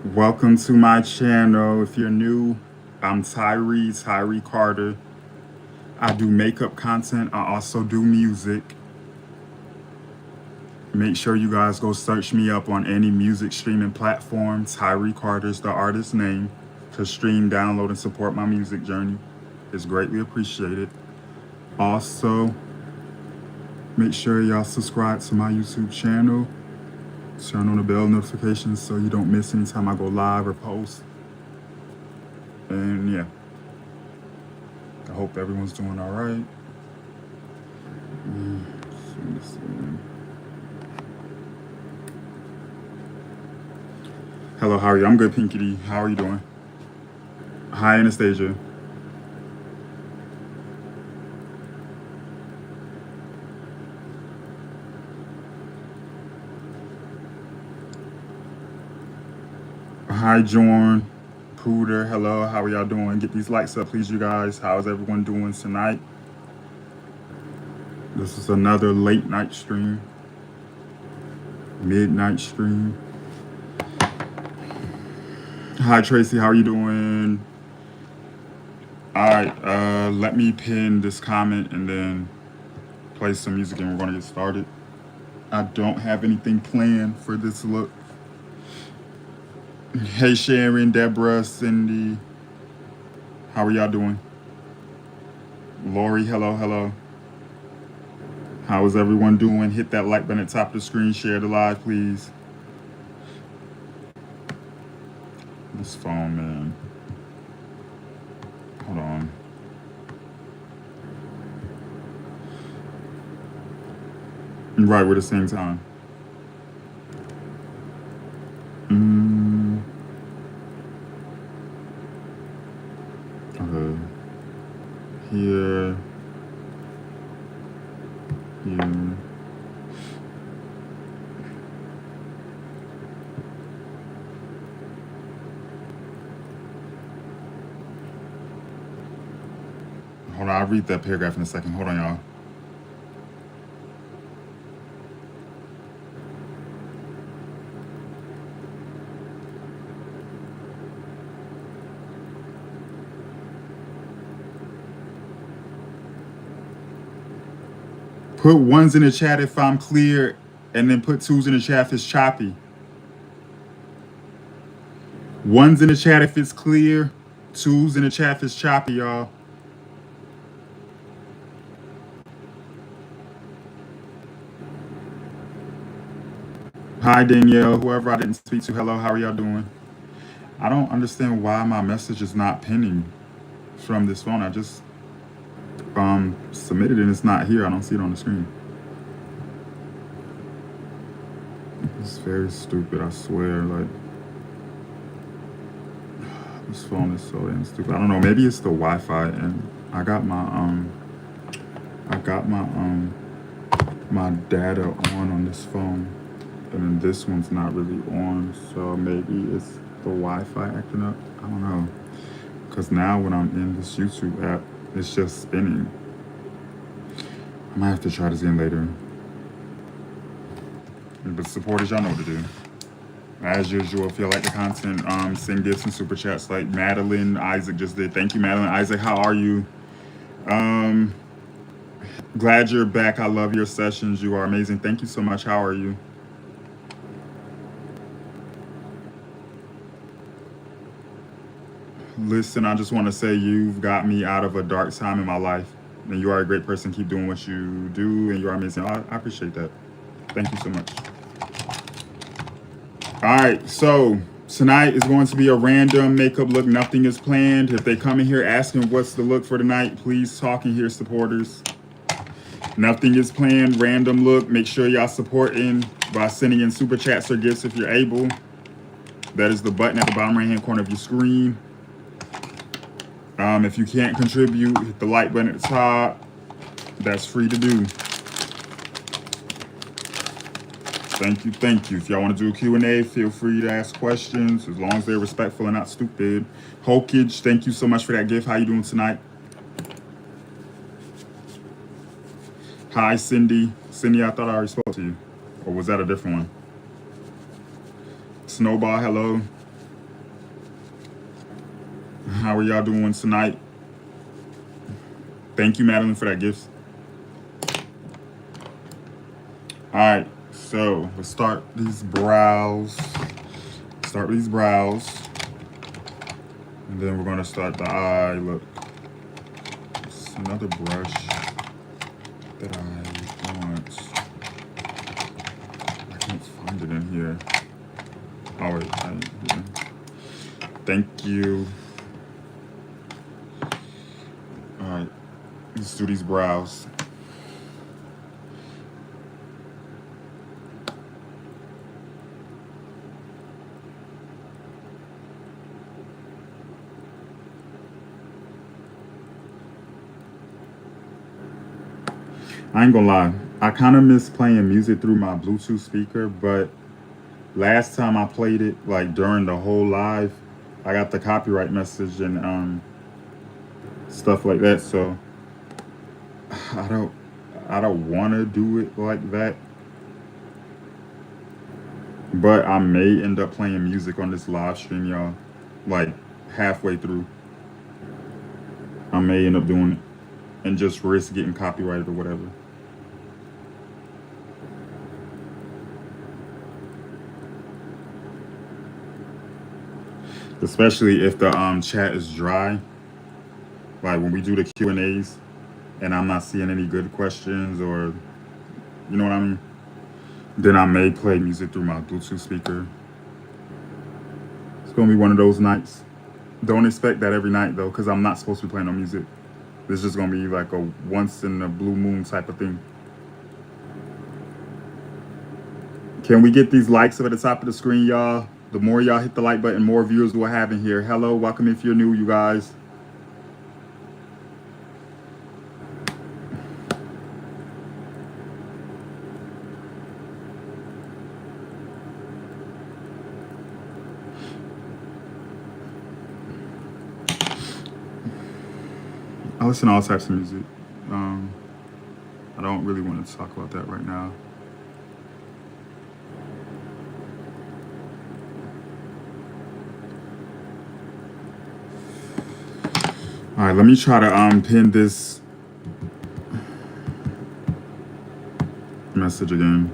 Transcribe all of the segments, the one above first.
Welcome to my channel. If you're new, I'm Tyree Carter. I do makeup content. I also do music. Make sure you guys go search me up on any music streaming platform. Tyree Carter's the artist name. To stream, download, and support my music journey is greatly appreciated. Also, make sure y'all subscribe to my YouTube channel. Turn on the bell notifications so you don't miss any time I go live or post. And yeah, I hope everyone's doing all right. Hello, how are you? I'm good, Pinky D. How are you doing? Hi, Anastasia. Hi, Jorn. Pooter, hello. How are y'all doing? Get these likes up, please, you guys. How's everyone doing tonight? This is another late night stream, midnight stream. Hi, Tracy. How are you doing? All right, let me pin this comment and then play some music and we're going to get started. I don't have anything planned for this look. Hey, Sharon, Deborah, Cindy. How are y'all doing? Lori, hello, hello. How is everyone doing? Hit that like button at the top of the screen. Share the live, please. This phone, man. Hold on. Right, we're the same time. Okay. Here. Here. Hold on, I'll read that paragraph in a second. Hold on, y'all. Put ones in the chat if I'm clear, and then put twos in the chat if it's choppy. Ones in the chat if it's clear, twos in the chat if it's choppy, y'all. Hi, Danielle, whoever I didn't speak to, hello, how are y'all doing? I don't understand why my message is not pinning from this phone. I just submitted it and it's not here. I don't see it on the screen. It's very stupid, I swear. Like, this phone is so damn stupid. I don't know, maybe it's the Wi-Fi, and I got my my data on this phone, and then this one's not really on, so maybe it's the Wi-Fi acting up. I don't know, because now when I'm in this YouTube app, it's just spinning. I might have to try this again later. But supporters, y'all know what to do. As usual, if you like the content, send gifts and super chats like Madeline Isaac just did. Thank you, Madeline Isaac. How are you? Glad you're back. I love your sessions. You are amazing. Thank you so much. How are you? Listen, I just want to say you've got me out of a dark time in my life. And you are a great person. Keep doing what you do, and you are amazing. I appreciate that. Thank you so much. All right, so tonight is going to be a random makeup look. Nothing is planned. If they come in here asking what's the look for tonight, please talk in here, supporters. Nothing is planned. Random look. Make sure y'all supporting by sending in super chats or gifts if you're able. That is the button at the bottom right-hand corner of your screen. If you can't contribute, hit the like button at the top. That's free to do. Thank you, thank you. If y'all want to do a Q&A, feel free to ask questions as long as they're respectful and not stupid. Hokage, thank you so much for that gift. How you doing tonight? Hi, Cindy. Cindy, I thought I already spoke to you. Or was that a different one? Snowball, hello. How are y'all doing tonight? Thank you, Madeline, for that gift. All right, so let's start these brows. Start with these brows. And then we're gonna start the eye. Look, it's another brush that I want. I can't find it in here. Oh wait, yeah. Thank you. All right, let's do these brows. I ain't gonna lie, I kind of miss playing music through my Bluetooth speaker, but last time I played it, like during the whole live, I got the copyright message and stuff like that. So I don't, I don't want to do it like that. But I may end up playing music on this live stream, y'all. Like halfway through, I may end up doing it and just risk getting copyrighted or whatever. Especially if the chat is dry. Like when we do the Q&As and I'm not seeing any good questions or you know what I mean? Then I may play music through my Bluetooth speaker. It's gonna be one of those nights. Don't expect that every night though, because I'm not supposed to be playing no music. This is just gonna be like a once in a blue moon type of thing. Can we get these likes up at the top of the screen, y'all? The more y'all hit the like button, more viewers we'll have in here. Hello, welcome if you're new, you guys. I listen to all types of music. I don't really want to talk about that right now. All right, let me try to pin this message again.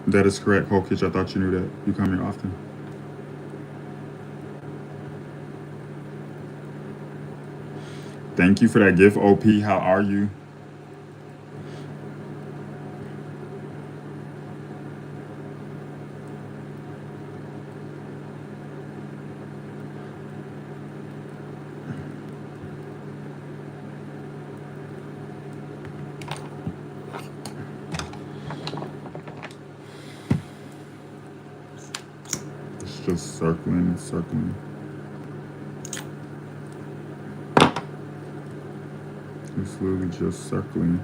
That is correct, Hokage. I thought you knew that. You come here often. Thank you for that gift, OP. How are you? It's just circling and circling. It's literally just circling.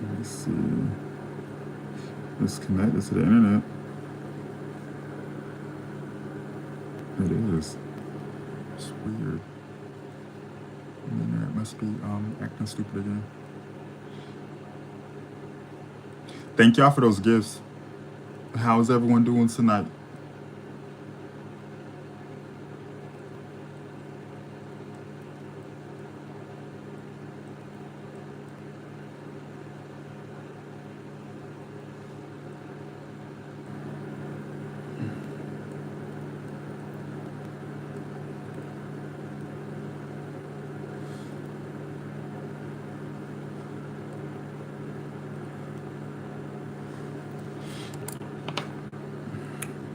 Let me see. It's connected to the internet. It is. It's weird. The internet must be acting stupid again. Thank y'all for those gifts. How is everyone doing tonight?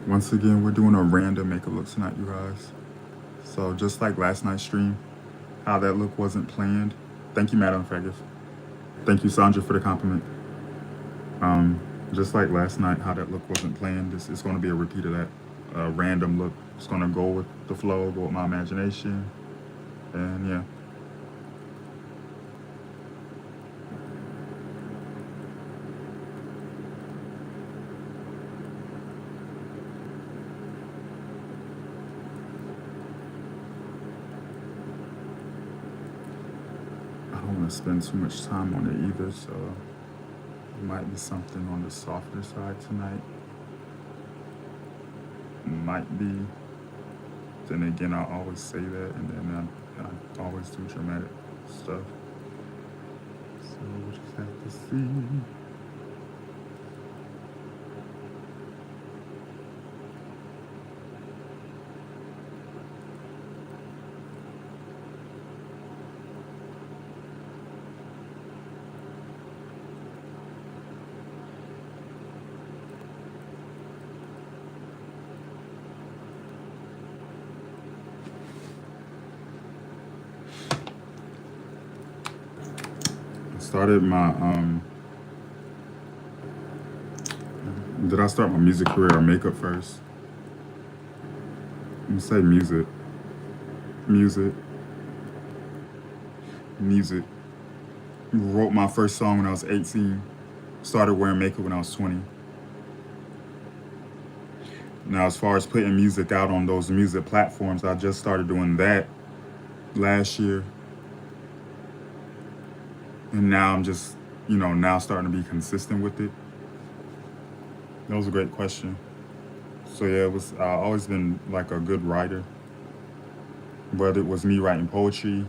Once again, we're doing a random make a look tonight, you guys. So just like last night's stream, how that look wasn't planned. Thank you, Madam Fergus. Thank you, Sandra, for the compliment. Just like last night, how that look wasn't planned. This is going to be a repeat of that random look. It's going to go with the flow, go with my imagination, and yeah. don't want to spend too much time on it either, so it might be something on the softer side tonight. Might be. Then again, I always say that, and then I always do dramatic stuff. So we'll just have to see. Started my did I start my music career or makeup first? I'm gonna say music. Music. Music. Wrote my first song when I was 18. Started wearing makeup when I was 20. Now, as far as putting music out on those music platforms, I just started doing that last year. And now I'm just, now starting to be consistent with it. That was a great question. So yeah, I've always been like a good writer. Whether it was me writing poetry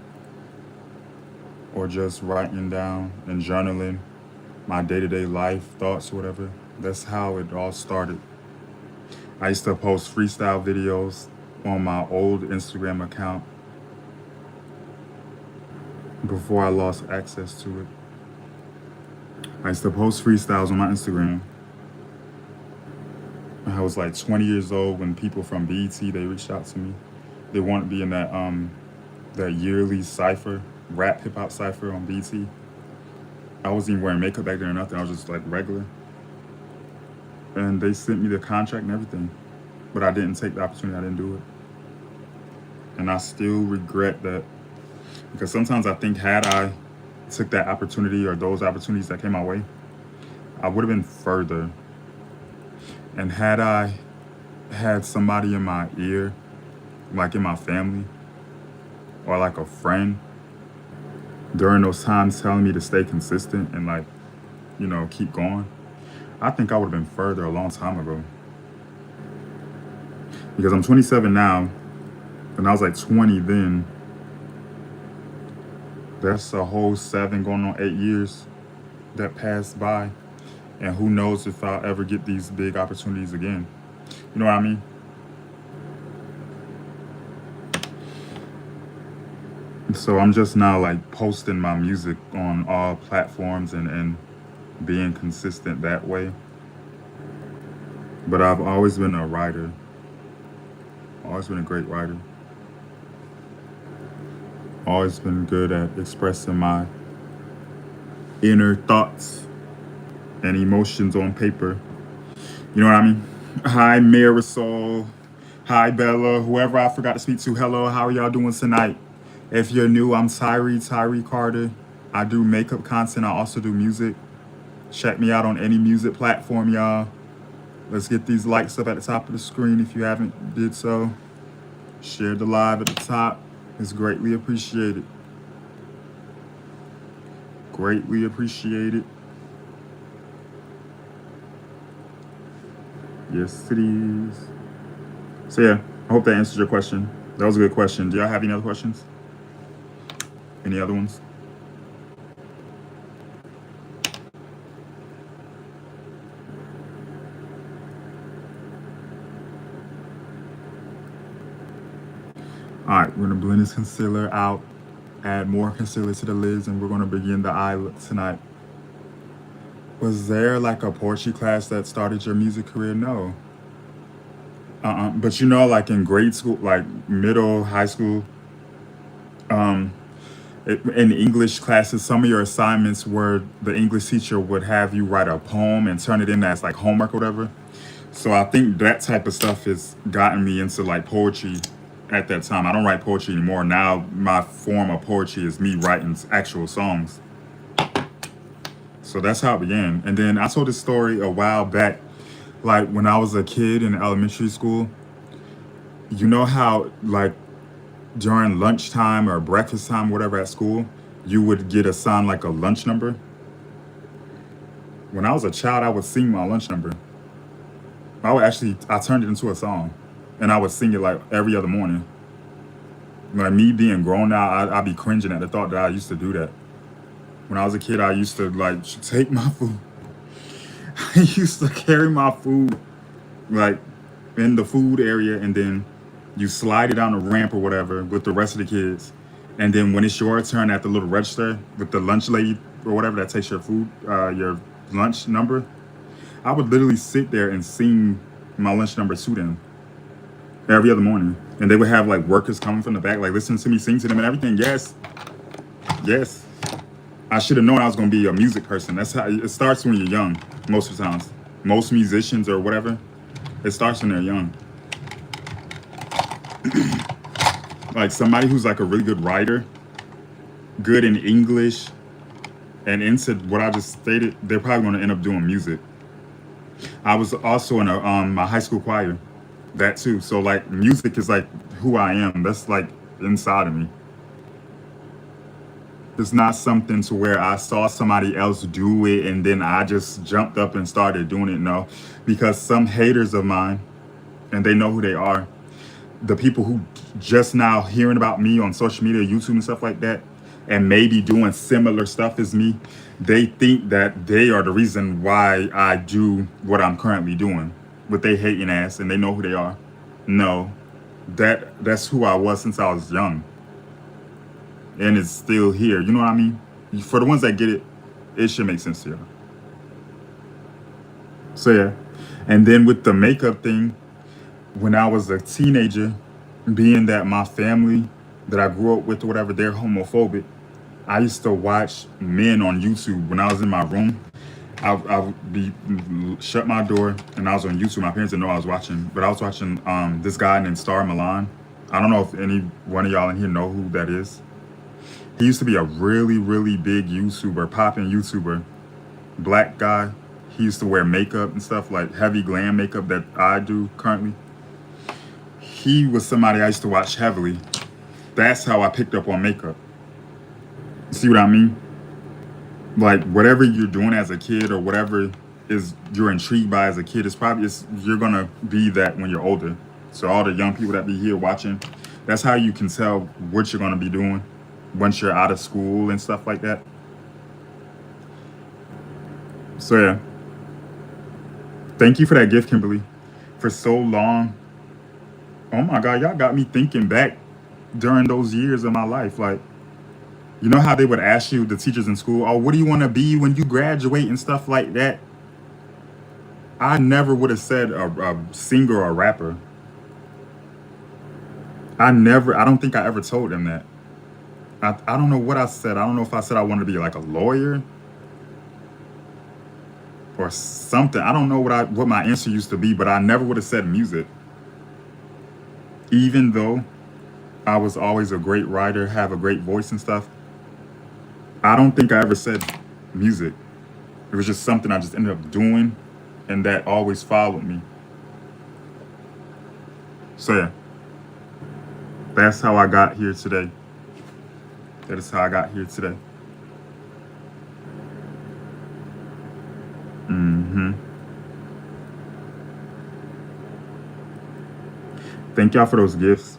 or just writing down and journaling my day-to-day life, thoughts, whatever. That's how it all started. I used to post freestyle videos on my old Instagram account before I lost access to it. I used to post freestyles on my Instagram. I was like 20 years old when people from BET, they reached out to me. They wanted to be in that yearly cypher, rap hip hop cypher on BET. I wasn't even wearing makeup back then or nothing. I was just like regular. And they sent me the contract and everything. But I didn't take the opportunity. I didn't do it. And I still regret that. Because sometimes I think had I took that opportunity or those opportunities that came my way, I would have been further. And had I had somebody in my ear, like in my family, or like a friend, during those times telling me to stay consistent and like, keep going, I think I would have been further a long time ago. Because I'm 27 now, and I was like 20 then. That's a whole 7 going on 8 years that passed by. And who knows if I'll ever get these big opportunities again. You know what I mean? So I'm just now like posting my music on all platforms and being consistent that way. But I've always been a writer. Always been a great writer. Always been good at expressing my inner thoughts and emotions on paper. You know what I mean? Hi, Marisol. Hi, Bella. Whoever I forgot to speak to. Hello, how are y'all doing tonight? If you're new, I'm Tyree Carter. I do makeup content. I also do music. Check me out on any music platform, y'all. Let's get these likes up at the top of the screen if you haven't did so. Share the live at the top. It's greatly appreciated. Greatly appreciated. Yes, it is. So yeah, I hope that answers your question. That was a good question. Do y'all have any other questions? Any other ones? All right, we're gonna blend this concealer out, add more concealer to the lids, and we're gonna begin the eye look tonight. Was there like a poetry class that started your music career? No. But like in grade school, like middle, high school, in English classes, some of your assignments were the English teacher would have you write a poem and turn it in as like homework or whatever. So I think that type of stuff has gotten me into like poetry at that time. I don't write poetry anymore. Now my form of poetry is me writing actual songs. So that's how it began. And then I told this story a while back, like when I was a kid in elementary school. You know how like during lunchtime or breakfast time, whatever at school, you would get assigned like a lunch number. When I was a child, I would sing my lunch number. I turned it into a song, and I would sing it like every other morning. Like me being grown now, I'd be cringing at the thought that I used to do that. When I was a kid, I used to like take my food. I used to carry my food like in the food area, and then you slide it down the ramp or whatever with the rest of the kids. And then when it's your turn at the little register with the lunch lady or whatever that takes your food, your lunch number, I would literally sit there and sing my lunch number to them every other morning. And they would have like workers coming from the back, like listening to me sing to them and everything. Yes, yes. I should have known I was going to be a music person. That's how it starts when you're young, most of the times. Most musicians or whatever, it starts when they're young. Like somebody who's like a really good writer, good in English, and into what I just stated, they're probably going to end up doing music. I was also in my high school choir, that too. So like music is like who I am. That's like inside of me. It's not something to where I saw somebody else do it and then I just jumped up and started doing it. No, because some haters of mine, and they know who they are, the people who just now hearing about me on social media, YouTube and stuff like that, and maybe doing similar stuff as me, they think that they are the reason why I do what I'm currently doing with they hating ass, and they know who they are. No, that's who I was since I was young, and it's still here. You know what I mean? For the ones that get it, it should make sense to you. So yeah, and then with the makeup thing, when I was a teenager, being that my family that I grew up with or whatever, they're homophobic, I used to watch men on YouTube when I was in my room. I would be shut my door and I was on YouTube. My parents didn't know I was watching, but I was watching this guy named Star Milan. I don't know if any one of y'all in here know who that is. He used to be a really, really big YouTuber, popping YouTuber, black guy. He used to wear makeup and stuff, like heavy glam makeup that I do currently. He was somebody I used to watch heavily. That's how I picked up on makeup. See what I mean? Like whatever you're doing as a kid or whatever is you're intrigued by as a kid, you're gonna be that when you're older. So all the young people that be here watching, that's how you can tell what you're gonna be doing once you're out of school and stuff like that. So yeah, thank you for that gift, Kimberly. For so long, oh my God, y'all got me thinking back during those years of my life. Like, you know how they would ask you, the teachers in school, oh, what do you want to be when you graduate and stuff like that? I never would have said a singer or a rapper. I don't think I ever told them that. I don't know what I said. I don't know if I said I wanted to be like a lawyer or something. I don't know what my answer used to be, but I never would have said music. Even though I was always a great writer, have a great voice and stuff, I don't think I ever said music. It was just something I just ended up doing, and that always followed me. So yeah, that's how I got here today. That is how I got here today. hmm Thank y'all for those gifts.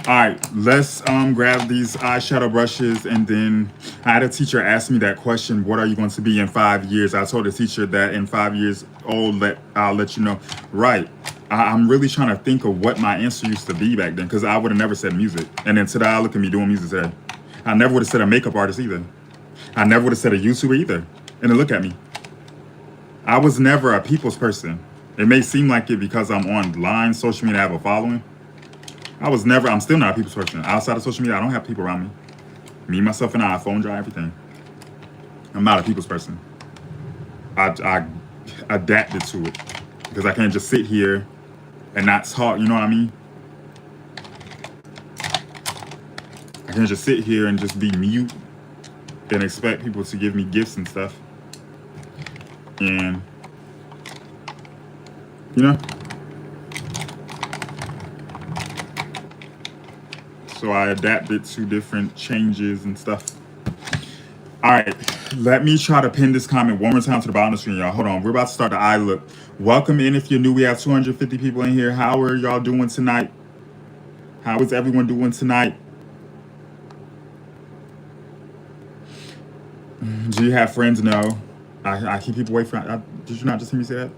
All right, let's grab these eyeshadow brushes, and then I had a teacher ask me that question, what are you going to be in 5 years? I told the teacher that in 5 years old, I'll let you know. Right. I'm really trying to think of what my answer used to be back then, because I would have never said music. And then today, I look at me doing music today. I never would have said a makeup artist either. I never would have said a YouTuber either. And then look at me. I was never a people's person. It may seem like it because I'm online, social media, I have a following. I'm still not a people's person. Outside of social media, I don't have people around me. Me, myself, and I, phone drive, everything. I'm not a people's person. I adapted to it because I can't just sit here and not talk, you know what I mean? I can't just sit here and just be mute and expect people to give me gifts and stuff. And, you know? So I adapted to different changes and stuff. All right, let me try to pin this comment one more time to the bottom of the screen, y'all. Hold on, we're about to start the eye look. Welcome in if you're new. We have 250 people in here. How are y'all doing tonight? How is everyone doing tonight? Do you have friends? No. I keep people away from. Did you not just hear me say that?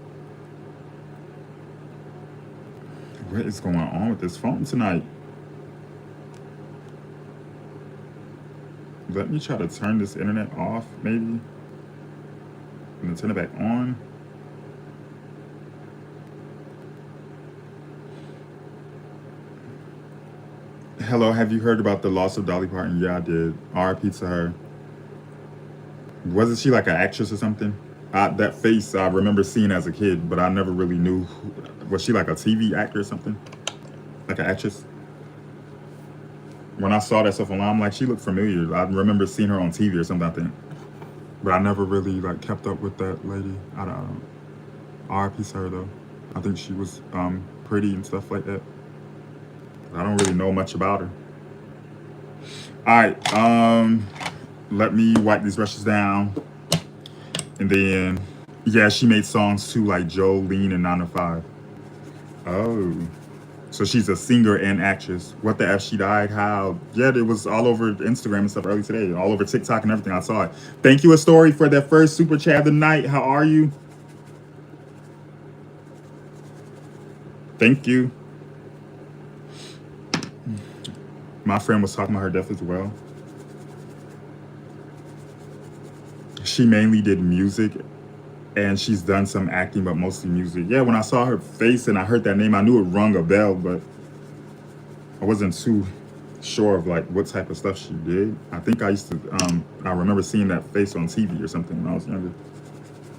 What is going on with this phone tonight? Let me try to turn this internet off, maybe. And then turn it back on. Hello, have you heard about the loss of Dolly Parton? Yeah, I did. R.I.P. to her. Wasn't she like an actress or something? That face I remember seeing as a kid, but I never really knew. Was she like a TV actor or something? Like an actress? When I saw that stuff online, I'm like, she looked familiar. I remember seeing her on TV or something, I think. But I never really like kept up with that lady. I don't. R.I.P. to her though. I think she was pretty and stuff like that. I don't really know much about her. All right, let me wipe these brushes down. And then, yeah, she made songs too, like Jolene and 9 to 5. Oh, so she's a singer and actress. What the F, she died? How? Yeah, it was all over Instagram and stuff early today, all over TikTok and everything. I saw it. Thank you, A Story, for that first super chat of the night. How are you? Thank you. My friend was talking about her death as well. She mainly did music, and she's done some acting, but mostly music. Yeah, when I saw her face and I heard that name, I knew it rung a bell, but I wasn't too sure of like what type of stuff she did. I think I used to, I remember seeing that face on TV or something when I was younger.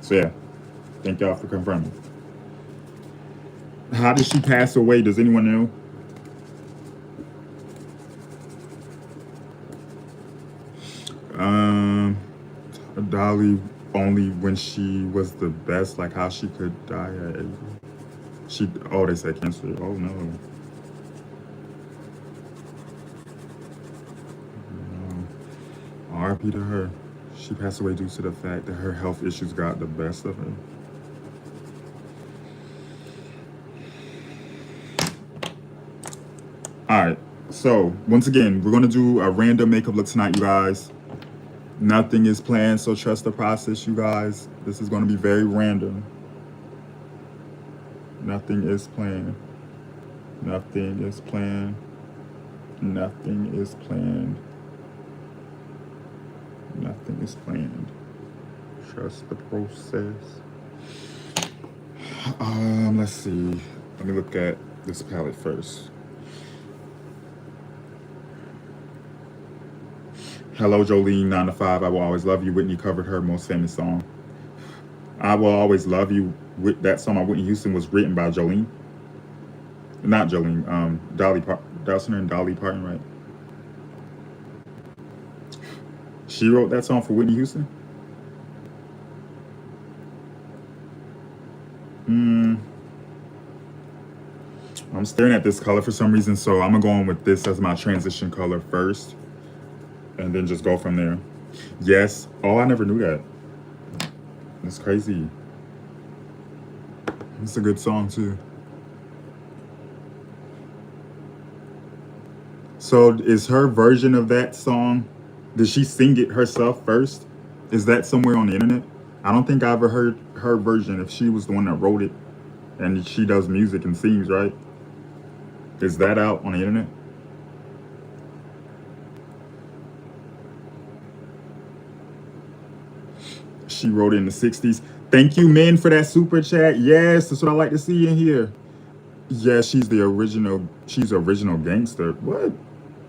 So yeah, thank y'all for confirming. How did she pass away? Does anyone know? Dolly only when she was the best, like how she could die at 80. They said cancer. Oh no. R.I.P. to her. She passed away due to the fact that her health issues got the best of her. All right, so once again, we're gonna do a random makeup look tonight, you guys. Nothing is planned, so trust the process, you guys. This is gonna be very random. Nothing is planned. Nothing is planned. Nothing is planned. Nothing is planned. Trust the process. Let's see. Let me look at this palette first. Hello, Jolene, 9 to 5. I Will Always Love You. Whitney covered her most famous song. I Will Always Love You. That song by Whitney Houston was written by Jolene. Not Jolene. Dolly Parton and Dolly Parton, right? She wrote that song for Whitney Houston? I'm staring at this color for some reason, so I'm gonna go on with this as my transition color first, and then just go from there. Yes. Oh, I never knew that. That's crazy. It's a good song too. So is her version of that song, did she sing it herself first? Is that somewhere on the internet? I don't think I ever heard her version, if she was the one that wrote it and she does music and sings, right? Is that out on the internet? She wrote it in the 60s. Thank you, men, for that super chat. Yes, that's what I like to see in here. Yeah, she's the original. She's original gangster. What?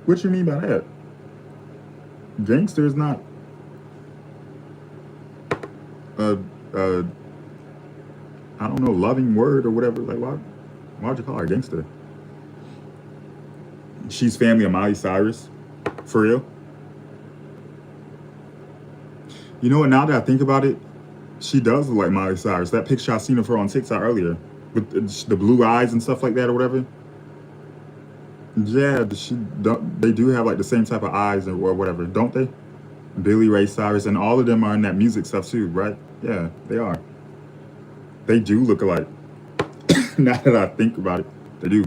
What you mean by that? Gangster is not a I don't know, loving word or whatever. Like, why'd you call her gangster? She's family of Miley Cyrus. For real? You know what, now that I think about it, she does look like Miley Cyrus. That picture I seen of her on TikTok earlier, with the blue eyes and stuff like that or whatever. Yeah, they do have like the same type of eyes or whatever, don't they? Billy Ray Cyrus, and all of them are in that music stuff too, right? Yeah, they are. They do look alike. Now that I think about it, they do.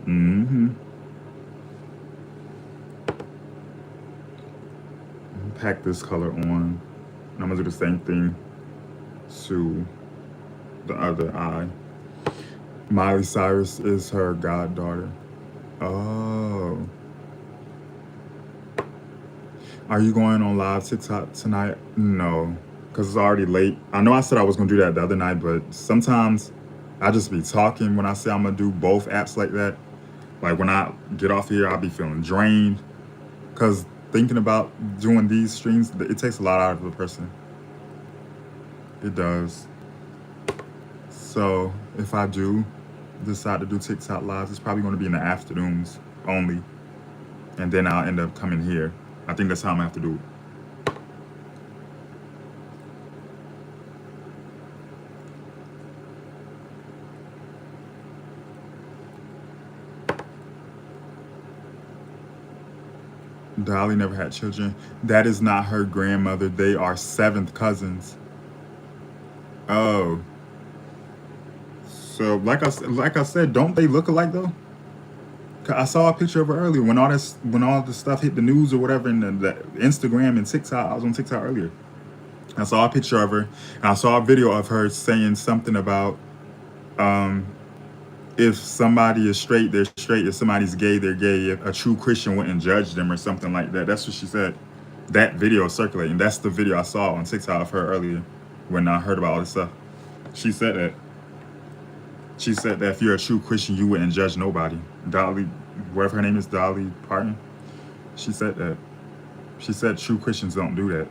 Mm-hmm. Pack this color on. And I'm gonna do the same thing to the other eye. Miley Cyrus is her goddaughter. Oh. Are you going on live TikTok tonight? No, because it's already late. I know I said I was going to do that the other night, but sometimes I just be talking when I say I'm going to do both apps like that. Like when I get off here, I'll be feeling drained. Because thinking about doing these streams, it takes a lot out of a person. It does. So if I do decide to do TikTok lives, it's probably going to be in the afternoons only. And then I'll end up coming here. I think that's how I'm going to have to do it. Dolly never had children. That is not her grandmother. They are seventh cousins. Oh. So like I said, don't they look alike though? I saw a picture of her earlier when all the stuff hit the news or whatever in the Instagram and TikTok. I was on TikTok earlier. I saw a picture of her and I saw a video of her saying something about if somebody is straight, they're straight. If somebody's gay, they're gay. If a true Christian wouldn't judge them or something like that. That's what she said. That video is circulating. That's the video I saw on TikTok of her earlier when I heard about all this stuff. She said that. She said that if you're a true Christian, you wouldn't judge nobody. Dolly, whatever her name is, Dolly Parton. She said that. She said true Christians don't do that.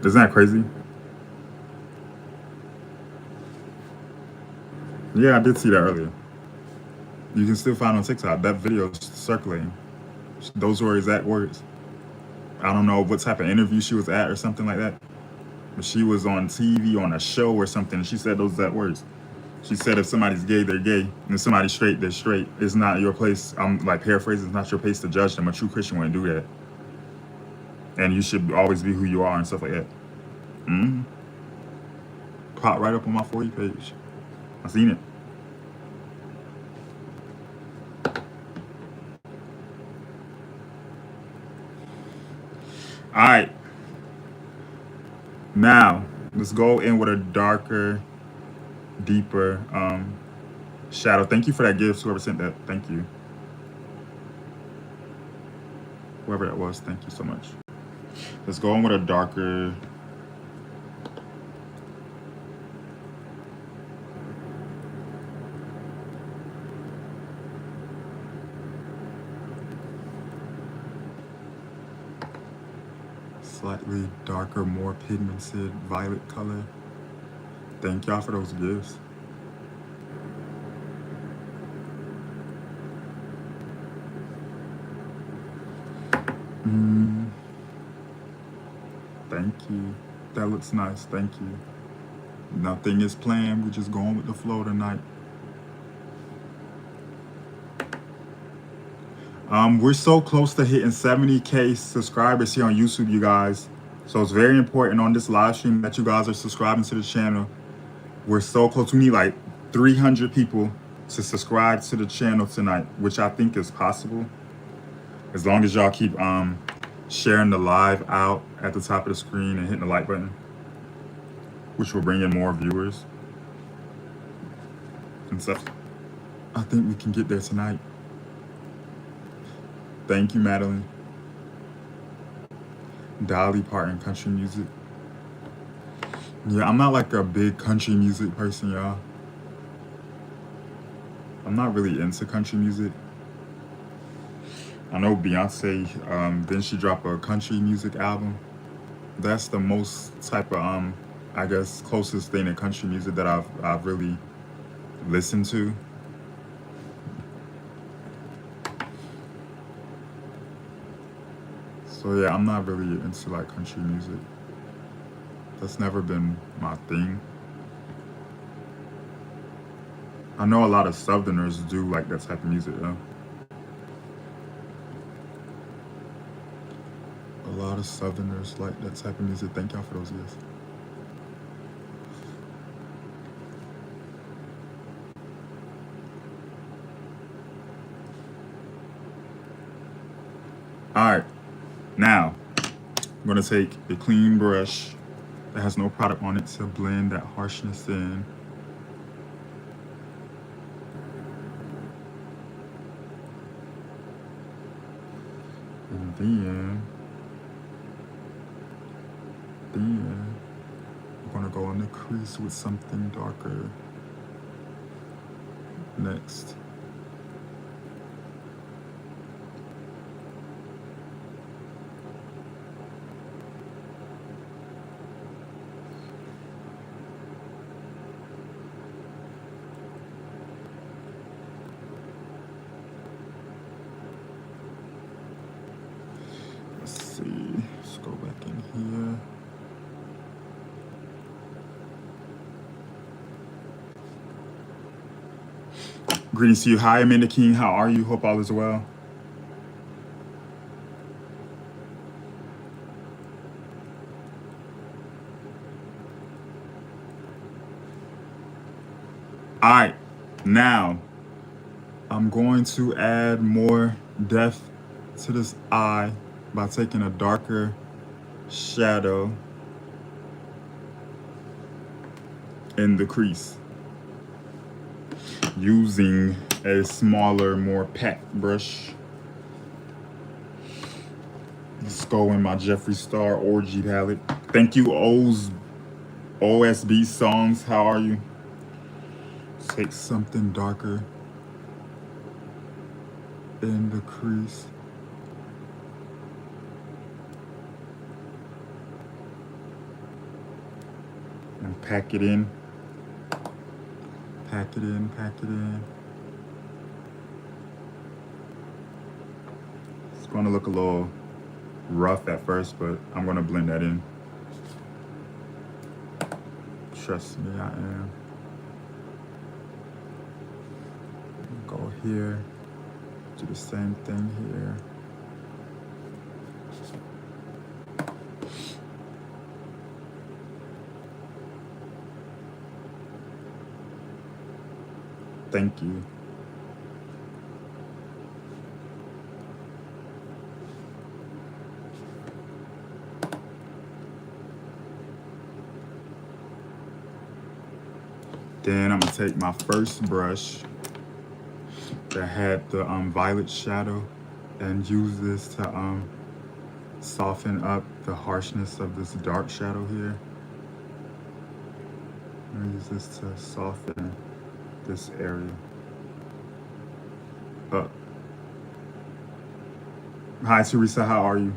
Isn't that crazy? Yeah, I did see that earlier. You can still find on TikTok. That video is circulating. Those were exact words. I don't know what type of interview she was at or something like that. But she was on TV on a show or something. And she said those exact words. She said if somebody's gay, they're gay. And if somebody's straight, they're straight. It's not your place. I'm like paraphrasing. It's not your place to judge them. A true Christian wouldn't do that. And you should always be who you are and stuff like that. Mm-hmm. Pop right up on my For You page. I seen it. All right. Now, let's go in with a darker, deeper shadow. Thank you for that gift, whoever sent that. Thank you. Whoever that was, thank you so much. Let's go in with a darker. Slightly darker, more pigmented violet color. Thank y'all for those gifts. Thank you. That looks nice. Thank you. Nothing is planned. We're just going with the flow tonight. We're so close to hitting 70K subscribers here on YouTube, you guys. So it's very important on this live stream that you guys are subscribing to the channel. We're so close. We need like 300 people to subscribe to the channel tonight, which I think is possible. As long as y'all keep sharing the live out at the top of the screen and hitting the like button, which will bring in more viewers and stuff. I think we can get there tonight. Thank you, Madeline. Dolly Parton, country music. Yeah, I'm not like a big country music person, y'all. I'm not really into country music. I know Beyonce, then she dropped a country music album. That's the most type of, I guess, closest thing to country music that I've really listened to. So yeah, I'm not really into like country music. That's never been my thing. I know a lot of Southerners do like that type of music though. A lot of Southerners like that type of music. Thank y'all for those gifts. All right, now I'm gonna take a clean brush that has no product on it to blend that harshness in. And then we're gonna go in the crease with something darker next. Let's see, let's go back in here. Greetings to you. Hi, Amanda King. How are you? Hope all is well. All right, now I'm going to add more depth to this eye by taking a darker shadow in the crease using a smaller, more packed brush. Let's go in my Jeffree Star Orgy palette. Thank you, OSB Songs. How are you? Take something darker in the crease. And pack it in. Pack it in, pack it in. It's gonna look a little rough at first, but I'm gonna blend that in. Trust me, I am. Go here, do the same thing here. Thank you. Then I'm gonna take my first brush that had the violet shadow and use this to soften up the harshness of this dark shadow here. I'm gonna use this to soften this area up. Hi Teresa, how are you?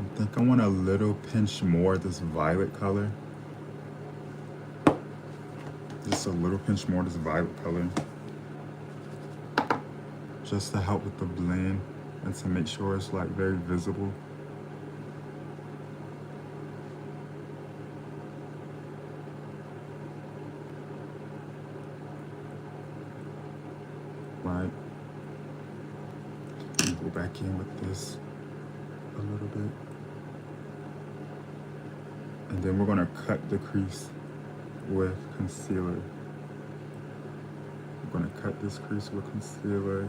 I think I want a little pinch more of this violet color. Just a little pinch more of this violet color. Just to help with the blend and to make sure it's like very visible. Right. And go back in with this a little bit. And then we're gonna cut the crease with concealer. We're gonna cut this crease with concealer.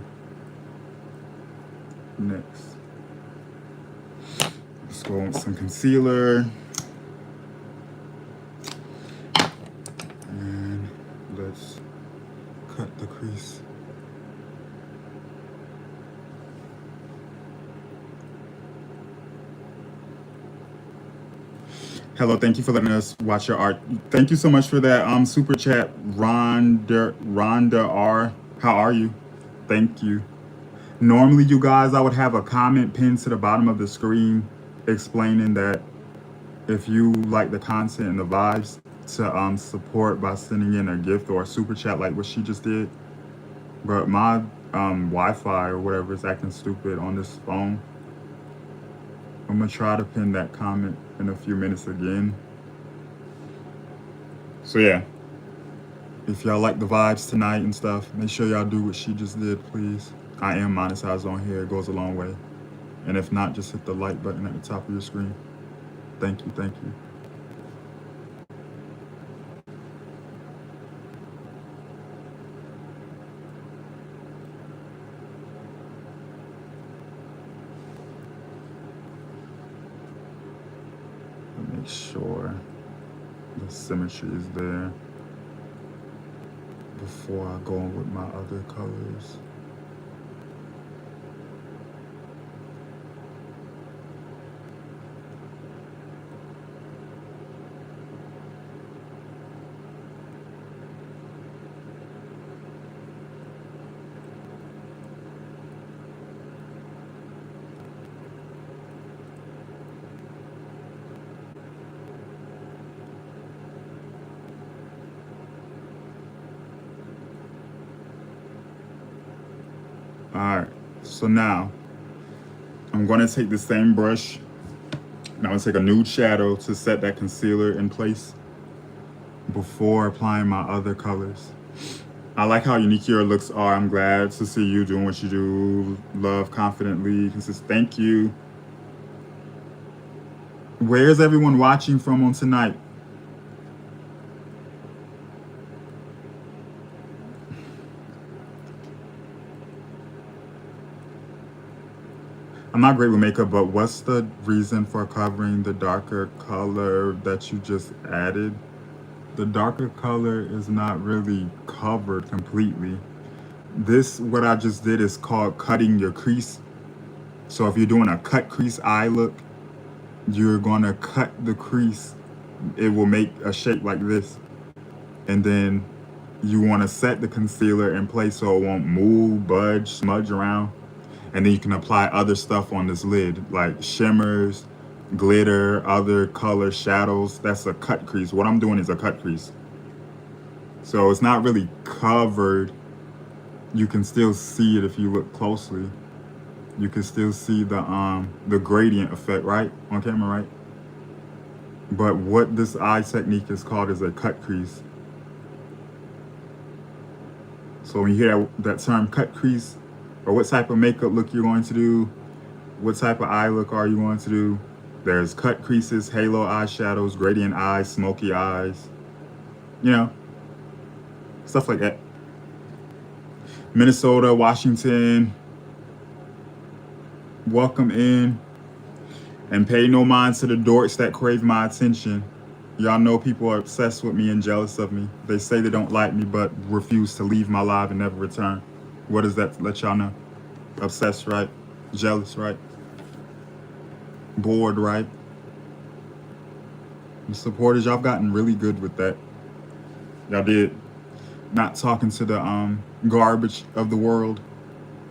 Next, let's go with some concealer. And let's cut the crease. Hello, thank you for letting us watch your art. Thank you so much for that super chat, Rhonda R. How are you? Thank you. Normally, you guys, I would have a comment pinned to the bottom of the screen explaining that if you like the content and the vibes, to support by sending in a gift or a super chat like what she just did. But my Wi-Fi or whatever is acting stupid on this phone. I'm gonna try to pin that comment in a few minutes again. So yeah, if y'all like the vibes tonight and stuff, make sure y'all do what she just did, please. I am monetized on here, it goes a long way. And if not, just hit the like button at the top of your screen. Thank you, thank you. Make sure the symmetry is there before I go in with my other colors. All right, so now I'm going to take the same brush and I'm going to take a nude shadow to set that concealer in place before applying my other colors. I like how unique your looks are. I'm glad to see you doing what you do. Love confidently. Thank you. Where's everyone watching from on tonight? I'm not great with makeup, but what's the reason for covering the darker color that you just added? The darker color is not really covered completely. This, what I just did, is called cutting your crease. So if you're doing a cut crease eye look, you're gonna cut the crease. It will make a shape like this. And then you wanna set the concealer in place so it won't move, budge, smudge around. And then you can apply other stuff on this lid, like shimmers, glitter, other color shadows. That's a cut crease. What I'm doing is a cut crease. So it's not really covered. You can still see it if you look closely. You can still see the gradient effect, right? On camera, right? But what this eye technique is called is a cut crease. So when you hear that term cut crease, or what type of makeup look you're going to do, what type of eye look are you going to do, there's cut creases, halo eyeshadows, gradient eyes, smoky eyes, you know, stuff like that. Minnesota, Washington, welcome in. And pay no mind to the dorks that crave my attention. Y'all know people are obsessed with me and jealous of me. They say they don't like me, but refuse to leave my life and never return. What does that let y'all know? Obsessed, right? Jealous, right? Bored, right? The supporters, y'all gotten really good with that. Y'all did. Not talking to the garbage of the world.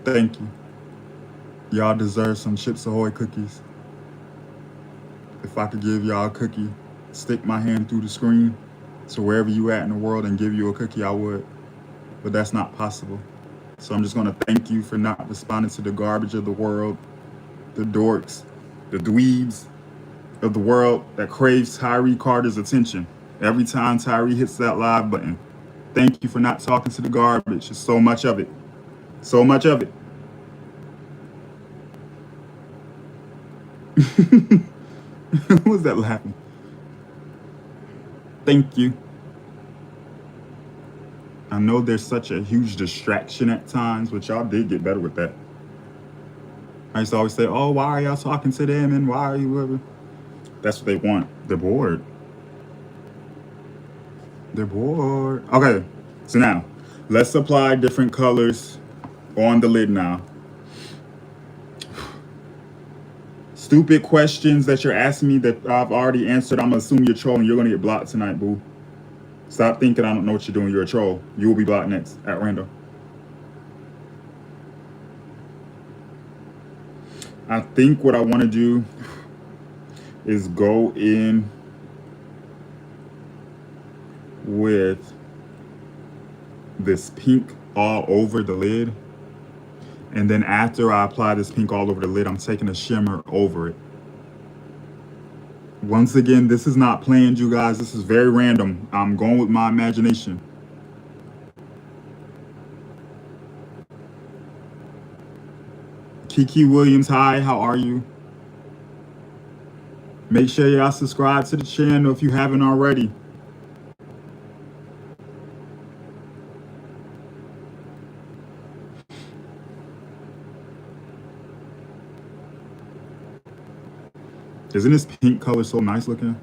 Thank you. Y'all deserve some Chips Ahoy cookies. If I could give y'all a cookie, stick my hand through the screen to wherever you at in the world and give you a cookie, I would. But that's not possible. So I'm just gonna thank you for not responding to the garbage of the world, the dorks, the dweebs of the world that craves Tyree Carter's attention every time Tyree hits that live button. Thank you for not talking to the garbage. There's so much of it. So much of it. Who was that laughing? Thank you. I know there's such a huge distraction at times, but y'all did get better with that. I used to always say, oh, why are y'all talking to them and why are you whatever? That's what they want. They're bored. They're bored. Okay, so now let's apply different colors on the lid now. Stupid questions that you're asking me that I've already answered, I'm gonna assume you're trolling. You're gonna get blocked tonight, boo. Stop thinking I don't know what you're doing. You're a troll. You will be blocked next at random. I think what I want to do is go in with this pink all over the lid. And then after I apply this pink all over the lid, I'm taking a shimmer over it. Once again, this is not planned, you guys. This is very random. I'm going with my imagination. Kiki Williams, hi, how are you? Make sure y'all subscribe to the channel if you haven't already. Isn't this pink color so nice looking?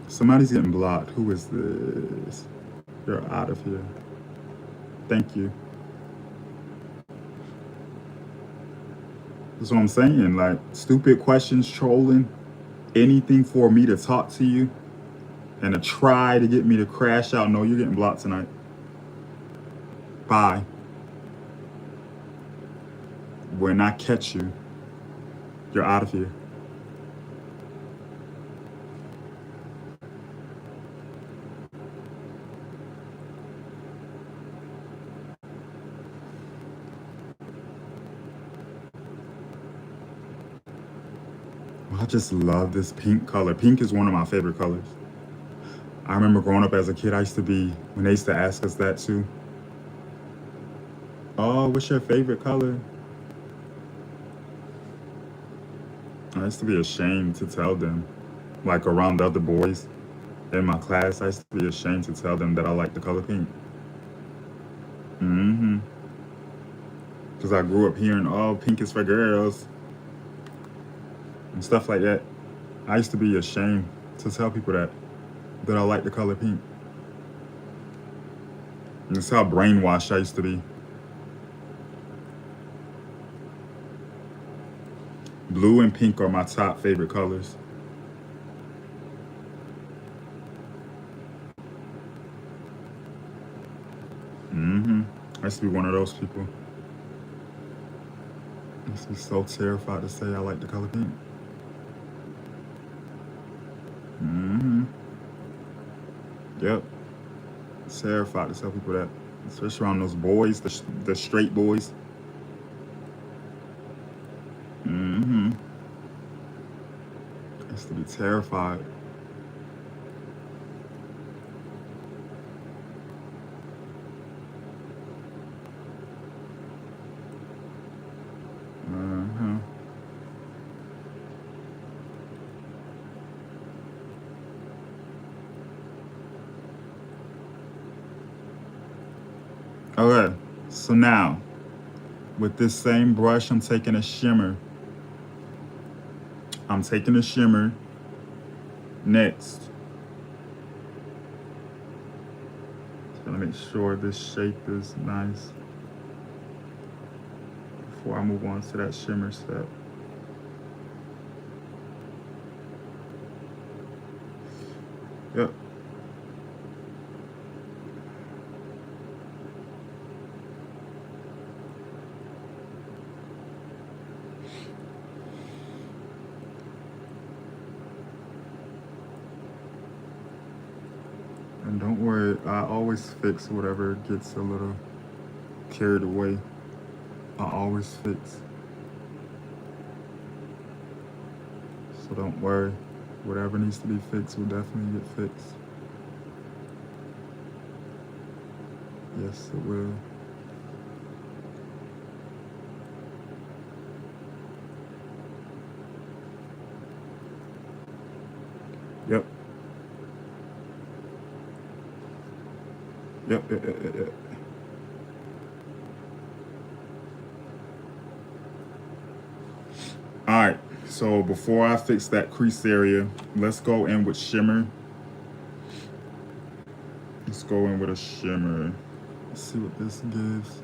Somebody's getting blocked. Who is this? You're out of here. Thank you. That's what I'm saying. Like, stupid questions, trolling, anything for me to talk to you and to try to get me to crash out. No, you're getting blocked tonight. Bye. When I catch you, you're out of here. I just love this pink color. Pink is one of my favorite colors. I remember growing up as a kid, when they used to ask us that too. Oh, what's your favorite color? I used to be ashamed to tell them, like around the other boys in my class, I used to be ashamed to tell them that I like the color pink. Mm-hmm. Because I grew up hearing, oh, pink is for girls and stuff like that. I used to be ashamed to tell people that I like the color pink. And it's how brainwashed I used to be. Blue and pink are my top favorite colors. Mm-hmm. I used to be one of those people. I used to be so terrified to say I like the color pink. Mm-hmm. Yep. Terrified to tell people that. Especially around those boys, the straight boys. Mm-hmm. I used to be terrified. Uh-huh. Okay, so now, with this same brush, I'm taking a shimmer. I'm taking a shimmer next. Just gonna make sure this shape is nice before I move on to that shimmer step. Yep. And don't worry, I always fix whatever gets a little carried away. I always fix. So don't worry. Whatever needs to be fixed will definitely get fixed. Yes, it will. Yep. Yep. So before I fix that crease area, let's go in with shimmer. Let's go in with a shimmer. Let's see what this gives.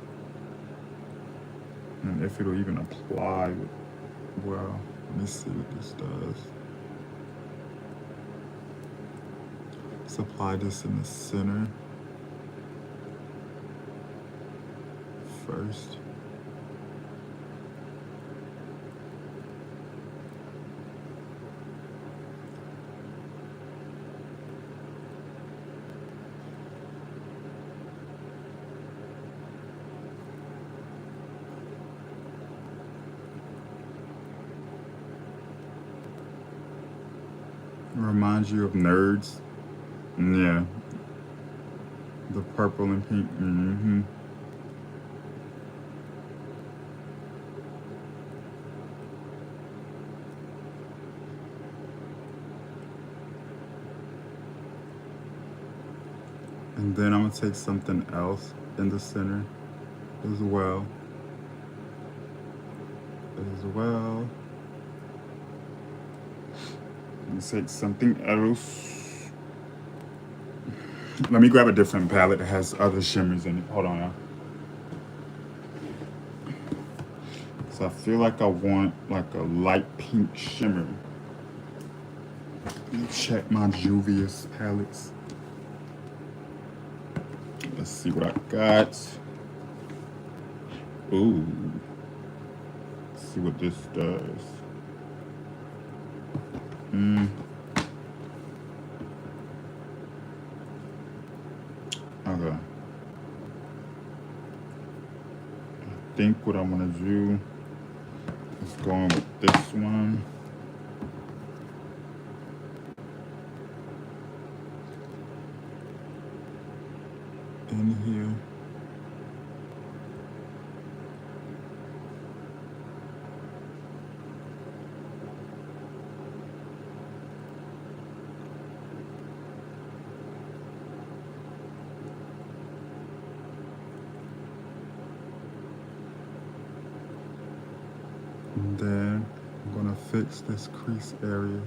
And if it'll even apply well. Let me see what this does. Let's apply this in the center first. Reminds you of Nerds. Yeah. The purple and pink. Mm-hmm. And then I'm gonna take something else in the center as well. Let me take something else. Let me grab a different palette that has other shimmers in it. Hold on, y'all. So I feel like I want like a light pink shimmer. Let me check my Juvia's palettes. Let's see what I got. Ooh. Let's see what this does. Okay. I think what I'm gonna do is go in with this one. In here. And then I'm gonna fix this crease area.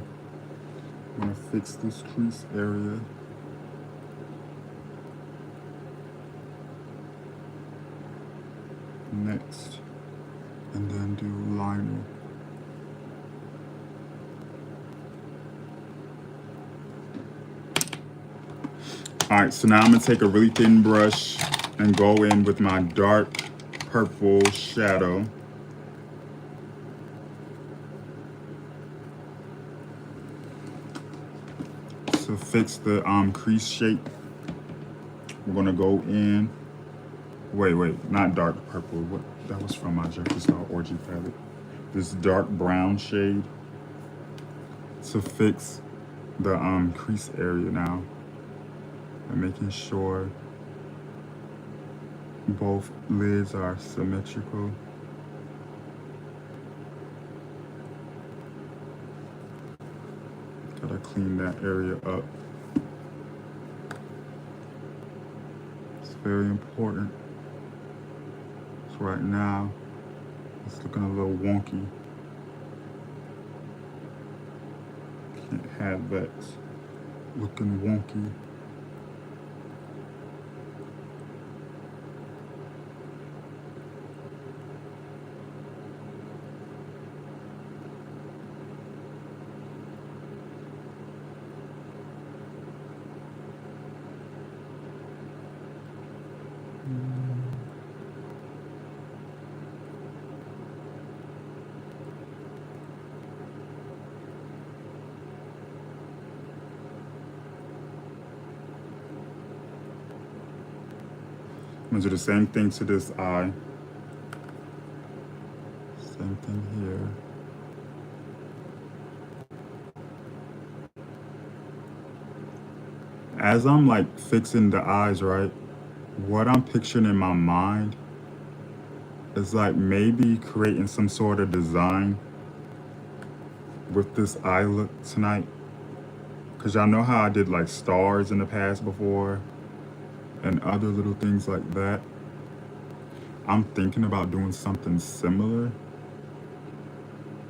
Next. And then do liner. Alright, so now I'm gonna take a really thin brush and go in with my dark purple shadow. To fix the crease shape, we're gonna go in. Wait, not dark purple. What? That was from my Jeffree Star Orgy palette. This dark brown shade to fix the crease area now, and making sure both lids are symmetrical. Gotta clean that area up. It's very important. So right now, it's looking a little wonky. Can't have that looking wonky. I'm gonna do the same thing to this eye. Same thing here. As I'm like fixing the eyes, right? What I'm picturing in my mind is like maybe creating some sort of design with this eye look tonight. Cause y'all know how I did like stars in the past before and other little things like that. I'm thinking about doing something similar.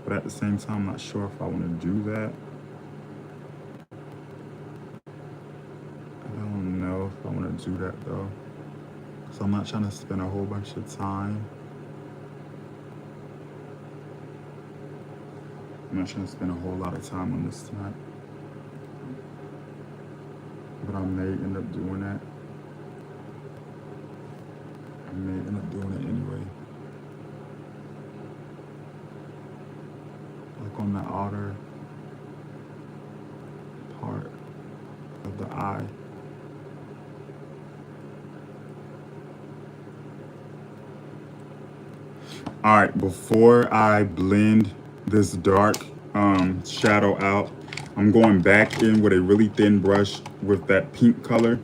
But at the same time, I'm not sure if I want to do that. I don't know if I want to do that though. So I'm not trying to spend a whole bunch of time. I'm not trying to spend a whole lot of time on this tonight. But I may end up doing that. I may end up doing it anyway. Like on the outer part of the eye. All right, before I blend this dark shadow out, I'm going back in with a really thin brush with that pink color.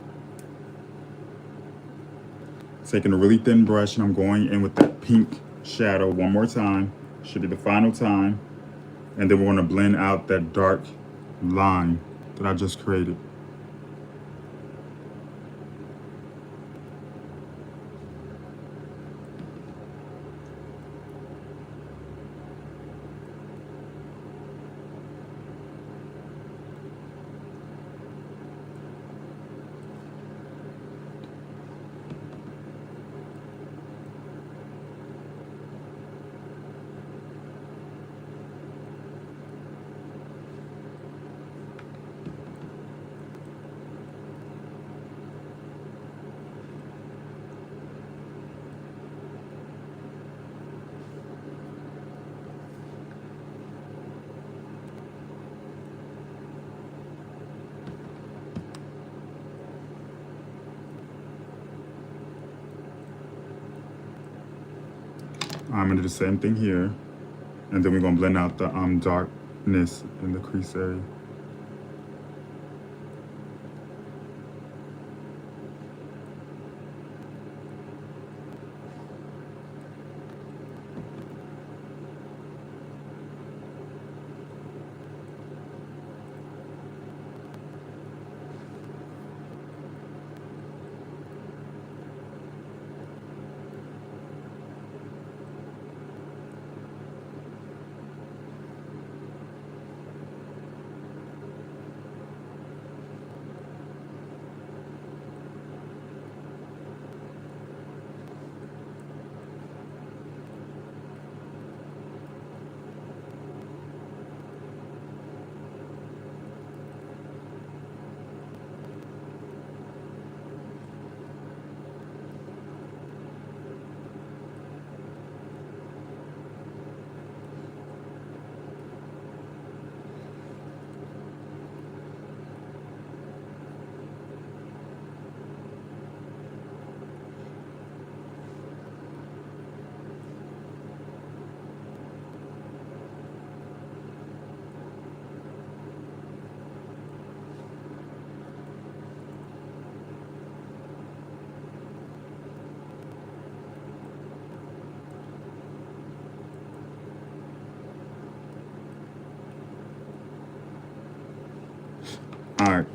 Taking a really thin brush and I'm going in with that pink shadow one more time. Should be the final time. And then we're going to blend out that dark line that I just created. I'm going to do the same thing here. And then we're going to blend out the darkness in the crease area. All right,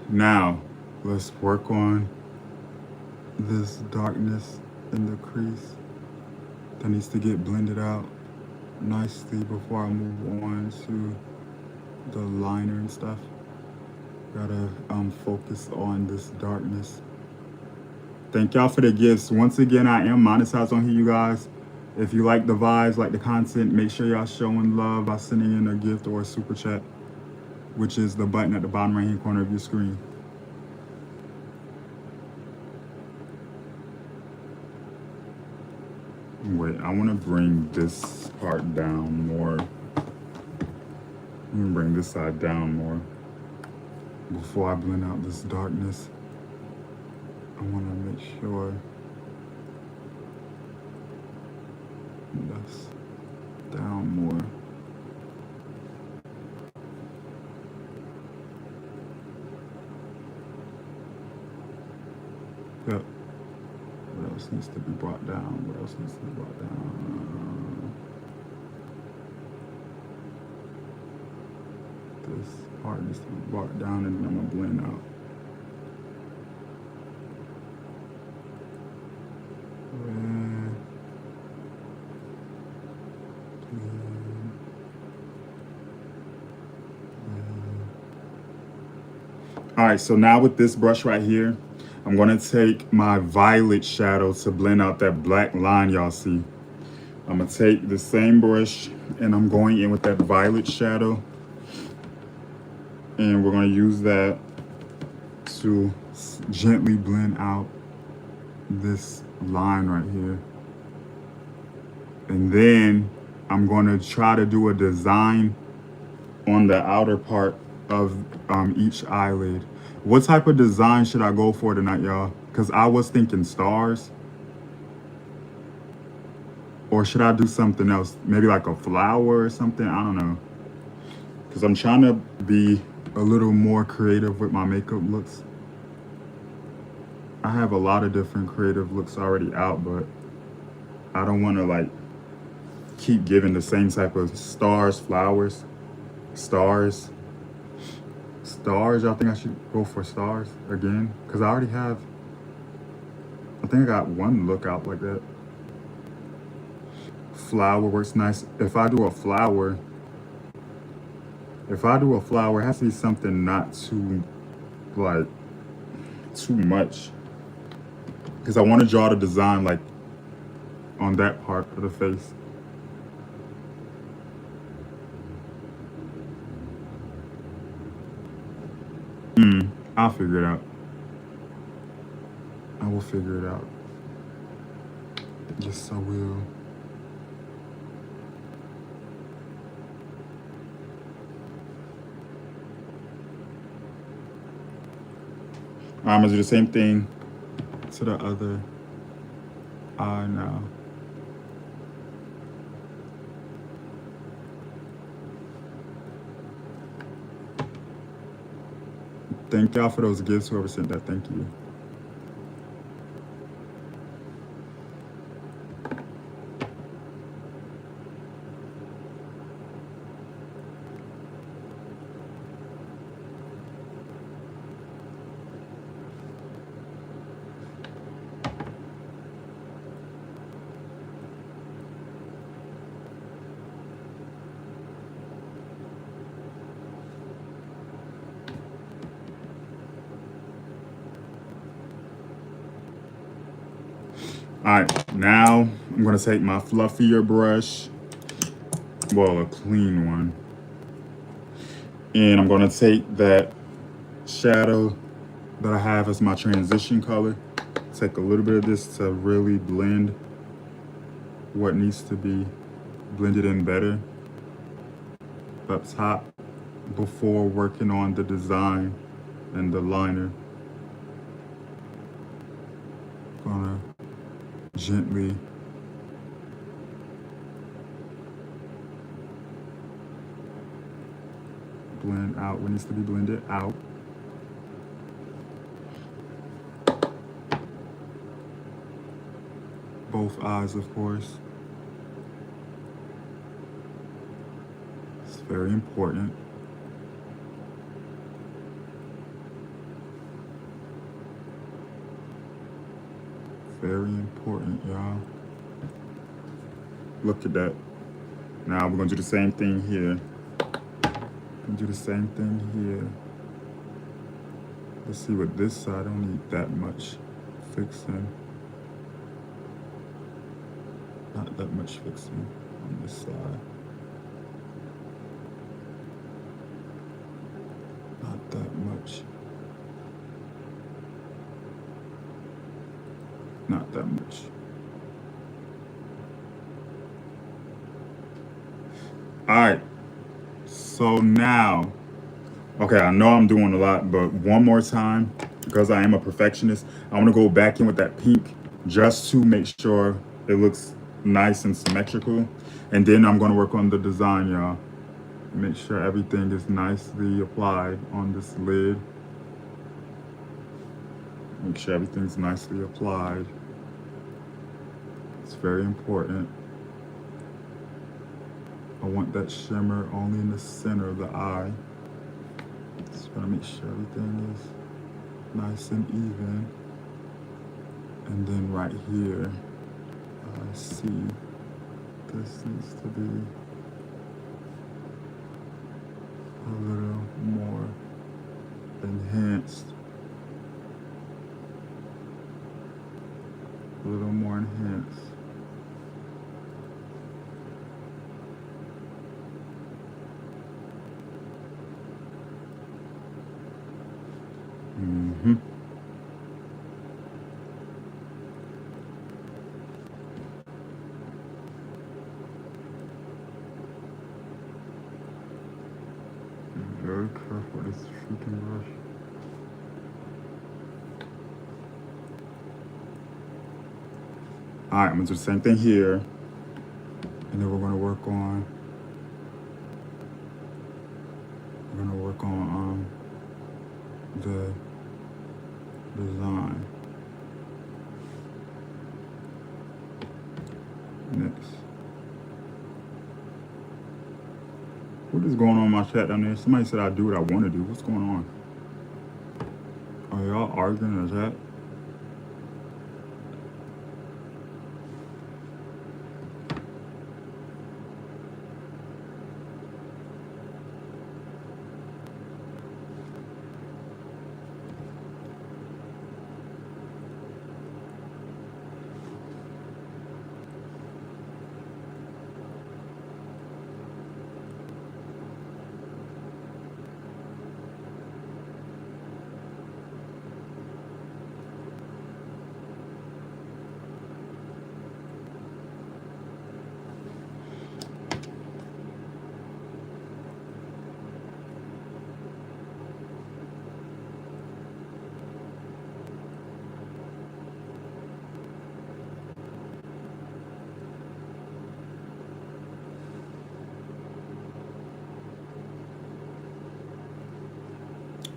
now let's work on this darkness in the crease that needs to get blended out nicely before I move on to the liner and stuff. Gotta focus on this darkness. Thank y'all for the gifts. Once again, I am monetized on here, you guys. If you like the vibes, like the content, make sure y'all showing love by sending in a gift or a super chat, which is the button at the bottom right hand corner of your screen. Wait, I want to bring this part down more. I'm gonna bring this side down more before I blend out this darkness. I want to make sure that's down more. Yep. What else needs to be brought down? What else needs to be brought down? This part needs to be brought down, and then I'm gonna blend out. All right, so now with this brush right here, I'm gonna take my violet shadow to blend out that black line y'all see. I'm gonna take the same brush and I'm going in with that violet shadow, and we're gonna use that to gently blend out this line right here. And then I'm gonna try to do a design on the outer part of each eyelid. What type of design should I go for tonight, y'all? Because I was thinking stars. Or should I do something else? Maybe like a flower or something? I don't know. Because I'm trying to be a little more creative with my makeup looks. I have a lot of different creative looks already out, but I don't want to like keep giving the same type of stars, flowers, stars. Stars, y'all think I should go for stars again? Because I already have, I think I got one look out like that. Flower works nice. If I do a flower, it has to be something not too, like, too much. Because I want to draw the design, like, on that part of the face. I'll figure it out. I will figure it out. Yes, I will. I'm gonna do the same thing to the other eye now. Thank y'all for those gifts, whoever sent that, thank you. All right, now I'm gonna take my fluffier brush, well, a clean one, and I'm gonna take that shadow that I have as my transition color, take a little bit of this to really blend what needs to be blended in better up top before working on the design and the liner. Gonna gently blend out what needs to be blended out. Both eyes, of course. It's very important. Very important, y'all. Look at that. Now we're gonna do the same thing here. Do the same thing here. Let's see what this side, I don't need that much fixing. Not that much fixing on this side. Not that much. Not that much. All right. So now, okay, I know I'm doing a lot, but one more time, because I am a perfectionist, I want to go back in with that pink just to make sure it looks nice and symmetrical. And then I'm going to work on the design, y'all. Make sure everything is nicely applied on this lid. Make sure everything's nicely applied. It's very important. I want that shimmer only in the center of the eye. Just gonna make sure everything is nice and even. And then right here, I see this needs to be a little more enhanced. A little more enhanced. Mm-hmm. Very careful with this freaking brush. All right, I'm gonna do the same thing here, and then we're gonna work on. The design next. What is going on in my chat down there? Somebody said I do what I want to do. What's going on? Are y'all arguing in the chat?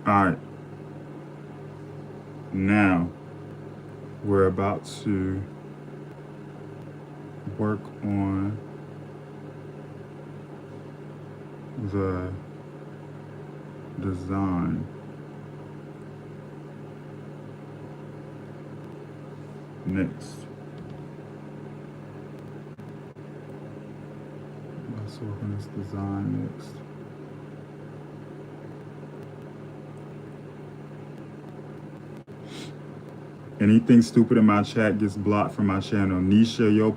All right. Now we're about to work on the design. Next. Let's work on this design next. Anything stupid in my chat gets blocked from my channel. Nisha, yo,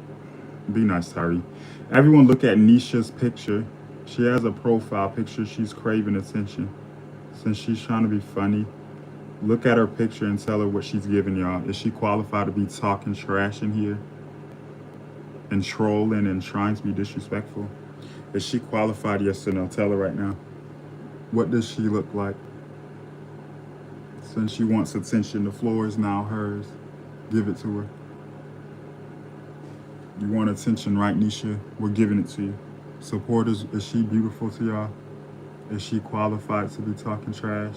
be nice, Tyree. Everyone look at Nisha's picture. She has a profile picture. She's craving attention. Since she's trying to be funny, look at her picture and tell her what she's giving y'all. Is she qualified to be talking trash in here? And trolling and trying to be disrespectful? Is she qualified? Yes or no? Tell her right now. What does she look like? Since she wants attention, the floor is now hers. Give it to her. You want attention, right, Nisha? We're giving it to you. Supporters, is she beautiful to y'all? Is she qualified to be talking trash?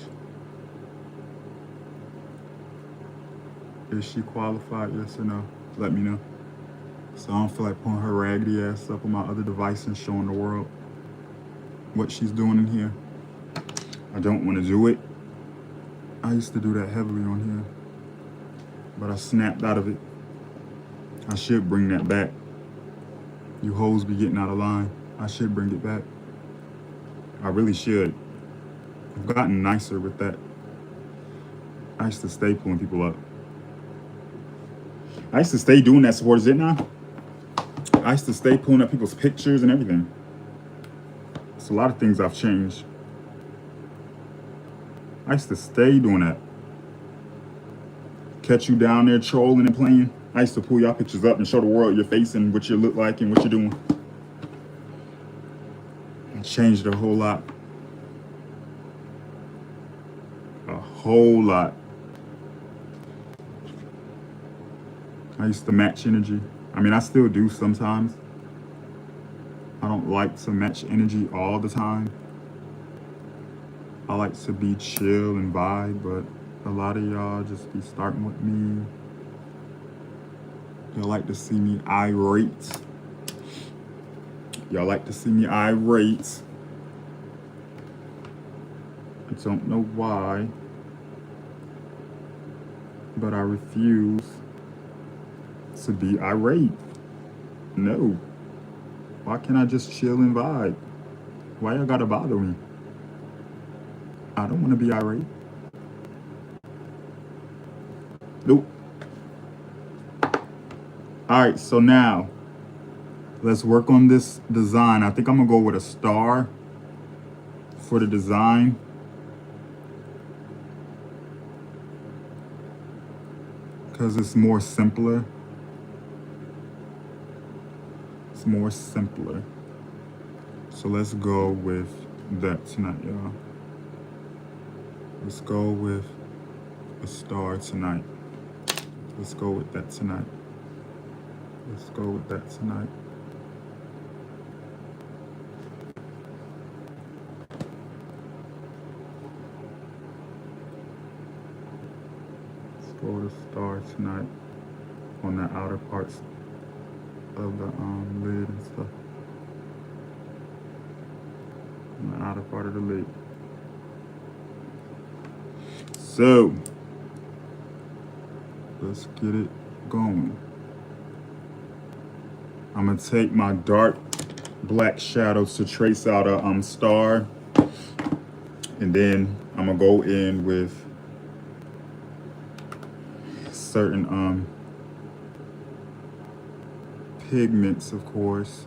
Is she qualified, yes or no? Let me know. So I don't feel like pulling her raggedy ass up on my other device and showing the world what she's doing in here. I don't want to do it. I used to do that heavily on here, but I snapped out of it. I should bring that back. You hoes be getting out of line. I should bring it back. I really should. I've gotten nicer with that. I used to stay pulling people up. I used to stay doing that, supporters, didn't I? I used to stay pulling up people's pictures and everything. It's a lot of things I've changed. I used to stay doing that. Catch you down there trolling and playing. I used to pull y'all pictures up and show the world your face and what you look like and what you're doing. I changed a whole lot. A whole lot. I used to match energy. I mean, I still do sometimes. I don't like to match energy all the time. I like to be chill and vibe, but a lot of y'all just be starting with me. Y'all like to see me irate. Y'all like to see me irate. I don't know why, but I refuse to be irate. No. Why can't I just chill and vibe? Why y'all gotta bother me? I don't want to be irate. Nope. All right, so now let's work on this design. I think I'm gonna go with a star for the design. Because it's more simpler. It's more simpler. So let's go with that tonight, y'all. Let's go with a star tonight. Let's go with that tonight. Let's go with that tonight. Let's go with a star tonight on the outer parts of the lid and stuff. On the outer part of the lid. So let's get it going. I'm gonna take my dark black shadows to trace out a star, and then I'm gonna go in with certain pigments, of course.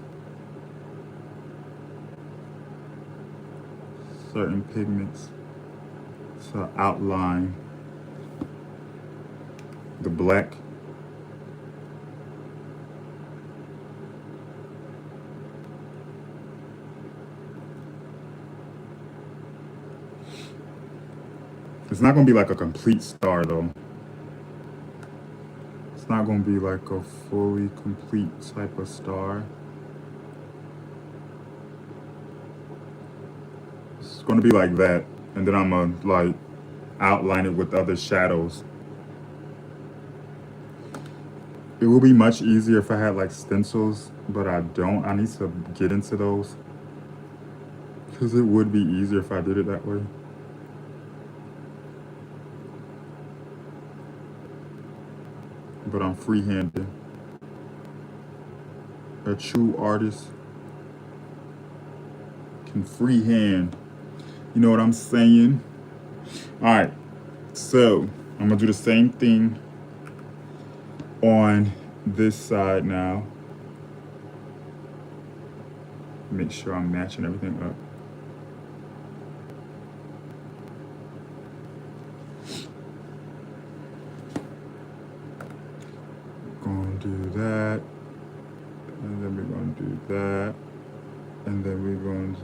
Certain pigments to outline the black. It's not gonna be like a complete star though. It's not gonna be like a fully complete type of star. It's gonna be like that, and then I'm gonna like outline it with other shadows. It will be much easier if I had like stencils, but I don't. I need to get into those because it would be easier if I did it that way. But I'm free-handed. A true artist can freehand. You know what I'm saying? All right, so I'm gonna do the same thing on this side now. Make sure I'm matching everything up. Gonna do that, and then we're gonna do that, and then we're gonna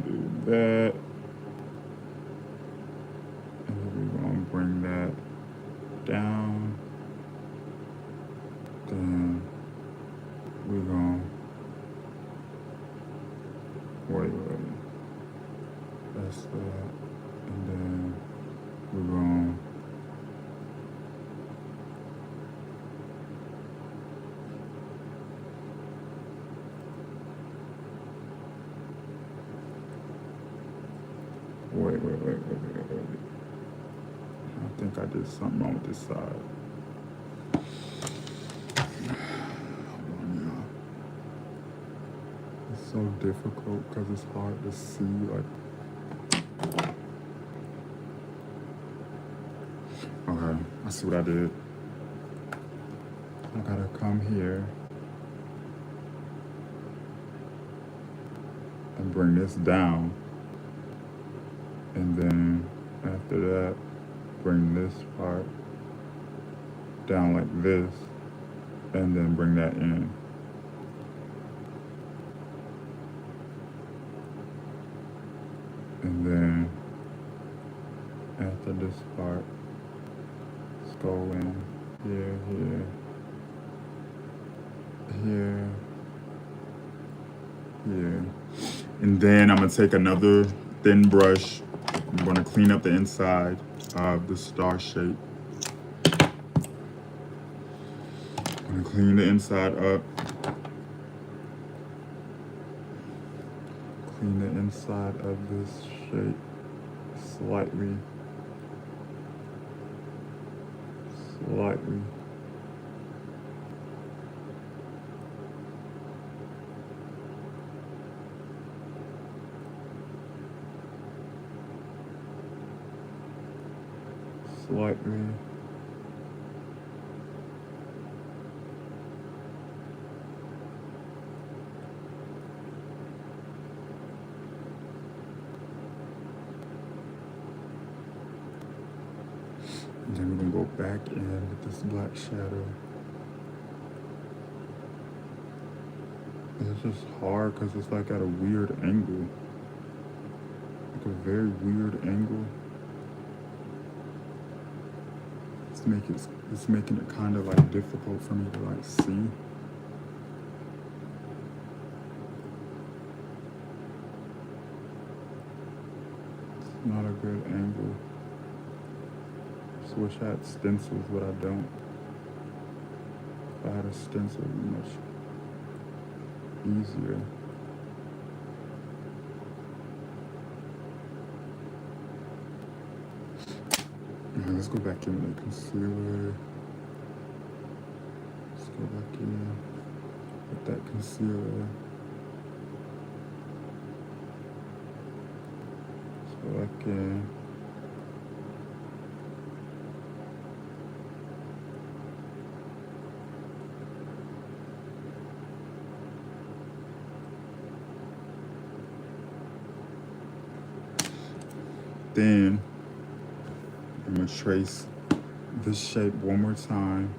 do that, and then we're gonna bring that down. Then we're gonna wait. That's that, and then we're gonna wait. I think I did something wrong with this side. Hold on, y'all. It's so difficult because it's hard to see. Like, okay, I see what I did. I gotta come here and bring this down, and then after that, bring this part down like this, and then bring that in. And then after this part, let's go in here, here. And then I'm gonna take another thin brush. I'm gonna clean up the inside of the star shape. I'm gonna clean the inside up. Clean the inside of this shape slightly. slightly. And then we're gonna go back in with this black shadow. It's just hard because it's like at a weird angle. Like a very weird angle. It's making it kind of like difficult for me to like see. It's not a good angle. Just wish I had stencils, but I don't. If I had a stencil, it would be much easier. Alright, let's go back in with the concealer. Let's go back in with that concealer. Let's go back in. Then I'm gonna trace this shape one more time.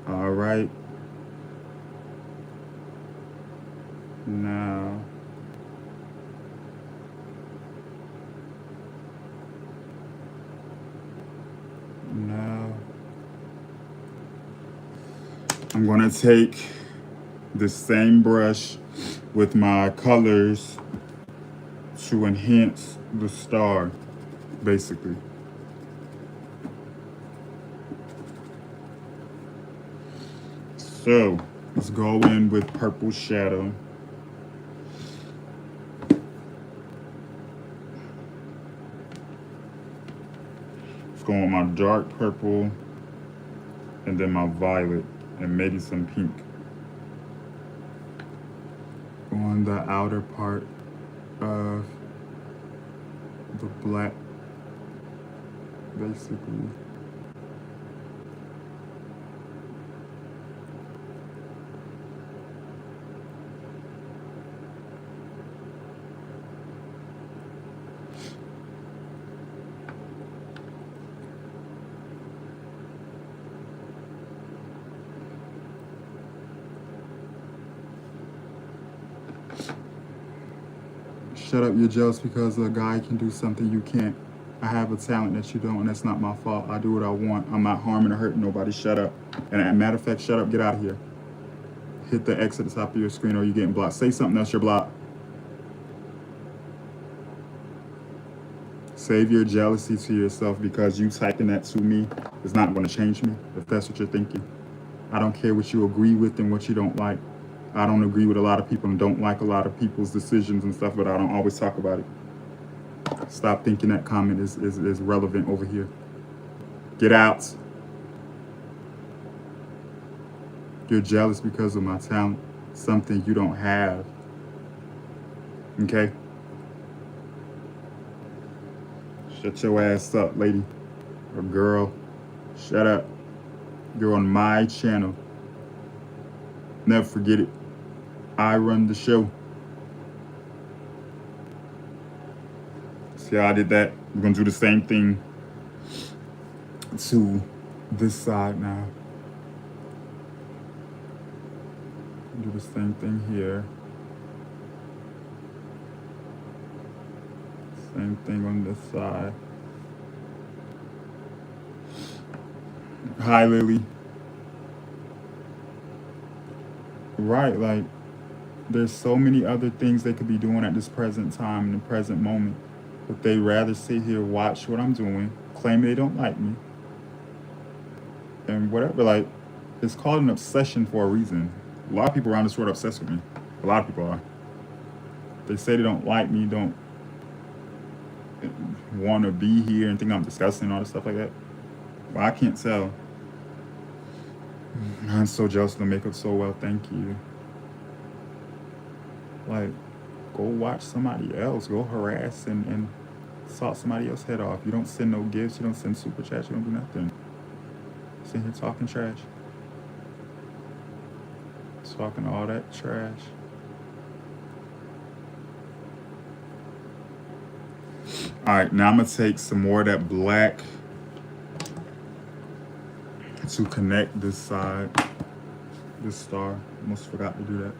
All right. Now, I'm gonna take the same brush with my colors to enhance the star, basically. So let's go in with purple shadow. Let's go with my dark purple and then my violet and maybe some pink on the outer part of the black, basically. Shut up, you're jealous because a guy can do something you can't. I have a talent that you don't, and that's not my fault. I do what I want. I'm not harming or hurting nobody. Shut up. And as a matter of fact, shut up, get out of here. Hit the X at the top of your screen or you're getting blocked. Say something else, you're blocked. Save your jealousy to yourself because you typing that to me is not going to change me if that's what you're thinking. I don't care what you agree with and what you don't like. I don't agree with a lot of people and don't like a lot of people's decisions and stuff, but I don't always talk about it. Stop thinking that comment is relevant over here. Get out. You're jealous because of my talent, something you don't have. Okay? Shut your ass up, lady or girl. Shut up. You're on my channel. Never forget it. I run the show. See how I did that? We're gonna do the same thing to this side now. Do the same thing here. Same thing on this side. Hi, Lily. Right, like, There's so many other things they could be doing at this present time, in the present moment. But they rather sit here, watch what I'm doing, claim they don't like me, and whatever. Like, it's called an obsession for a reason. A lot of people around this world are obsessed with me. A lot of people are. They say they don't like me, don't want to be here, and think I'm disgusting and all this stuff like that. Well, I can't tell. I'm so jealous of the makeup so well. Thank you. Like, go watch somebody else. Go harass and salt somebody else's head off. You don't send no gifts. You don't send super chats. You don't do nothing. Sitting here talking trash. Talking all that trash. All right, now I'm going to take some more of that black to connect this side, this star. Almost forgot to do that.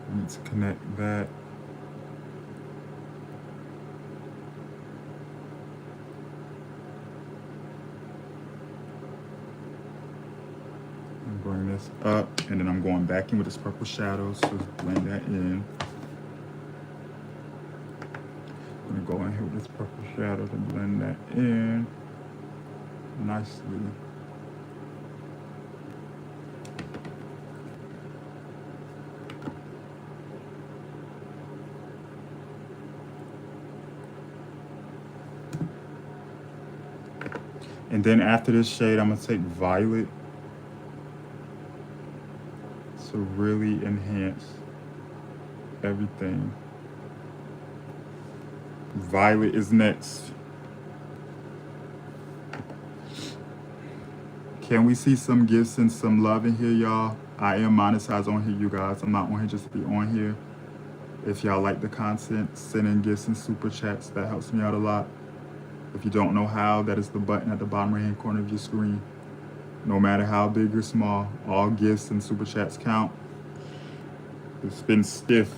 I need to connect that. And bring this up, and then I'm going back in with this purple shadow to blend that in. I'm gonna go in here with this purple shadow to blend that in nicely. And then after this shade, I'm gonna take violet to really enhance everything. Violet is next. Can we see some gifts and some love in here, y'all? I am monetized on here, you guys. I'm not on here just to be on here. If y'all like the content, send in gifts and super chats. That helps me out a lot. If you don't know how, that is the button at the bottom right-hand corner of your screen. No matter how big or small, all gifts and super chats count. It's been stiff.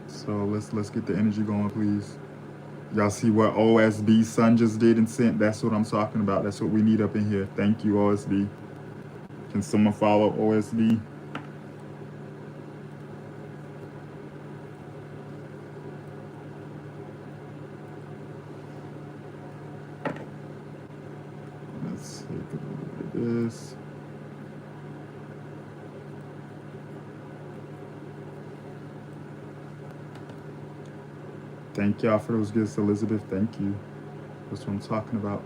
So let's get the energy going, please. Y'all see what OSB Sun just did and sent? That's what I'm talking about. That's what we need up in here. Thank you, OSB. Can someone follow OSB? Let's take a look at this. Thank y'all for those gifts, Elizabeth. Thank you. That's what I'm talking about.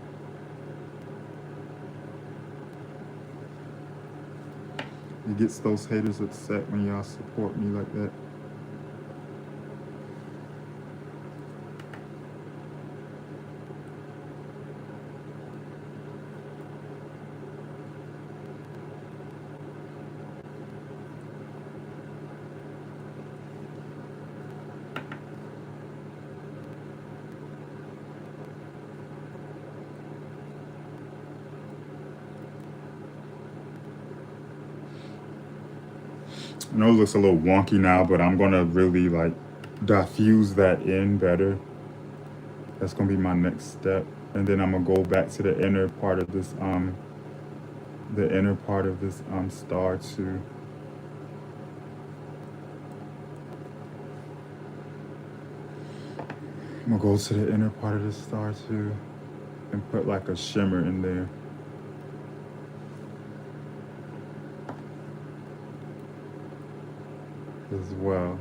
It gets those haters upset when y'all support me like that. I know it looks a little wonky now, but I'm gonna really like diffuse that in better. That's gonna be my next step. And then I'm gonna go back to the inner part of this star too. I'm gonna go to the inner part of this star too and put like a shimmer in there. As well.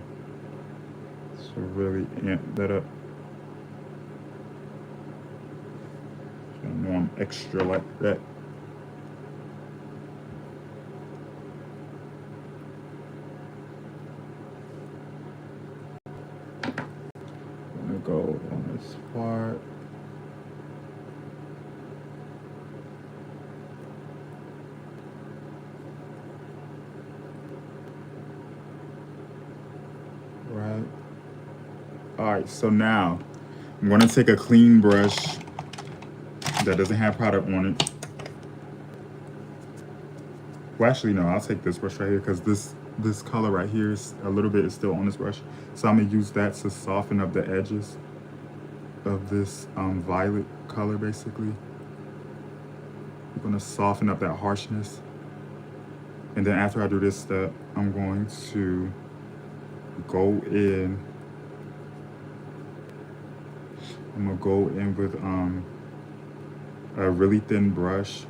So really amp that up. I know I'm extra like that. I'm gonna go on this part. Right. All right, so now I'm gonna take a clean brush that doesn't have product on it. Well, actually, no, I'll take this brush right here because this color right here is a little bit is still on this brush. So I'm gonna use that to soften up the edges of this violet color, basically. I'm gonna soften up that harshness. And then after I do this step, I'm going to go in. I'm gonna go in with a really thin brush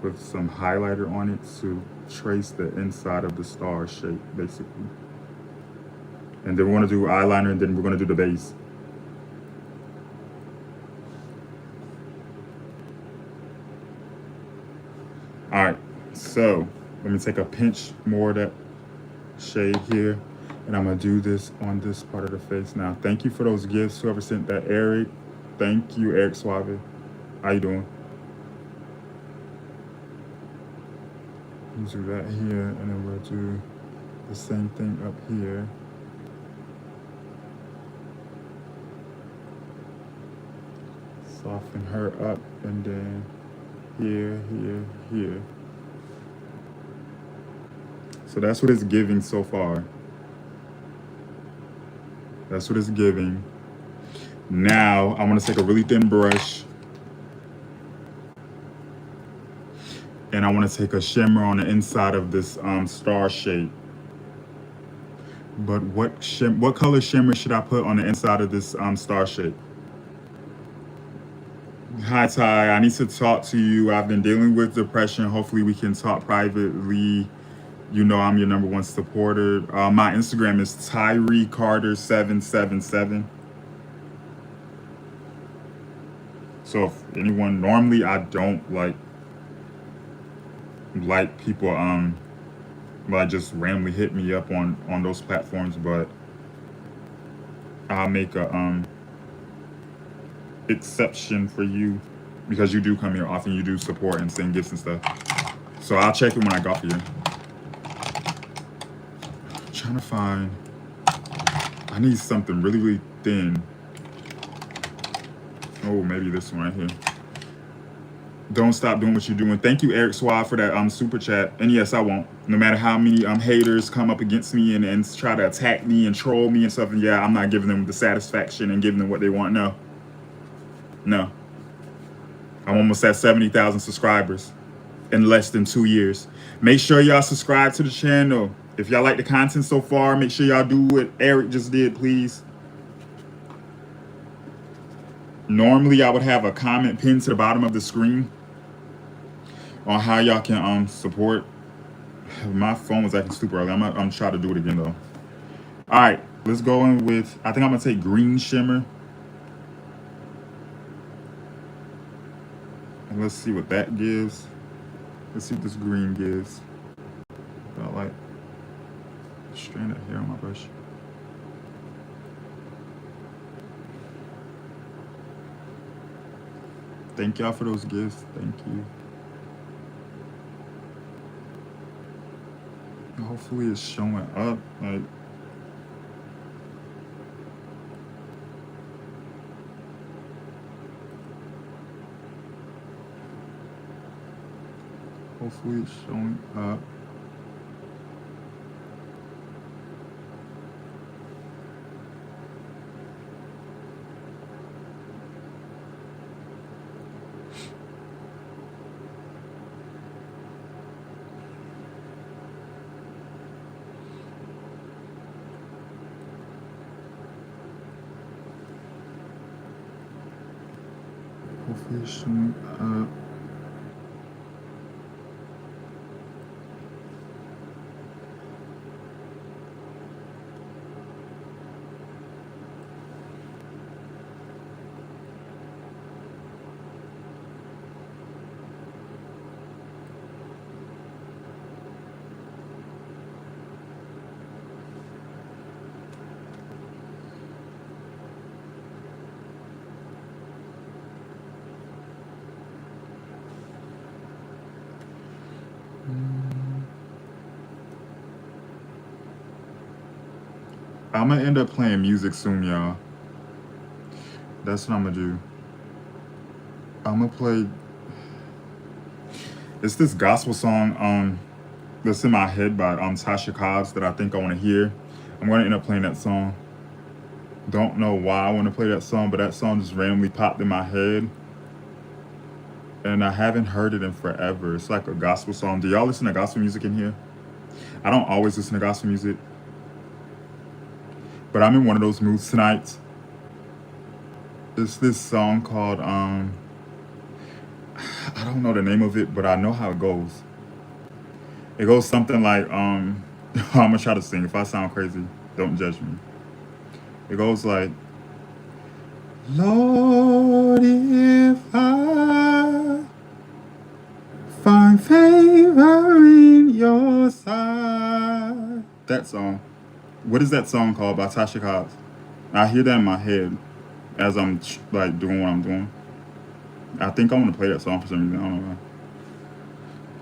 with some highlighter on it to trace the inside of the star shape, basically. And then we're gonna do eyeliner, and then we're gonna do the base. All right, so let me take a pinch more of that shade here, and I'm gonna do this on this part of the face now. Thank you for those gifts, whoever sent that. Eric, thank you. Eric Suave, how you doing? Do that here, and then we'll do the same thing up here. Soften her up, and then here. So that's what it's giving so far. That's what it's giving. Now I'm gonna take a really thin brush, and I want to take a shimmer on the inside of this star shape. But what color shimmer should I put on the inside of this star shape? Hi Ty, I need to talk to you. I've been dealing with depression. Hopefully we can talk privately. You know I'm your #1 supporter. My Instagram is Tyree Carter 777. So if anyone, normally I don't like people like just randomly hit me up on those platforms, but I'll make a exception for you because you do come here often. You do support and send gifts and stuff. So I'll check it when I got here. I'm trying to find. I need something really, really thin. Oh, maybe this one right here. Don't stop doing what you're doing. Thank you, Eric Suave, for that super chat. And yes, I won't. No matter how many haters come up against me and try to attack me and troll me and stuff, and yeah, I'm not giving them the satisfaction and giving them what they want. No. I'm almost at 70,000 subscribers in less than 2 years. Make sure y'all subscribe to the channel. If y'all like the content so far, make sure y'all do what Eric just did, please. Normally, I would have a comment pinned to the bottom of the screen on how y'all can support. My phone was acting super early. I'm trying to do it again though. All right, let's go in with. I think I'm gonna take green shimmer, and let's see what that gives. Let's see what this green gives. Got like a strand of hair on my brush. Thank y'all for those gifts. Thank you. Hopefully it's showing up. Like, hopefully it's showing up. Hopefully it's showing up. I'm gonna end up playing music soon, y'all. That's what I'm gonna do. I'm gonna play. It's this gospel song that's in my head by Tasha Cobbs that I think I want to hear. I'm gonna end up playing that song. Don't know why I want to play that song, but that song just randomly popped in my head, and I haven't heard it in forever. It's like a gospel song. Do y'all listen to gospel music in here? I don't always listen to gospel music, but I'm in one of those moods tonight. It's this song called I don't know the name of it, but I know how it goes. It goes something like I'm gonna try to sing. If I sound crazy, don't judge me. It goes like, Lord, if I find favor in your sight. That song. What is that song called by Tasha Cobbs? I hear that in my head as I'm like doing what I'm doing. I think I want to play that song for some reason. I don't know why.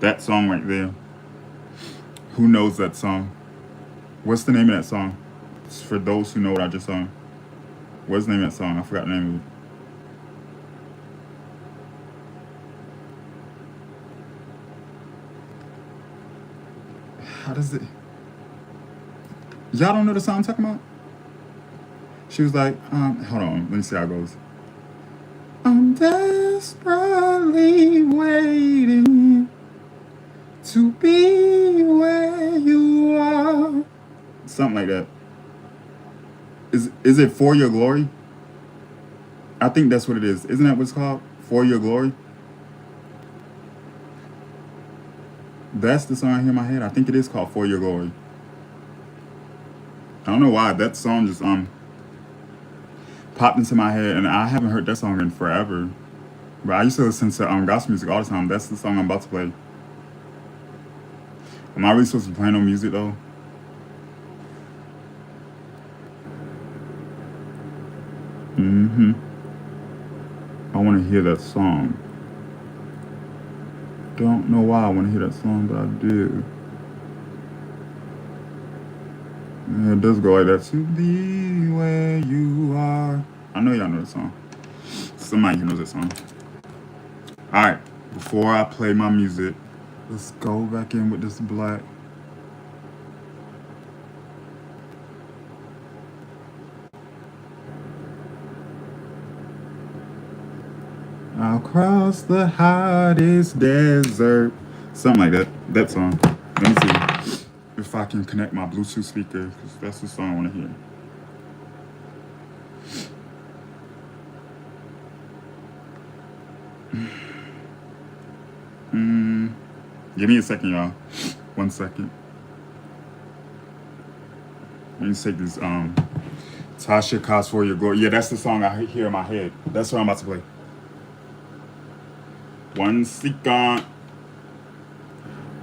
That song right there. Who knows that song? What's the name of that song? It's for those who know what I just sung. What's the name of that song? I forgot the name of it. How does it? Y'all don't know the song I'm talking about? She was like, hold on, let me see how it goes. I'm desperately waiting to be where you are. Something like that. Is it For Your Glory? I think that's what it is. Isn't that what it's called? For Your Glory? That's the song I hear in my head. I think it is called For Your Glory. I don't know why. That song just popped into my head, and I haven't heard that song in forever. But I used to listen to gospel music all the time. That's the song I'm about to play. Am I really supposed to be playing no music though? I want to hear that song. Don't know why I want to hear that song, but I do. Yeah, it does go like that. To be where you are. I know y'all know that song. Somebody who knows that song. Alright, before I play my music, let's go back in with this black. I'll cross the hottest desert. Something like that. That song. Let me see if I can connect my Bluetooth speaker, because that's the song I want to hear. Give me a second, y'all. 1 second. Let me take this Tasha Cobbs For Your Glory. Yeah, that's the song I hear in my head. That's what I'm about to play. 1 second.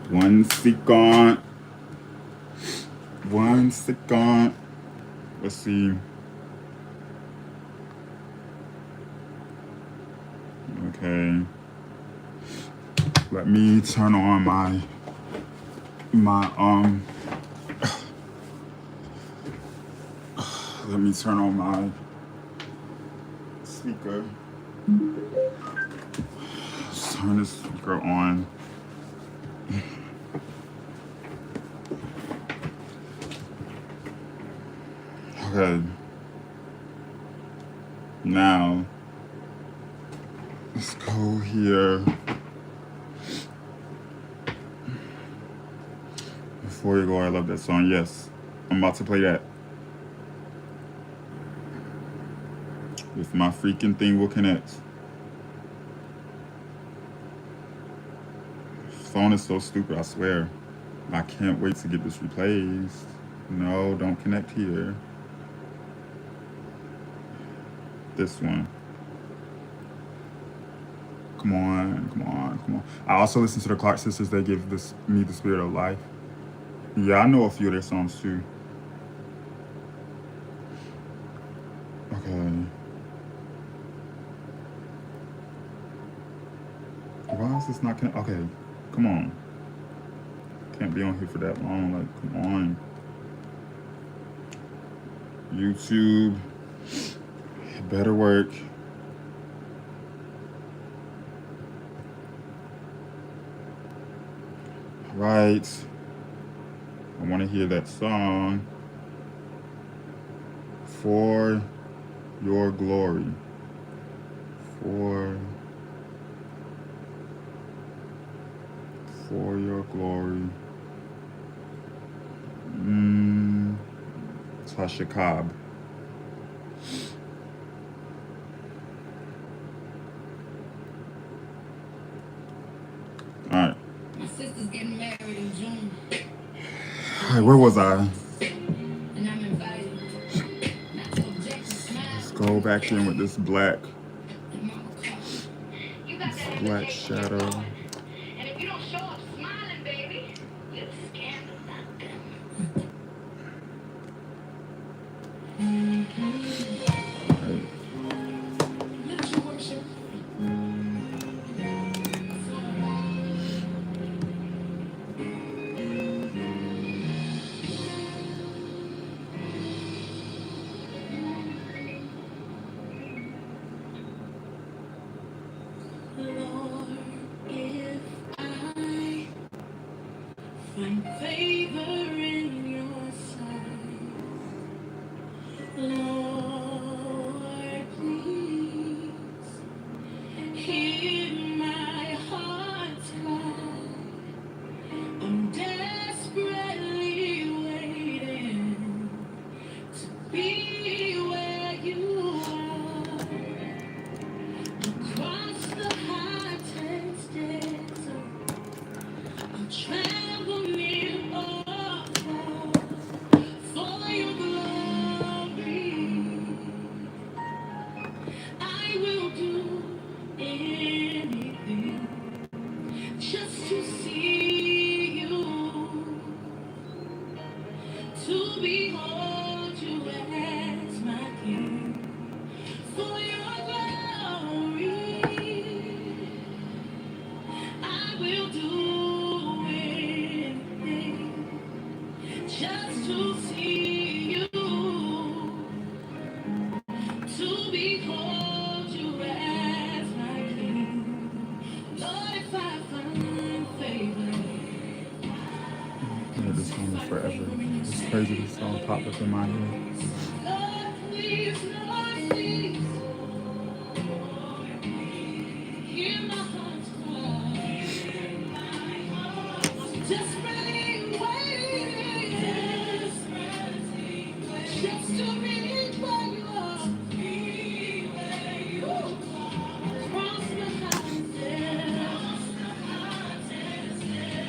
1 second. 1 second. Let's see. Okay. Let me turn on my let me turn on my speaker. Let's turn this speaker on. Okay. Now, let's go here. Before you go, I love that song. Yes, I'm about to play that. If my freaking thing will connect. Phone is so stupid, I swear. I can't wait to get this replaced. No, don't connect here. This one. Come on, come on, come on. I also listen to the Clark Sisters. They give me the spirit of life. Yeah, I know a few of their songs too. Okay. Why is this not connected? Okay, come on. Can't be on here for that long. Like, come on. YouTube. It better work. Right. I want to hear that song. For Your Glory. For Your Glory. Tasha Cobb. All right. My sister's getting married in June. All right, where was I? And I'm invited. Not to object to smile. Let's go back in with this black, And mama called. You got this that black invitation in your shadow. card. And if you don't show up smiling, baby, you're a scandal. Right. Lift your worship. Lord, if I find favor in your sight, Lord, please hear my heart's cry. I'm desperately waiting to be where you are. Across the hottest desert, I'll travel near or far for your glory. I will do anything just to see you, to behold you as my king. For your glory, I will do anything just to see you, to behold you as my king. Lord, if I find favor, I heard this song forever. It's crazy this song popped up in my head. Lord, please, Lord, please, hear my heart's cry. Desperately waiting, just to be where you are. Ooh. Cross the hottest,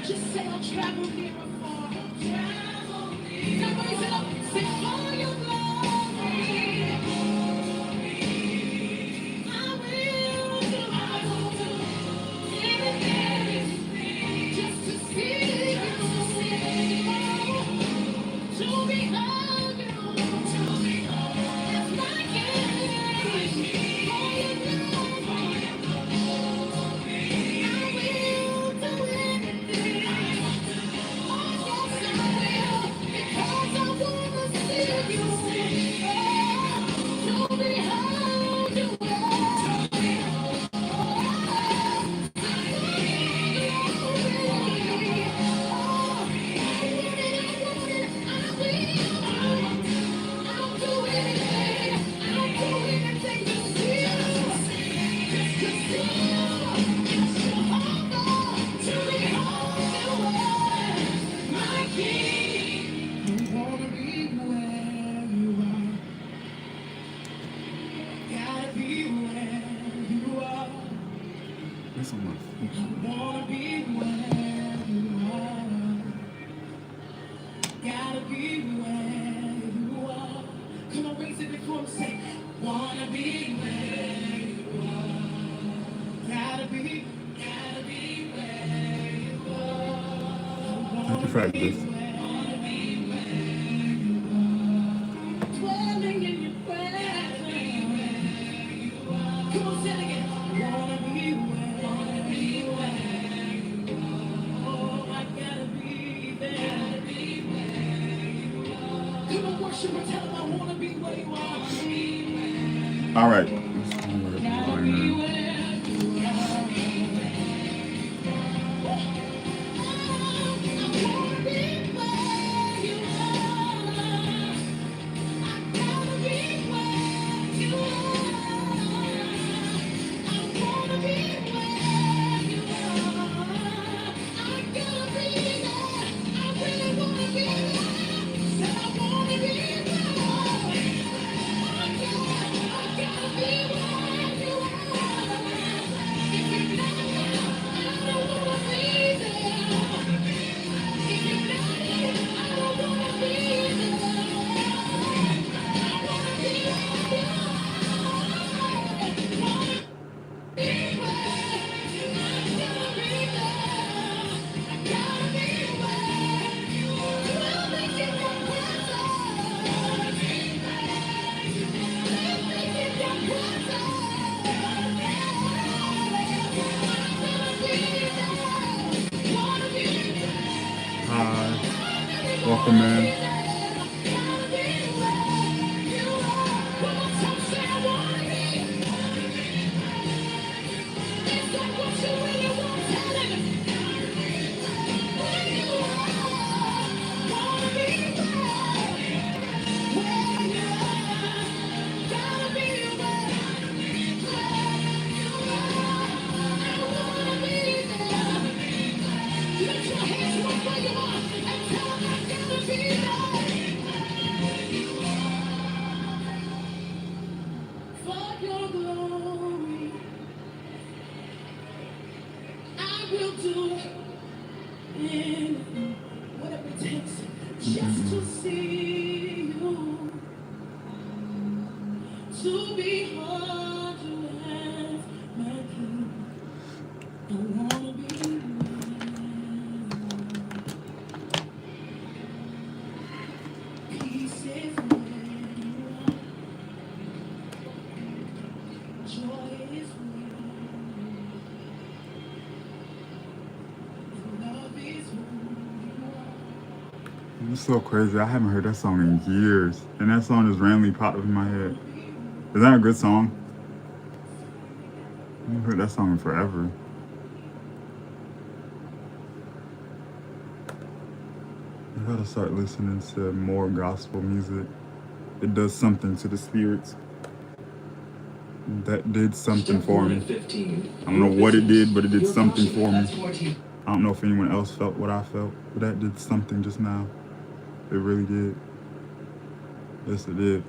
just say I'll travel near or far. Now raise it up, say for your glory. I will do anything just to see you, to behold you as my king. For your glory, I will do anything. Oh, yes, I will, because I wanna see you, to behold you I'll do anything. I'll do anything to see you, to see you. To behold you, my King. I wanna be where you are. Gotta be where you are. It's on my feet. I wanna be where you are. Gotta be where you are. Come on, raise it before me. Say, wanna be where you are. Gotta be where you are. Happy Friday. Wanna be where you are. Dwelling in your presence. Come on, say it again. Wanna be where you are. Oh, I gotta be there. Come on, worship and tell him I wanna be where you are. All right. Let's go with the Gotta be liner. where you are. I wanna be where you are. I gotta be where you are. I wanna be where you are. I gotta be there. I really wanna be there. Said I wanna be there. do anything, whatever it takes, just to see you, to behold you as my king. I wanna be where peace is where you are, joy is where, and love is who you are. It's so crazy. I haven't heard that song in years, and that song just randomly popped up in my head. Is that a good song? I haven't heard that song in forever. I gotta start listening to more gospel music. It does something to the spirits. That did something for me. I don't know what it did, but it did something for me. I don't know if anyone else felt what I felt, but that did something just now. It really did. Yes, it did.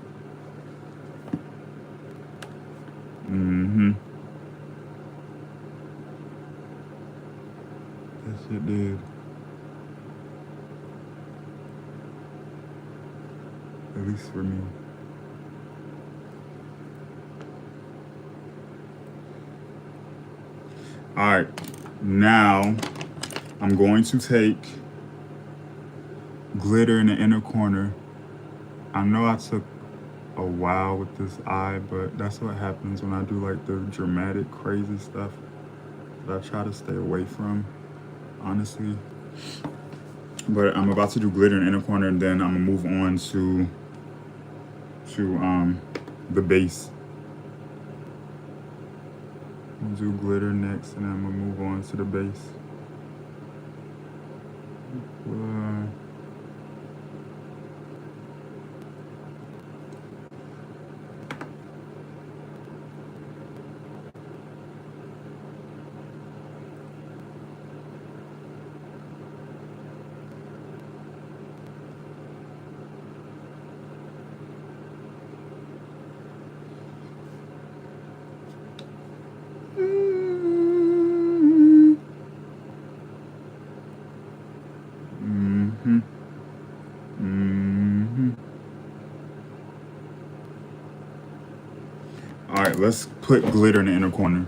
Mm-hmm. Yes, it did. At least for me. All right, now I'm going to take glitter in the inner corner. I know I took a while with this eye, but that's what happens when I do like the dramatic, crazy stuff that I try to stay away from, honestly. But I'm about to do glitter in the inner corner, and then I'm gonna move on to the base. I'll do glitter next, and then I'm gonna move on to the base. All right, let's put glitter in the inner corner.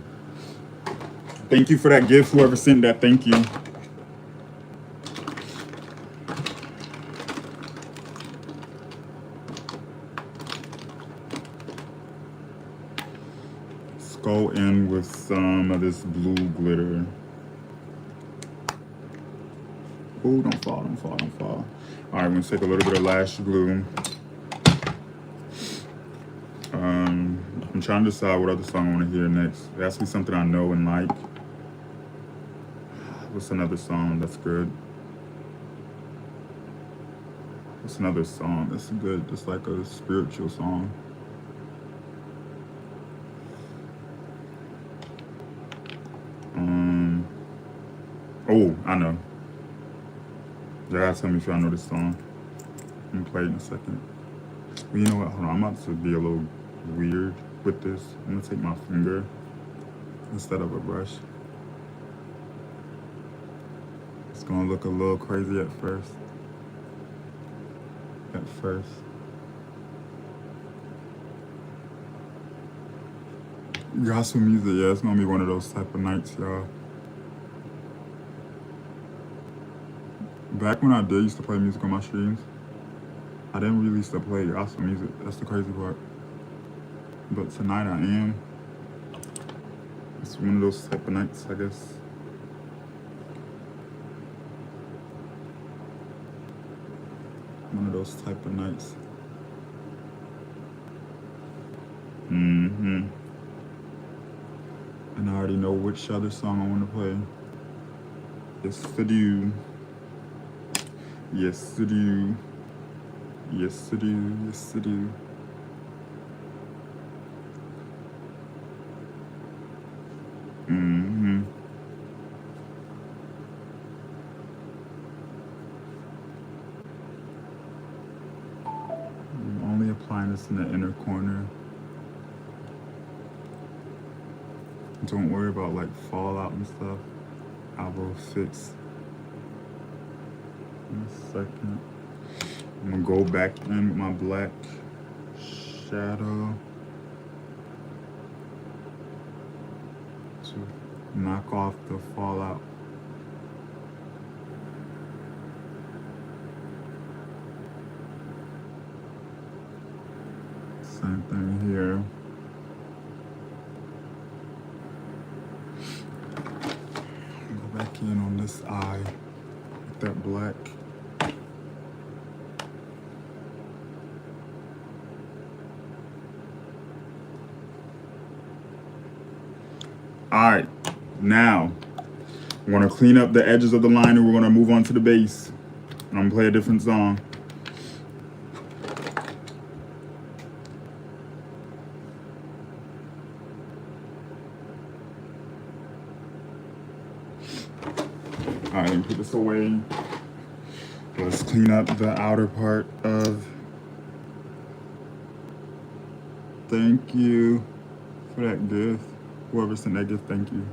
Thank you for that gift, whoever sent that. Thank you. Let's go in with some of this blue glitter. Oh, don't fall, don't fall, don't fall. All right, I'm gonna take a little bit of lash glue. I'm trying to decide what other song I want to hear next. It has to be something I know and like. What's another song that's good? What's another song that's good? Just like a spiritual song. Oh, I know. You gotta tell me if y'all know this song. I'm gonna play it in a second. Well, you know what? Hold on. I'm about to be a little weird with this. I'm gonna take my finger instead of a brush. It's gonna look a little crazy at first. Gospel music, yeah, it's gonna be one of those type of nights, y'all. Back when I did used to play music on my streams, I didn't really used to play gospel music. That's the crazy part. But tonight I am. It's one of those type of nights, I guess. One of those type of nights. And I already know which other song I want to play. Yes, to do. Yes, to do. Yes, to do. Yes, to do. I'm only applying this in the inner corner. Don't worry about like fallout and stuff. I will fix in a second. I'm gonna go back in with my black shadow to knock off the fallout. Same thing here. Go back in on this eye with that black. All right, now I'm gonna clean up the edges of the line and we're gonna move on to the bass. And I'm gonna play a different song. All right, let me put this away. Let's clean up the outer part of. Thank you for that gift. Whoever sent that gift, thank you.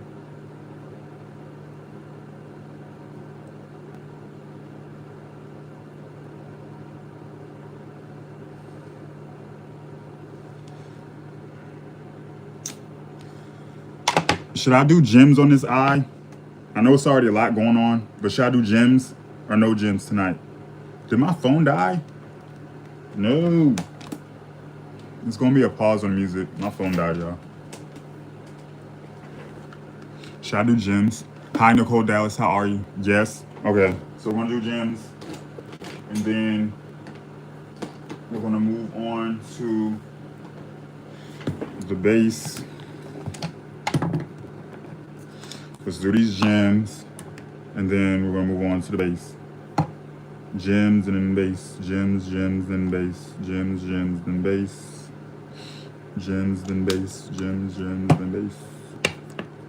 Should I do gems on this eye? I know it's already a lot going on, but should I do gems or no gems tonight? Did my phone die? No. It's gonna be a pause on music. My phone died, y'all. Should I do gems? Hi, Nicole Dallas, how are you? Yes. Okay, so we're gonna do gems, and then we're gonna move on to the bass. Let's do these gems, and then we're gonna move on to the bass. Gems and then bass. Gems, gems, then bass. Gems, gems, then bass. Gems, then bass. Gems, gems, then bass.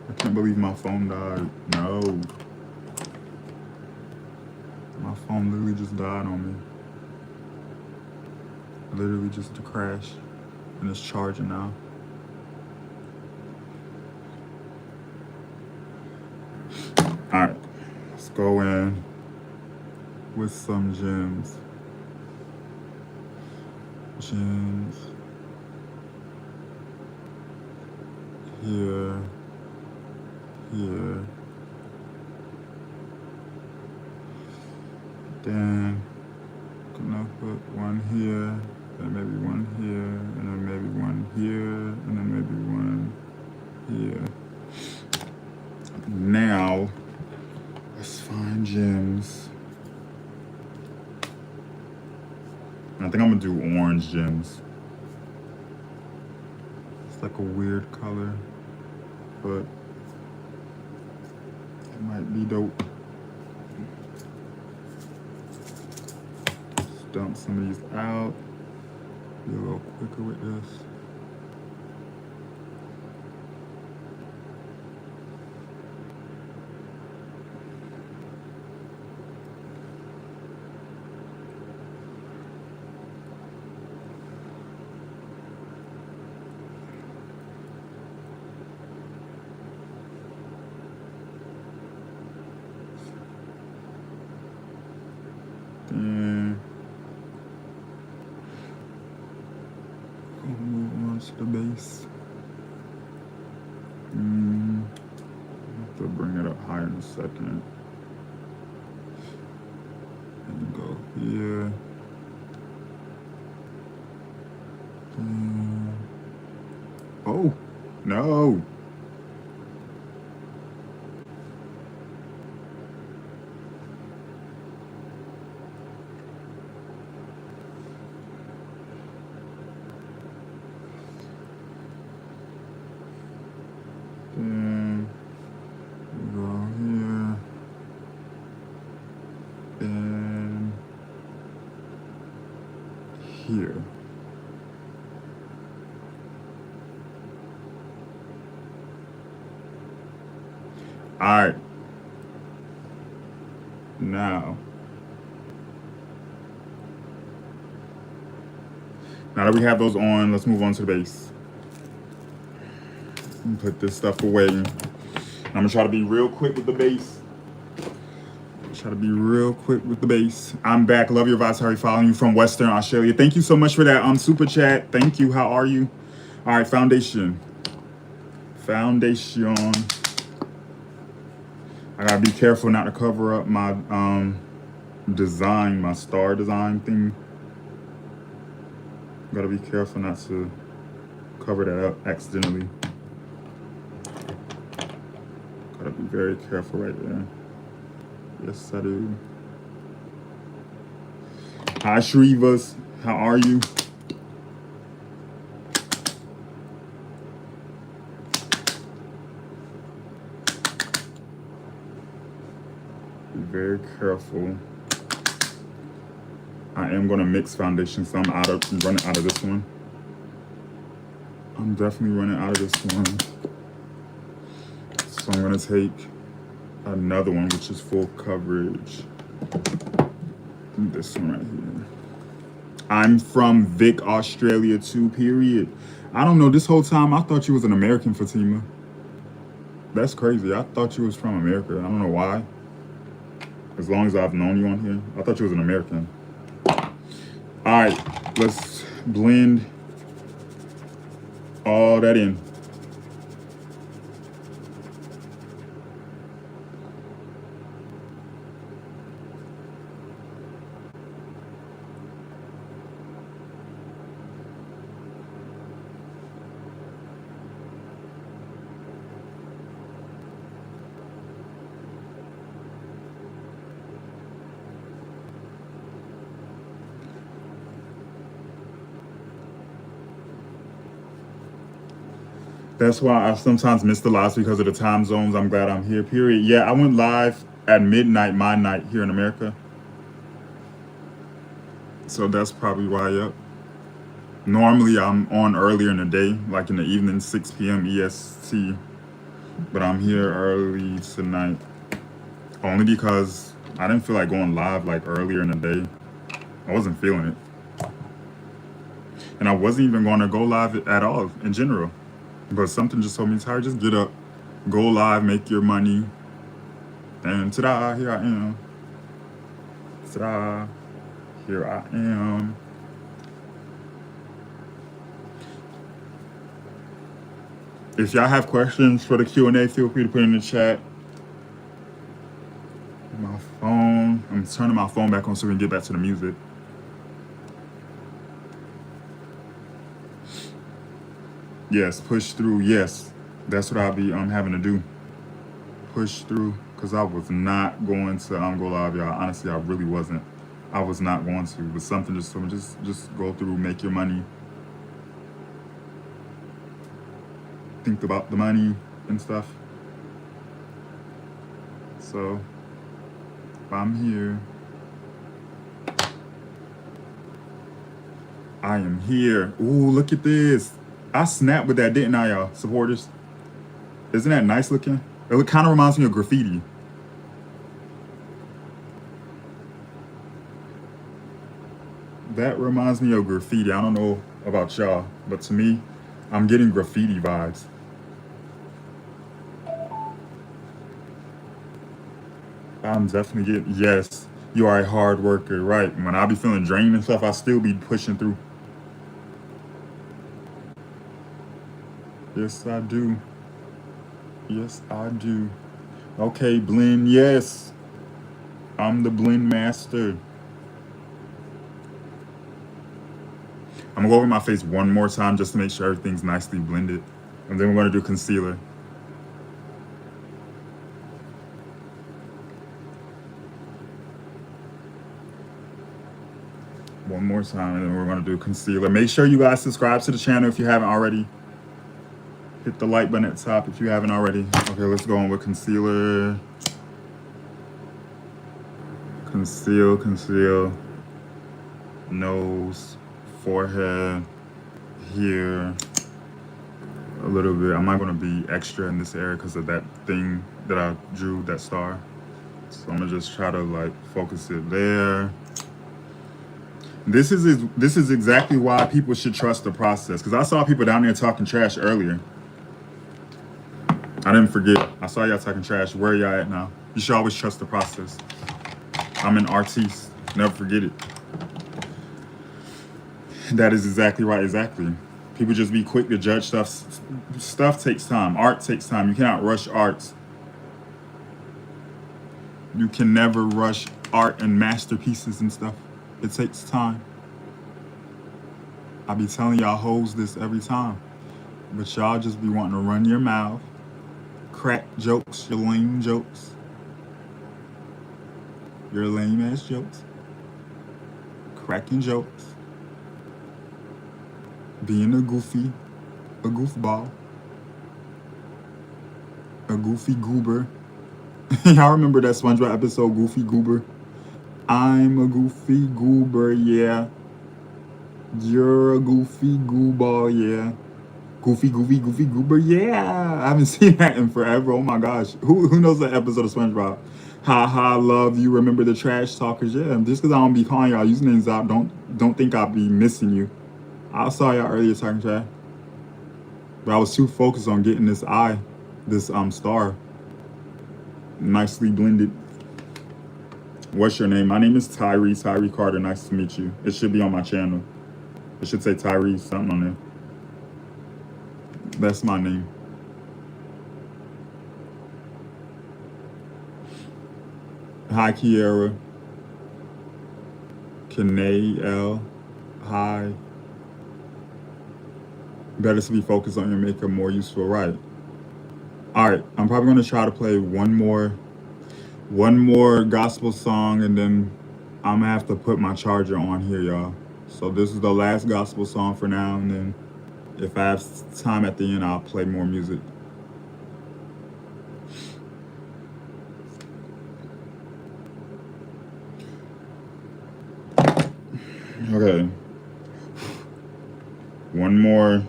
I can't believe my phone died. No. My phone literally just died on me. Literally just a crash. And it's charging now. Alright. Let's go in with some gems. Gems. Here. Here. Then gonna put one here, then maybe one here, and then maybe one here, and then maybe one here. Now let's find gems. I think I'm gonna do orange gems. It's like a weird color, but it might be dope. Let's dump some of these out. Be a little quicker with this. Then we'll move on to the base. I have to bring it up higher in a second. And go here. Oh, no. Then we go here. And here. All right. Now that we have those on, let's move on to the bass. Put this stuff away. I'm gonna try to be real quick with the bass. Try to be real quick with the base. I'm back. Love your vibes, Harry. Following you from Western Australia. Thank you so much for that super chat. Thank you. How are you? All right, foundation. Foundation. I gotta be careful not to cover up my design, my star design thing. Gotta be careful not to cover that up accidentally. Gotta be very careful right there. Yes, I do. Hi, Shrivas. How are you? Be very careful. I am gonna mix foundation, so I'm running out of this one. I'm definitely running out of this one. So I'm gonna take another one, which is full coverage. This one right here. I'm from Vic, Australia too, period. I don't know, this whole time I thought you was an American, Fatima. That's crazy. I thought you was from America. I don't know why. As long as I've known you on here, I thought you was an American. All right, let's blend all that in. That's why I sometimes miss the lives because of the time zones. I'm glad I'm here, period. Yeah, I went live at midnight, my night here in America. So that's probably why, yep. Normally I'm on earlier in the day, like in the evening, 6 p.m. EST. But I'm here early tonight. Only because I didn't feel like going live like earlier in the day. I wasn't feeling it. And I wasn't even going to go live at all in general. But something just told me, Tyra, just get up, go live, make your money. And ta-da, here I am. Ta-da, here I am. If y'all have questions for the Q&A, feel free to put it in the chat. My phone, I'm turning my phone back on so we can get back to the music. Yes, push through. Yes, that's what I'll be having to do. Push through, because I was not going to go live, y'all. Honestly, I really wasn't. I was not going to. But something just told me, just go through, make your money. Think about the money and stuff. So, I'm here. I am here. Ooh, look at this. I snapped with that, didn't I, y'all? Supporters. Isn't that nice looking? It kind of reminds me of graffiti. That reminds me of graffiti. I don't know about y'all, but to me, I'm getting graffiti vibes. I'm definitely getting, yes, you are a hard worker, right? When I be feeling drained and stuff, I still be pushing through. Yes, I do. Yes, I do. Okay, blend, yes. I'm the blend master. I'm gonna go over my face one more time just to make sure everything's nicely blended. And then we're gonna do concealer. One more time, and then we're gonna do concealer. Make sure you guys subscribe to the channel if you haven't already. Hit the like button at the top if you haven't already. Okay, let's go on with concealer. Conceal. Nose, forehead, here. A little bit. I'm not gonna be extra in this area because of that thing that I drew, that star. So I'm gonna just try to like focus it there. This is exactly why people should trust the process. Because I saw people down there talking trash earlier. I didn't forget. I saw y'all talking trash. Where y'all at now? You should always trust the process. I'm an artiste. Never forget it. That is exactly right. Exactly. People just be quick to judge stuff. Stuff takes time. Art takes time. You cannot rush arts. You can never rush art and masterpieces and stuff. It takes time. I be telling y'all hoes this every time. But y'all just be wanting to run your mouth, crack jokes, your lame jokes, your lame ass jokes, cracking jokes, being a goofy, a goofball, a goofy goober. Y'all remember that SpongeBob episode, Goofy Goober? I'm a goofy goober, yeah. You're a goofy gooball, yeah. Goofy, goofy, goofy goober, yeah. I haven't seen that in forever. Oh my gosh. Who knows that episode of SpongeBob? Ha ha, love you. Remember the trash talkers? Yeah. Just because I don't be calling y'all usernames out, don't think I'll be missing you. I saw y'all earlier talking trash, but I was too focused on getting this star, nicely blended. What's your name? My name is Tyree Carter. Nice to meet you. It should be on my channel. It should say Tyree something on there. That's my name. Hi, Kiera. Kanae L. Hi. Better to be focused on your makeup, more useful, right? All right, I'm probably gonna try to play one more gospel song, and then I'm gonna have to put my charger on here, y'all. So this is the last gospel song for now, and then if I have time at the end, I'll play more music. Okay. One more,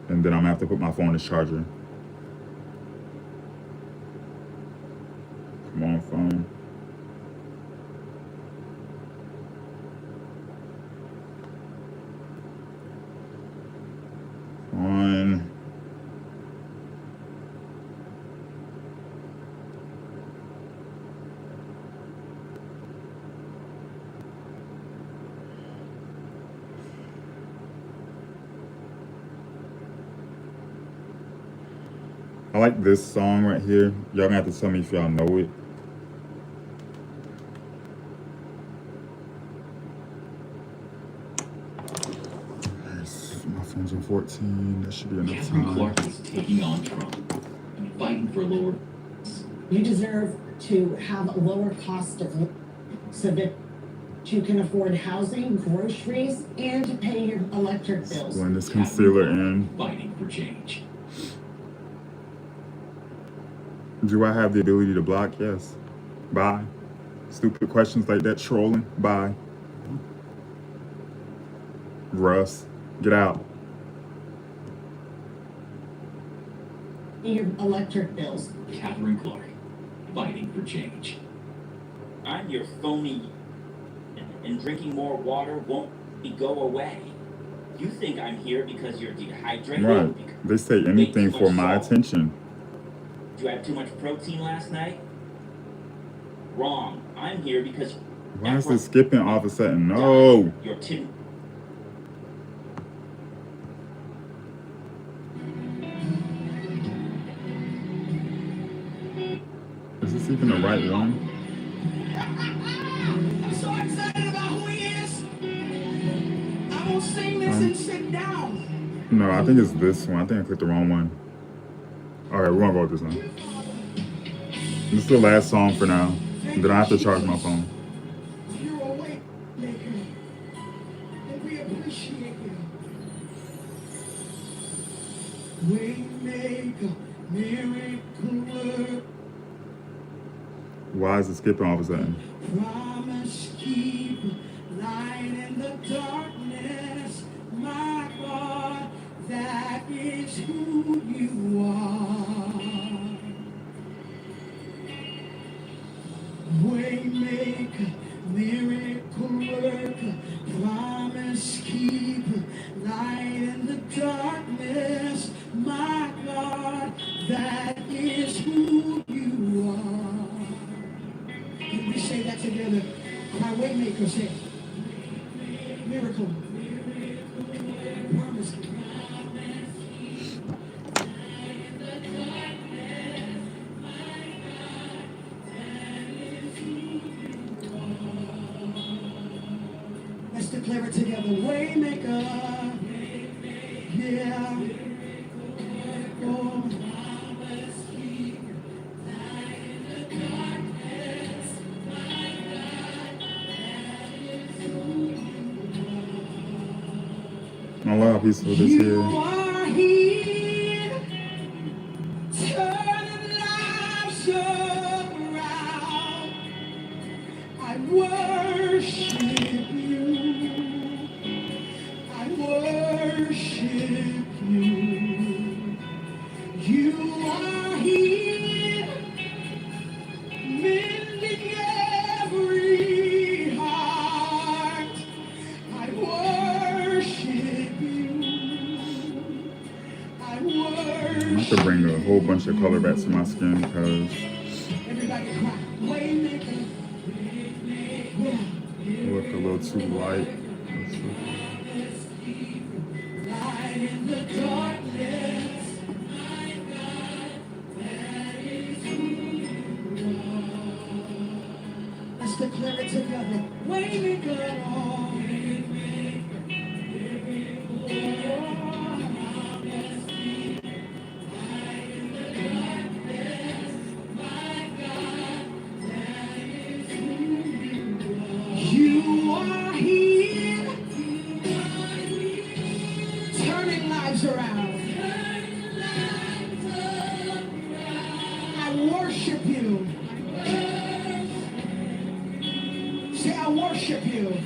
and then I'm gonna have to put my phone as charger. Come on, phone. On. I like this song right here. Y'all gonna have to tell me if y'all know it. Nice. My phone's on 14. That should be enough Catherine time. Clark is taking on Trump and fighting for lower. You deserve to have a lower cost of living so that you can afford housing, groceries, and to pay your electric bills. Blend this concealer in. Fighting for change. Do I have the ability to block? Yes. Bye. Stupid questions like that trolling. Bye. Russ, get out. Your electric bills. Catherine Clark, fighting for change. I'm your phony, and drinking more water won't go away. You think I'm here because you're dehydrated? Right. They say anything for my attention. Did you have too much protein last night? Wrong. I'm here because. Why is this skipping all of a sudden? No. Your tin. Is this even the right one? I'm so excited about who he is. I'm gonna sing this and sit down. No, I think it's this one. I think I clicked the wrong one. All right, we're gonna go with this one. This is the last song for now. Then I have to charge my phone. You're a way maker, and we appreciate you. Way maker, miracle worker. Why is it skipping all of a sudden? Promise keeper, light in the darkness, my God, that is who you are. Waymaker, miracle worker, promise keeper, light in the darkness, my God, that is who you are. together. My waymaker say, miracle, promise. Let's declare it together. Waymaker, yeah. Oh. I love he's for this You here. are here, turning lives around. I worship you. I worship you. You are here, mending every heart. I worship you. I I worship. have to bring a whole bunch of color back to my skin because Everybody cry. Waymaker. Yeah. I look a little too light. Light in the darkness. Let's declare it together. Waymaker. You are here, turning lives around. I worship you. Say, I worship you.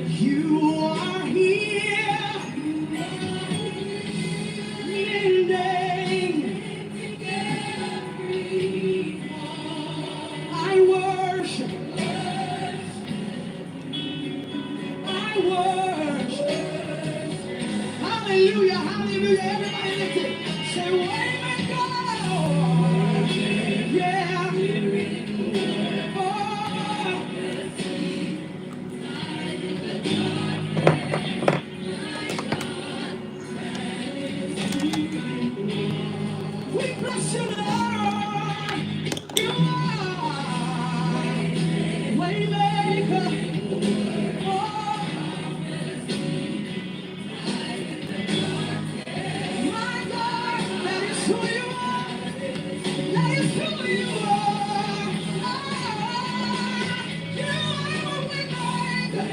You are here, mending. I worship. I worship. Hallelujah, hallelujah. Everybody lift it. Say, Waymaker. Yeah. Oh. We bless you, Lord. You are Waymaker. Oh, my God, that is who you are. That is who you are. Oh, you are a Waymaker.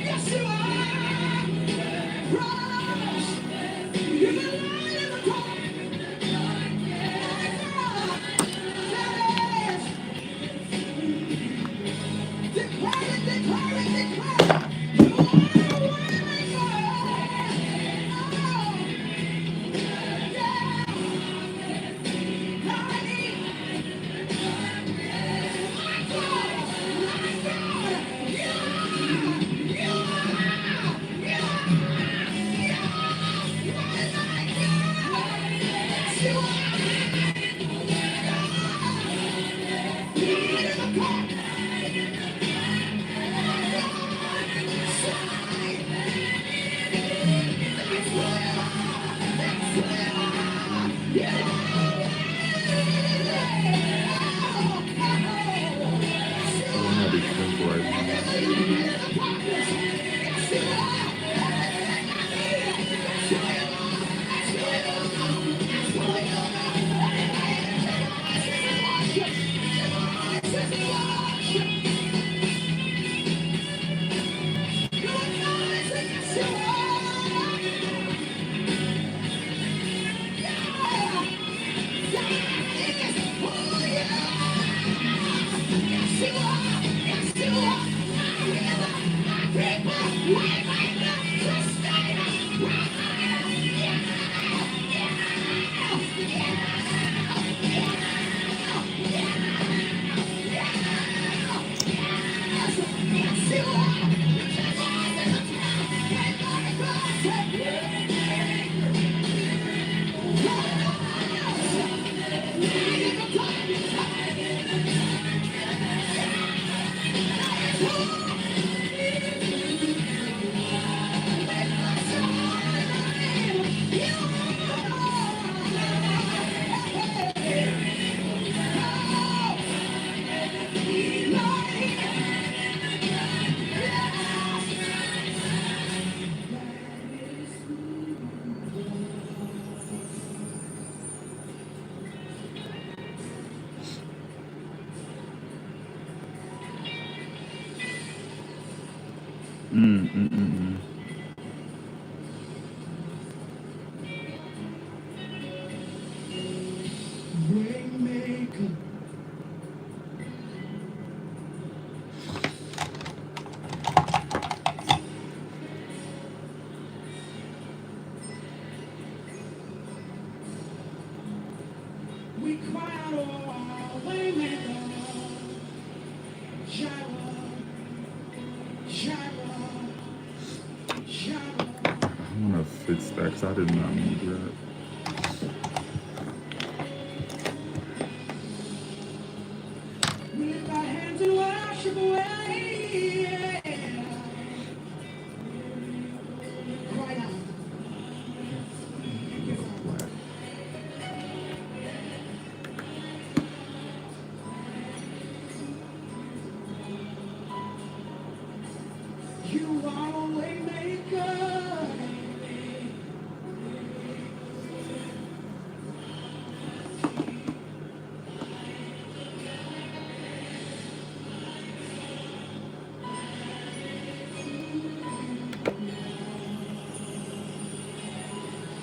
Yes, you are. Promise. You're the light in the dark. Declare it, declare it, declare it. You are a I'm gonna be careful right now. Waymaker, we cry out, oh, Waymaker, Jireh, Jireh, Jireh. I want to fix that because I did not need that. We lift our hands and worship away. Cry out. You are a way maker.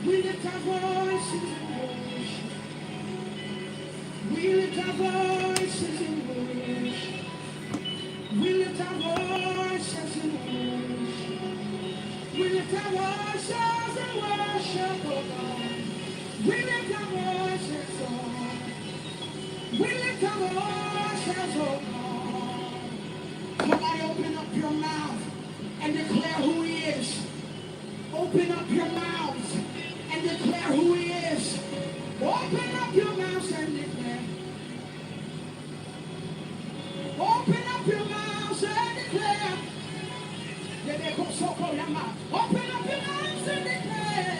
We lift our voices in worship. We lift our voices in worship. We lift our voices in worship. We lift our voices in worship, oh God. We lift our voices, oh. We lift our voices, oh God. Somebody open up your mouth and declare who he is. Open up your mouths and declare who he is. Open up your mouths and declare. Open up your mouths and declare. Open up your mouths and declare.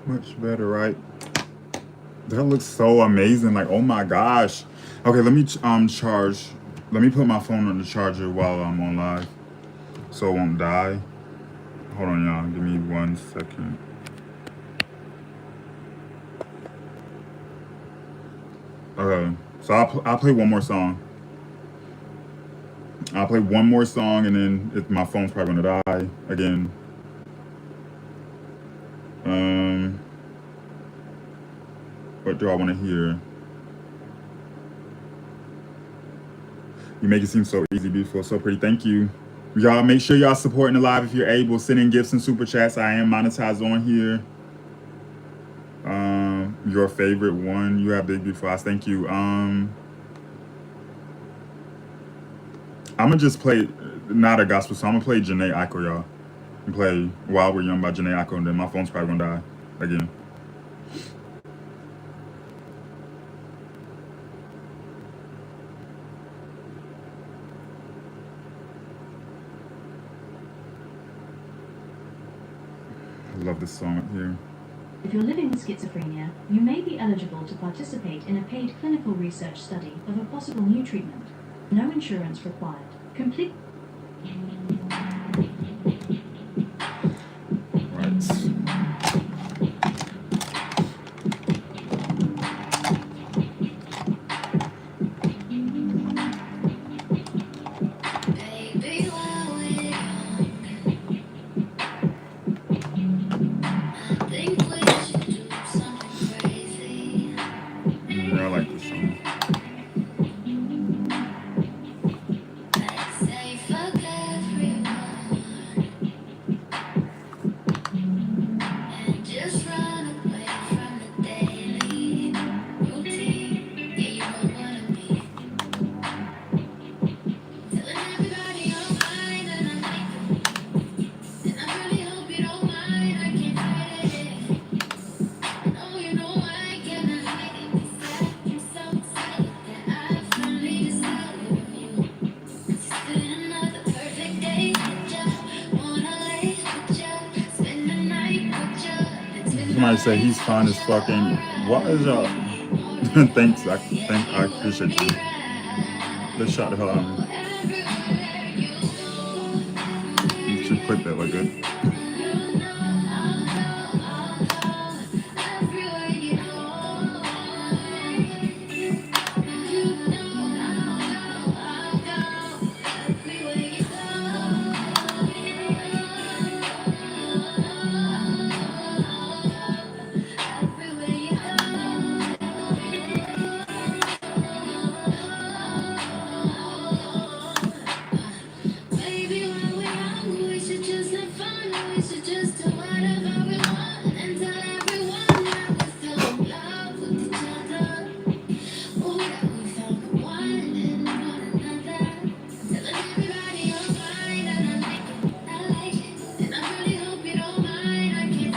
Much better, right? That looks so amazing. Like, oh my gosh. Okay, let me charge. Let me put my phone on the charger while I'm on live, so it won't die. Hold on, y'all. Give me 1 second. Okay, so I'll play one more song. I'll play one more song, and then my phone's probably gonna die again. What do I want to hear? You make it seem so easy, beautiful, so pretty. Thank you. Y'all make sure y'all supporting the live if you're able. Send in gifts and super chats. I am monetized on here. Your favorite one. You have big beautiful eyes. Thank you. I'm gonna just play not a gospel song. I'm gonna play Janae Aiko, y'all. And play While We're Young by Janae Aiko, and then my phone's probably gonna die again. I love this song right here. If you're living with schizophrenia, you may be eligible to participate in a paid clinical research study of a possible new treatment. No insurance required. Complete. Right. I like this song. somebody say he's fine as fucking. Why is y'all? Thanks, I appreciate you. Let's shot the hell out of me. You should quit that like good.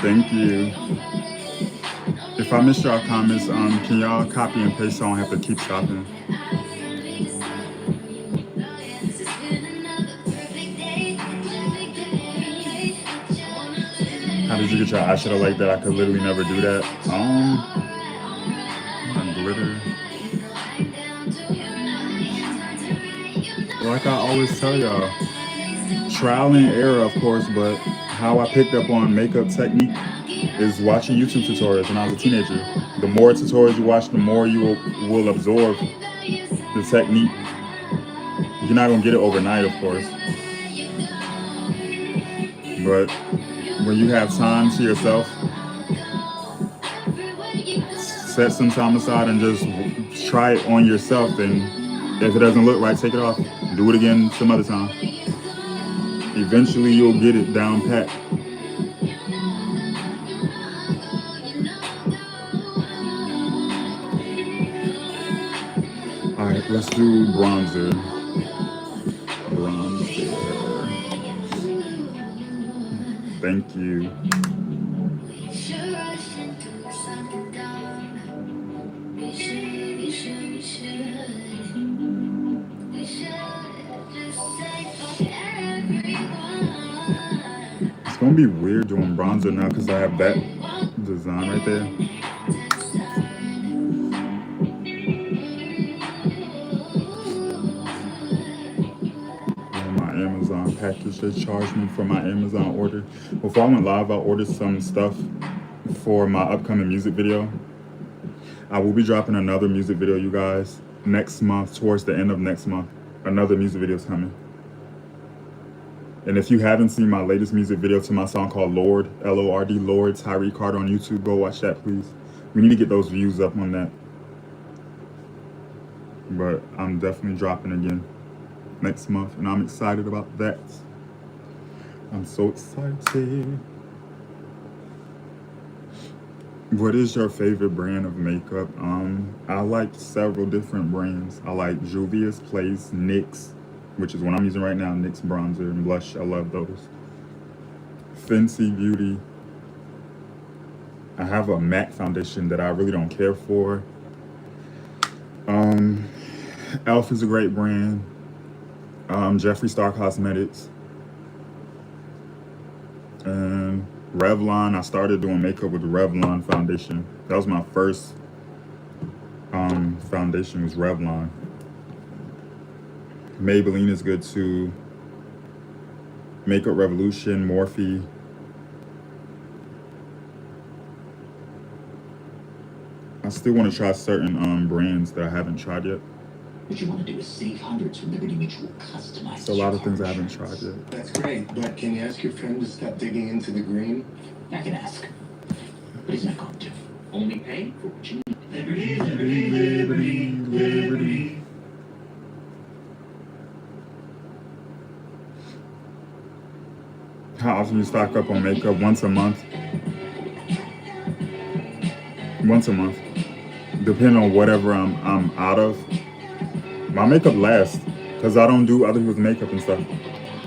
Thank you. If I missed y'all comments, can y'all copy and paste so I don't have to keep stopping? How did you get your eyeshadow like that? I could literally never do that. Glitter. Like I always tell y'all, trial and error, of course, but how I picked up on makeup technique is watching YouTube tutorials when I was a teenager. The more tutorials you watch, the more you will absorb the technique. You're not gonna get it overnight, of course, but when you have time to yourself, set some time aside and just try it on yourself. And if it doesn't look right, take it off. Do it again some other time. Eventually, you'll get it down pat. All right, let's do bronzer. Thank you. It's gonna be weird doing bronzer now because I have that design right there. Amazon package. They charged me for my Amazon order. Before I went live, I ordered some stuff for my upcoming music video. I will be dropping another music video, you guys, next month, towards the end of next month. Another music video is coming. And if you haven't seen my latest music video to my song called Lord, Lord, Lord, Tyree Carter on YouTube, go watch that, please. We need to get those views up on that. But I'm definitely dropping again next month, and I'm excited about that. I'm so excited. What is your favorite brand of makeup? I like several different brands. I like Juvia's Place, NYX, which is what I'm using right now, NYX bronzer and blush. I love those. Fenty Beauty. I have a matte foundation that I really don't care for. Elf is a great brand. Jeffree Star Cosmetics, and Revlon. I started doing makeup with the Revlon foundation. That was my first foundation, was Revlon. Maybelline is good too. Makeup Revolution, Morphe. I still want to try certain brands that I haven't tried yet. What you want to do is save hundreds with Liberty Mutual customized. It's a lot of things I haven't tried yet. That's great, but can you ask your friend to stop digging into the green? I can ask, but he's not going to. Only pay for what you need. Liberty, liberty, liberty. How often you stock up on makeup? Once a month. Once a month. Depending on whatever I'm out of. My makeup lasts because I don't do other people's makeup and stuff.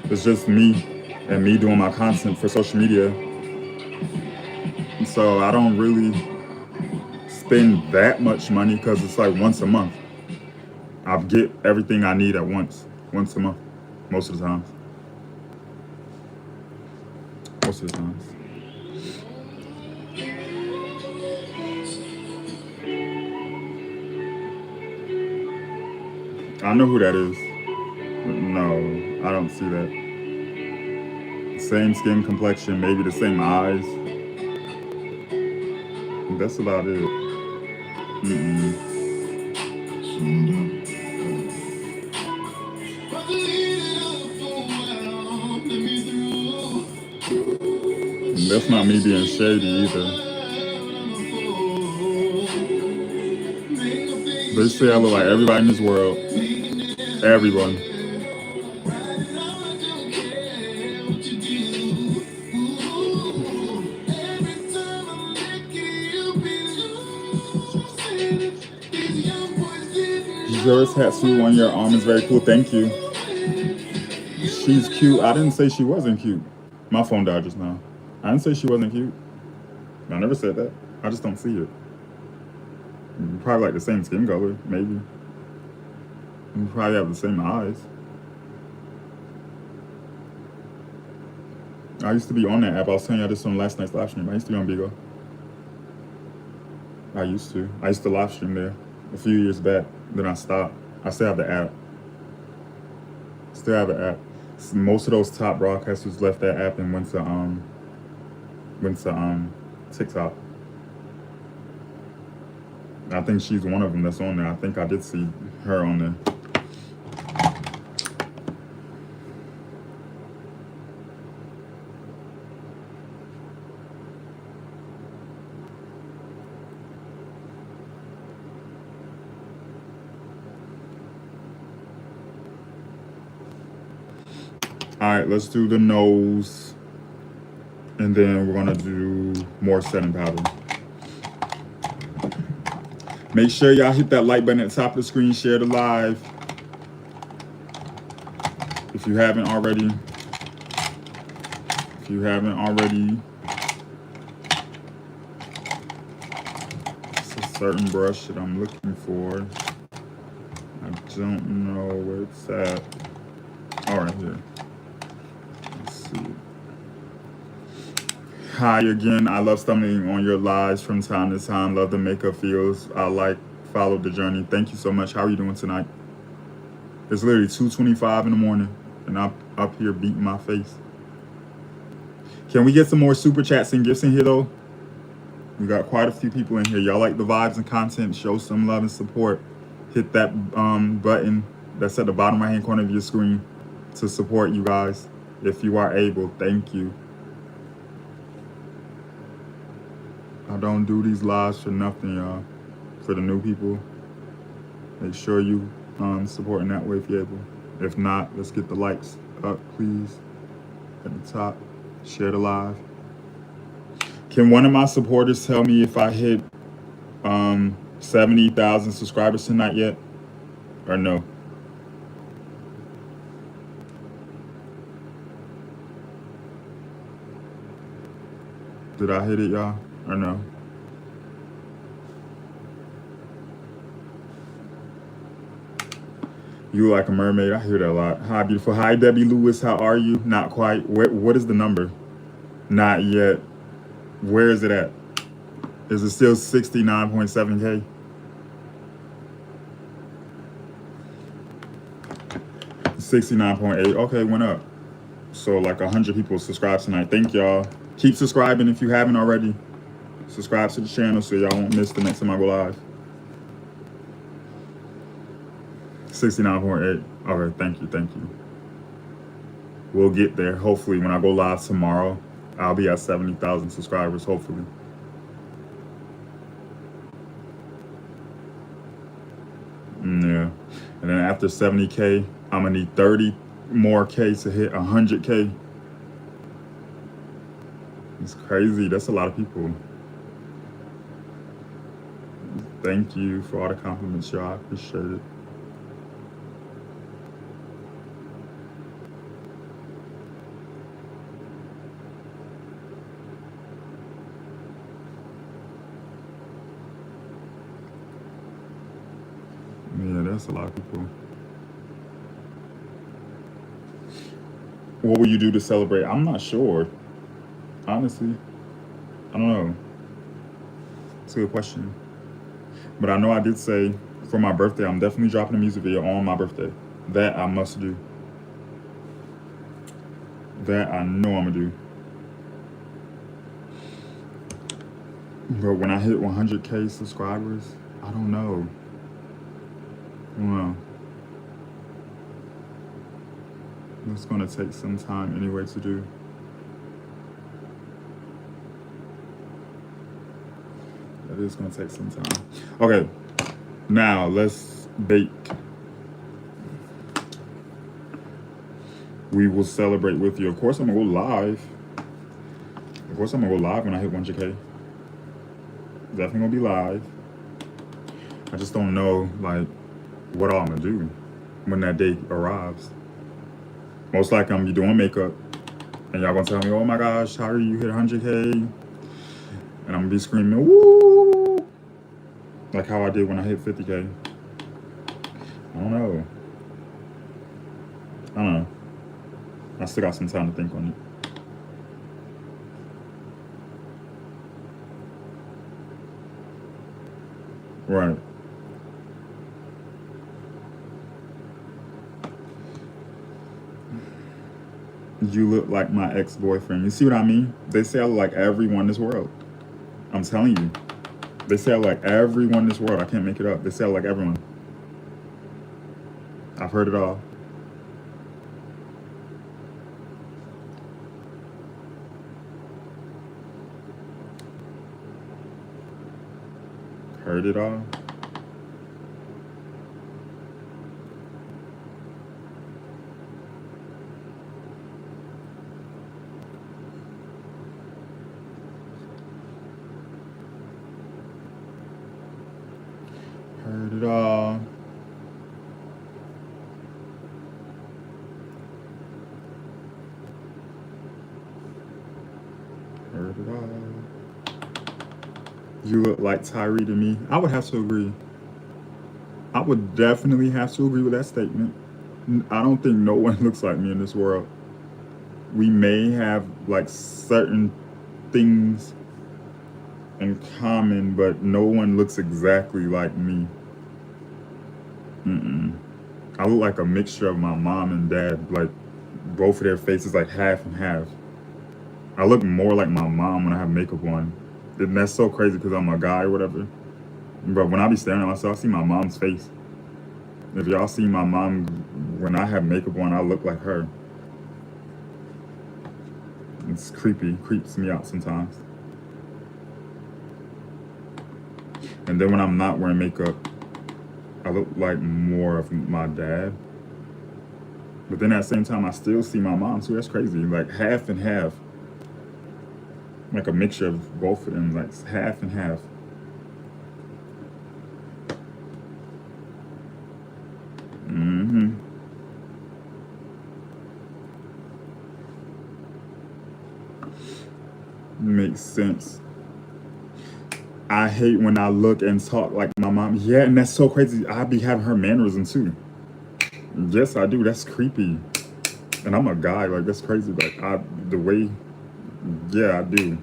It's just me and me doing my content for social media. So I don't really spend that much money because it's like once a month. I get everything I need at once a month, most of the times. Most of the times. I know who that is. No, I don't see that. Same skin complexion, maybe the same eyes. That's about it. Mm-mm. And that's not me being shady either. They say I look like everybody in this world. Everyone. Yours tattoo on your arm is very cool. Thank you. She's cute. I didn't say she wasn't cute. My phone died just now. I didn't say she wasn't cute. I never said that. I just don't see it. Probably like the same skin color, maybe. We probably have the same eyes. I used to be on that app. I was telling you this on last night's live stream. I used to be on Bigo. I used to live stream there a few years back. Then I stopped. I still have the app. Still have the app. Most of those top broadcasters left that app and went to TikTok. I think she's one of them that's on there. I think I did see her on there. All right, let's do the nose. And then we're gonna do more setting powder. Make sure y'all hit that like button at the top of the screen, share the live. If you haven't already. It's a certain brush that I'm looking for. I don't know where it's at. All right, here. Let's see. Hi again. I love stumbling on your lives from time to time. Love the makeup feels. Follow the journey. Thank you so much. How are you doing tonight? It's literally 2:25 in the morning, and I'm up here beating my face. Can we get some more super chats and gifts in here though? We got quite a few people in here. Y'all like the vibes and content? Show some love and support. Hit that button that's at the bottom right hand corner of your screen to support you guys if you are able. Thank you. I don't do these lives for nothing, y'all. For the new people, make sure you support in that way if you're able. If not, let's get the likes up, please, at the top. Share the live. Can one of my supporters tell me if I hit 70,000 subscribers tonight yet, or no? Did I hit it, y'all, or no? You like a mermaid? I hear that a lot. Hi, beautiful. Hi, Debbie Lewis. How are you? Not quite. What is the number? Not yet. Where is it at? Is it still 69.7K? 69.8. Okay, went up. So like 100 people subscribed tonight. Thank y'all. Keep subscribing if you haven't already. Subscribe to the channel so y'all won't miss the next time I go live. 69.8. Okay, thank you. We'll get there. Hopefully when I go live tomorrow, I'll be at 70,000 subscribers, hopefully. Yeah. And then after 70K, I'm gonna need 30 more K to hit 100K. It's crazy. That's a lot of people. Thank you for all the compliments, y'all. I appreciate it. Yeah, that's a lot of people. What will you do to celebrate? I'm not sure. Honestly, I don't know. It's a good question. But I know I did say for my birthday, I'm definitely dropping a music video on my birthday. That I must do. That I know I'm gonna do. But when I hit 100K subscribers, I don't know. I don't know. It's gonna take some time anyway to do. That is gonna take some time. Okay, now let's bake. We will celebrate with you. Of course, I'm gonna go live. Of course, I'm gonna go live when I hit 100K. Definitely gonna be live. I just don't know like what all I'm gonna do when that day arrives. Most likely I'm gonna be doing makeup, and y'all gonna tell me, "Oh my gosh, how are you hit 100K?" And I'm gonna be screaming, "Woo!" Like how I did when I hit 50K. I don't know. I don't know. I still got some time to think on it. Right. You look like my ex-boyfriend. You see what I mean? They say I look like everyone in this world. I'm telling you. They say I look like everyone in this world. I can't make it up. They say I look like everyone. I've heard it all. Heard it all. Heard it all. Heard it all. You look like Tyree to me. I would have to agree. I would definitely have to agree with that statement. I don't think no one looks like me in this world. We may have like certain things in common, but no one looks exactly like me. I look like a mixture of my mom and dad, like both of their faces like half and half. I look more like my mom when I have makeup on. And that's so crazy because I'm a guy or whatever. But when I be staring at myself, I see my mom's face. If y'all see my mom when I have makeup on, I look like her. It's creepy, creeps me out sometimes. And then when I'm not wearing makeup, I look like more of my dad. But then at the same time, I still see my mom too. That's crazy. Like half and half. Like a mixture of both of them, like half and half. Makes sense. I hate when I look and talk like my mom. Yeah, and that's so crazy. I be having her mannerisms too. Yes, I do. That's creepy. And I'm a guy. Like that's crazy. Like the way. Yeah, I do.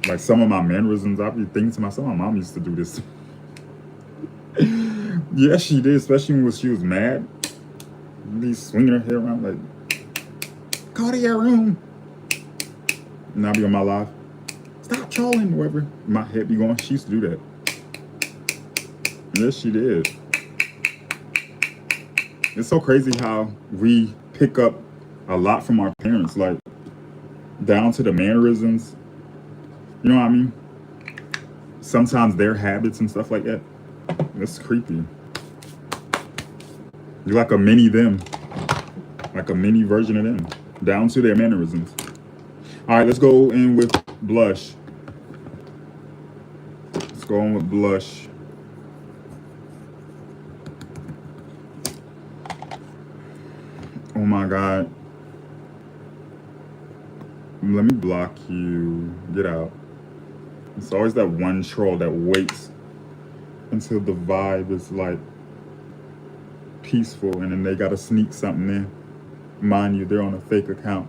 Like some of my mannerisms, I be thinking to myself, my mom used to do this. Yeah, she did, especially when she was mad. Be swinging her hair around like, go to your room. And I be on my live. Stop trolling, whatever. My head be going. She used to do that. Yes, she did. It's so crazy how we pick up a lot from our parents, like down to the mannerisms. You know what I mean? Sometimes their habits and stuff like that. That's creepy. You're like a mini them. Like a mini version of them. Down to their mannerisms. All right, let's go in with blush. Let's go in with blush. Oh my God. Let me block you. Get out. It's always that one troll that waits until the vibe is like peaceful and then they gotta sneak something in. Mind you, they're on a fake account.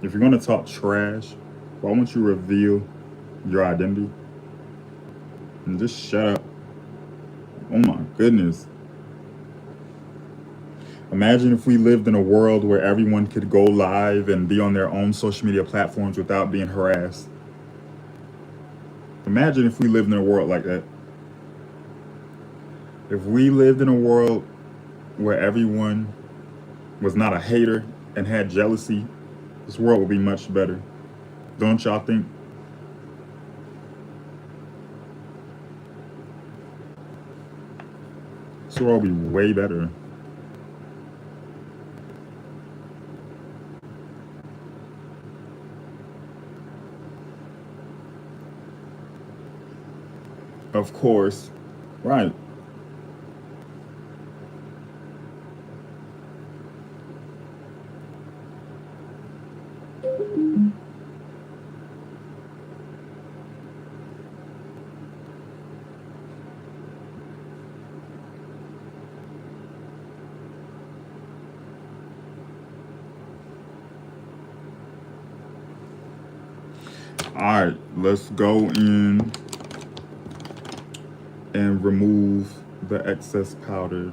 If you're gonna talk trash, why won't you reveal your identity? Just shut up. Oh my goodness. Imagine if we lived in a world where everyone could go live and be on their own social media platforms without being harassed. Imagine if we lived in a world like that. If we lived in a world where everyone was not a hater and had jealousy, this world would be much better. Don't y'all think? This world would be way better. Of course. Right. All right, let's go in and remove the excess powder.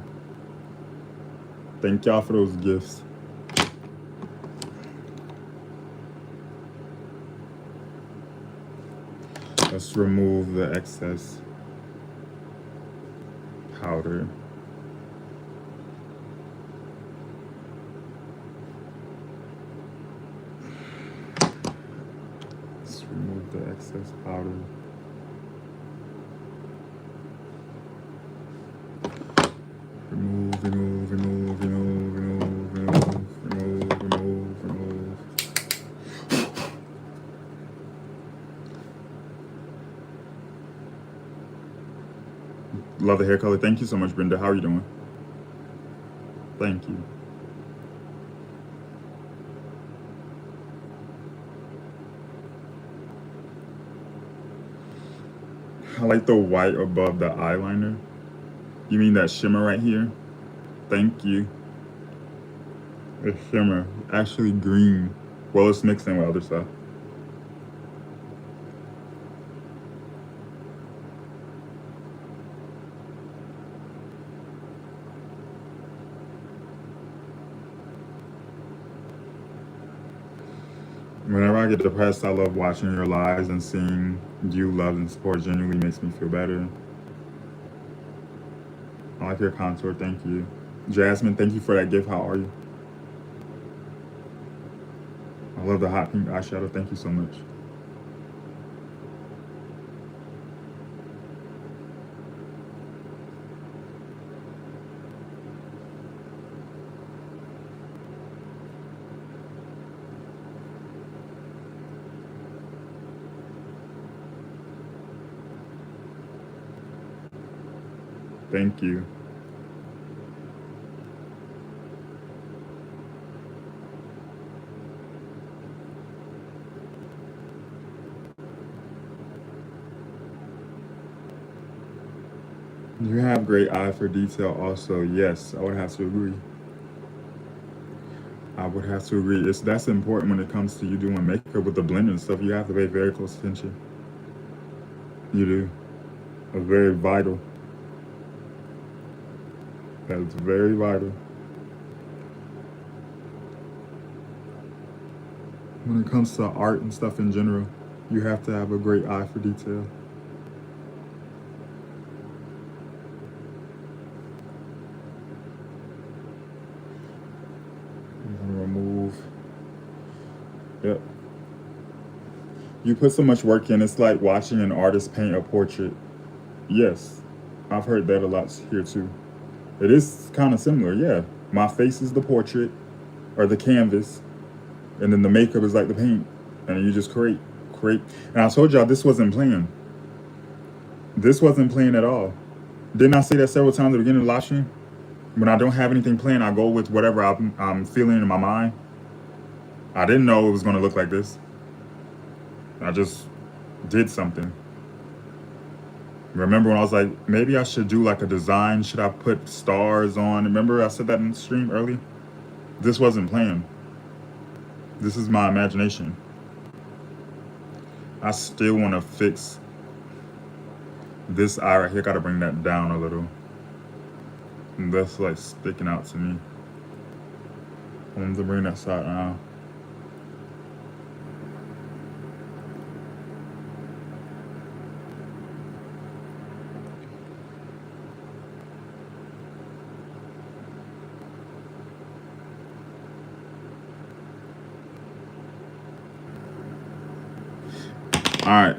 Thank y'all for those gifts. Let's remove the excess powder. Let's remove the excess powder. Remove, remove, remove, remove, remove, remove, remove, remove, remove. Love the hair color. Thank you so much, Brenda. How are you doing? Thank you. I like the white above the eyeliner. You mean that shimmer right here? Thank you. The shimmer. Actually green. Well, it's mixed in with other stuff. Whenever I get depressed, I love watching your lives and seeing you love and support genuinely makes me feel better. I like your contour, thank you. Jasmine, thank you for that gift. How are you? I love the hot pink eyeshadow, thank you so much. Thank you. You have great eye for detail also. Yes, I would have to agree. I would have to agree. That's important when it comes to you doing makeup with the blender and stuff. You have to pay very close attention. You do. It's very vital. That's very vital. When it comes to art and stuff in general, you have to have a great eye for detail. Remove. Yep. You put so much work in, it's like watching an artist paint a portrait. Yes, I've heard that a lot here too. It is kind of similar, yeah. My face is the portrait or the canvas, and then the makeup is like the paint, and you just create. And I told y'all this wasn't planned. This wasn't planned at all. Didn't I say that several times at the beginning of the live stream? When I don't have anything planned, I go with whatever I'm feeling in my mind. I didn't know it was going to look like this. I just did something. Remember when I was like, maybe I should do like a design? Should I put stars on? Remember I said that in the stream earlier? This wasn't planned. This is my imagination. I still want to fix This eye right here, gotta bring that down a little. And that's like sticking out to me. I want to bring that side down. All right.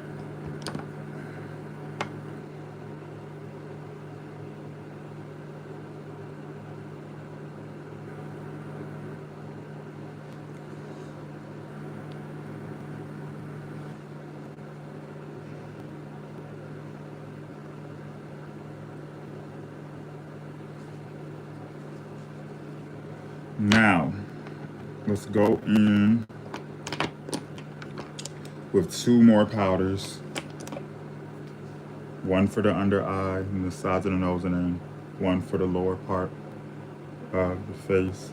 Now, let's go in with 2 more powders. One for the under eye and the sides of the nose, and then one for the lower part of the face.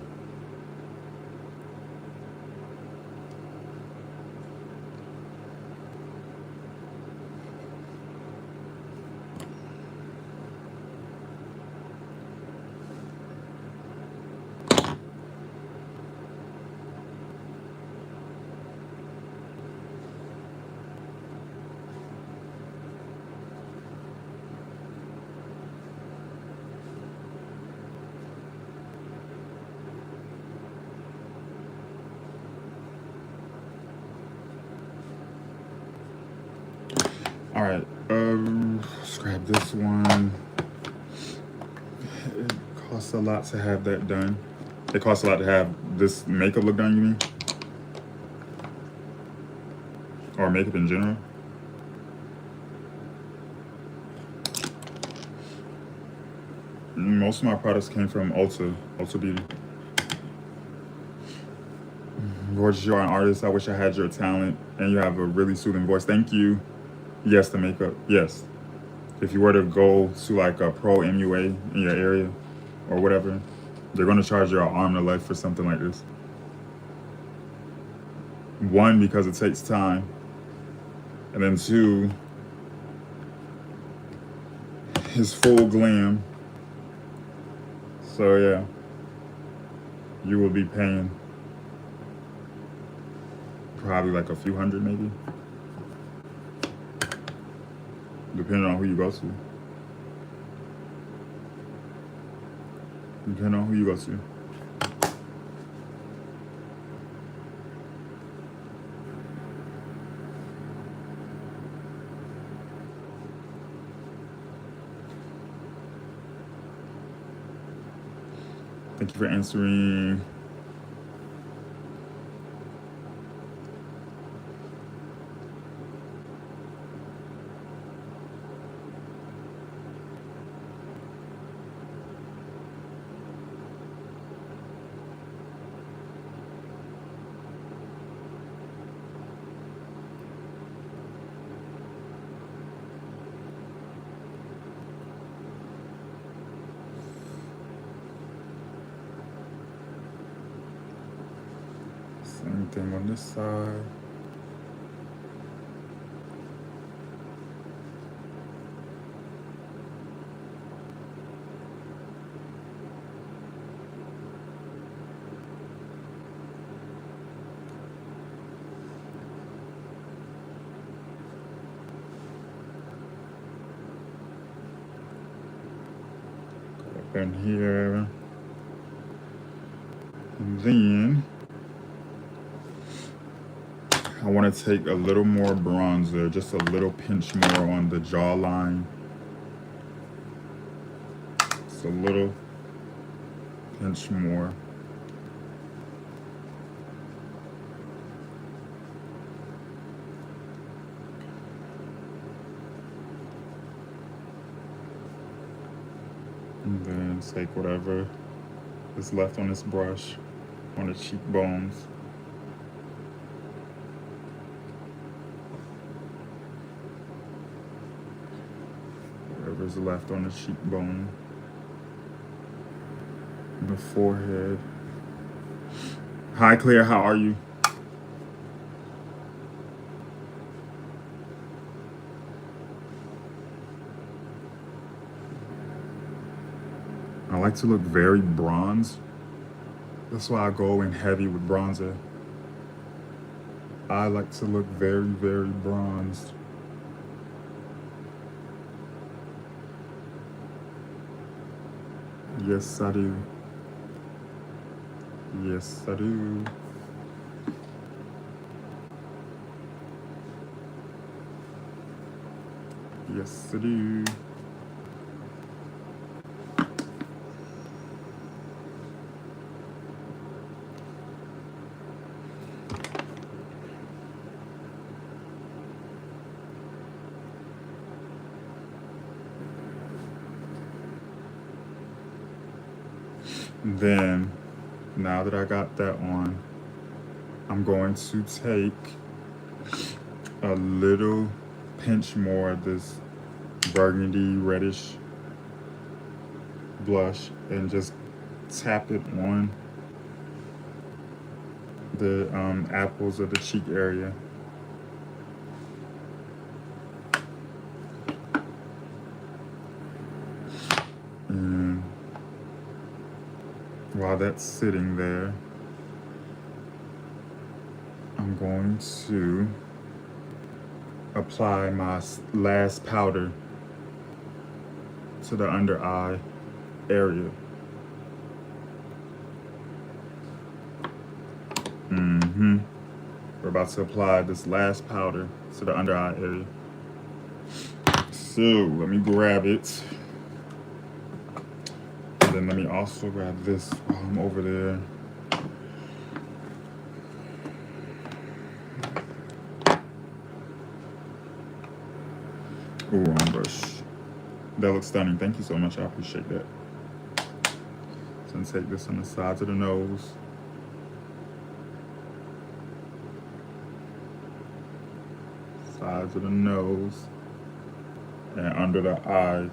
All right, let's grab this one. It costs a lot to have that done. It costs a lot to have this makeup look done, you mean? Or makeup in general? Most of my products came from Ulta Beauty. Gorgeous, you're an artist. I wish I had your talent, and you have a really soothing voice. Thank you. Yes, the makeup. Yes. If you were to go to like a pro MUA in your area or whatever, they're going to charge you an arm and a leg for something like this. One, because it takes time. And then 2, it's full glam. So yeah, you will be paying probably like a few hundred maybe, depending on who you go to. Depending on who you go to. Thank you for answering. Same thing on this side. Up in here. And then I want to take a little more bronzer, just a little pinch more on the jawline. Just a little pinch more. And then take whatever is left on this brush on the cheekbones. Whatever's left on the cheekbone, the forehead. Hi Claire, how are you? I like to look very bronzed. That's why I go in heavy with bronzer. I like to look very, very bronzed. Yes, I do. Yes, I do. Yes, I do. Then, now that I got that on, I'm going to take a little pinch more of this burgundy reddish blush and just tap it on the apples of the cheek area. And while that's sitting there, I'm going to apply my last powder to the under eye area. We're about to apply this last powder to the under eye area. So let me grab it. And then let me also grab this while I'm over there. Ooh, wrong brush. That looks stunning. Thank you so much. I appreciate that. So I'm gonna take this on the sides of the nose. Sides of the nose. And under the eyes.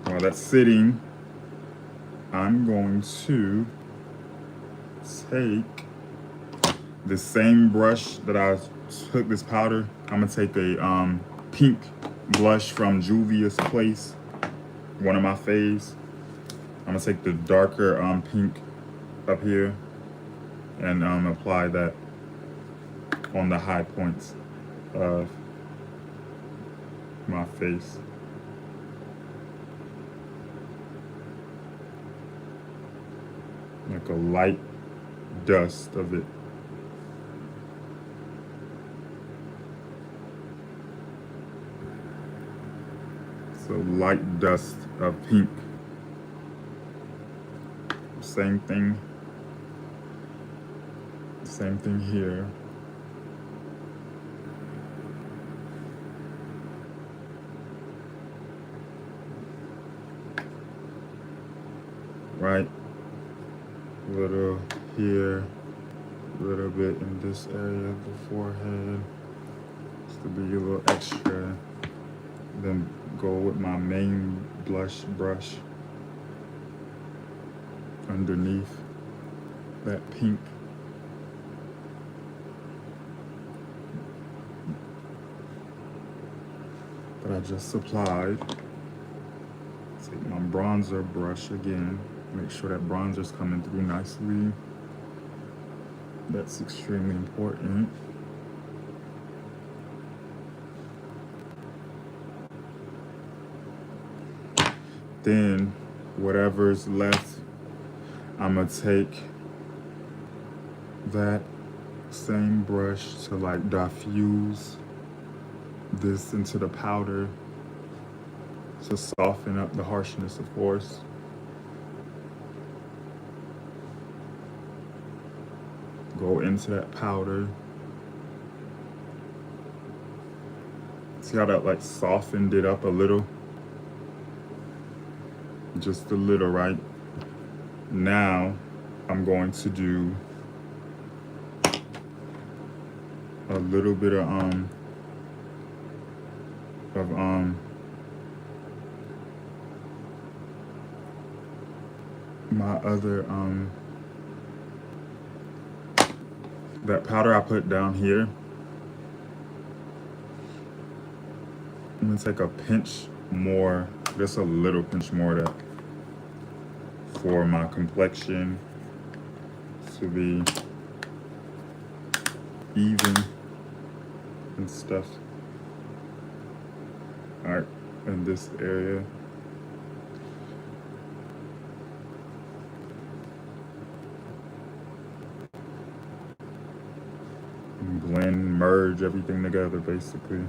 While that's sitting, I'm going to take the same brush that I took this powder. I'm gonna take a pink blush from Juvia's Place, one of my faves. I'm gonna take the darker pink up here and apply that on the high points of my face. Like a light dust of it. So light dust of pink. Same thing. Same thing here. Right. Little here, a little bit in this area of the forehead, just to be a little extra. Then go with my main blush brush underneath that pink. That I just applied. Take my bronzer brush again. Make sure that bronzer's coming through nicely. That's extremely important. Then, whatever's left, I'm gonna take that same brush to like diffuse this into the powder to soften up the harshness, of course. Go into that powder. See how that like softened it up a little? Just a little, right? Now, I'm going to do a little bit of my other that powder I put down here. I'm gonna take a pinch more, just a little pinch more, that for my complexion to be even and stuff. All right, in this area. And blend, merge everything together, basically.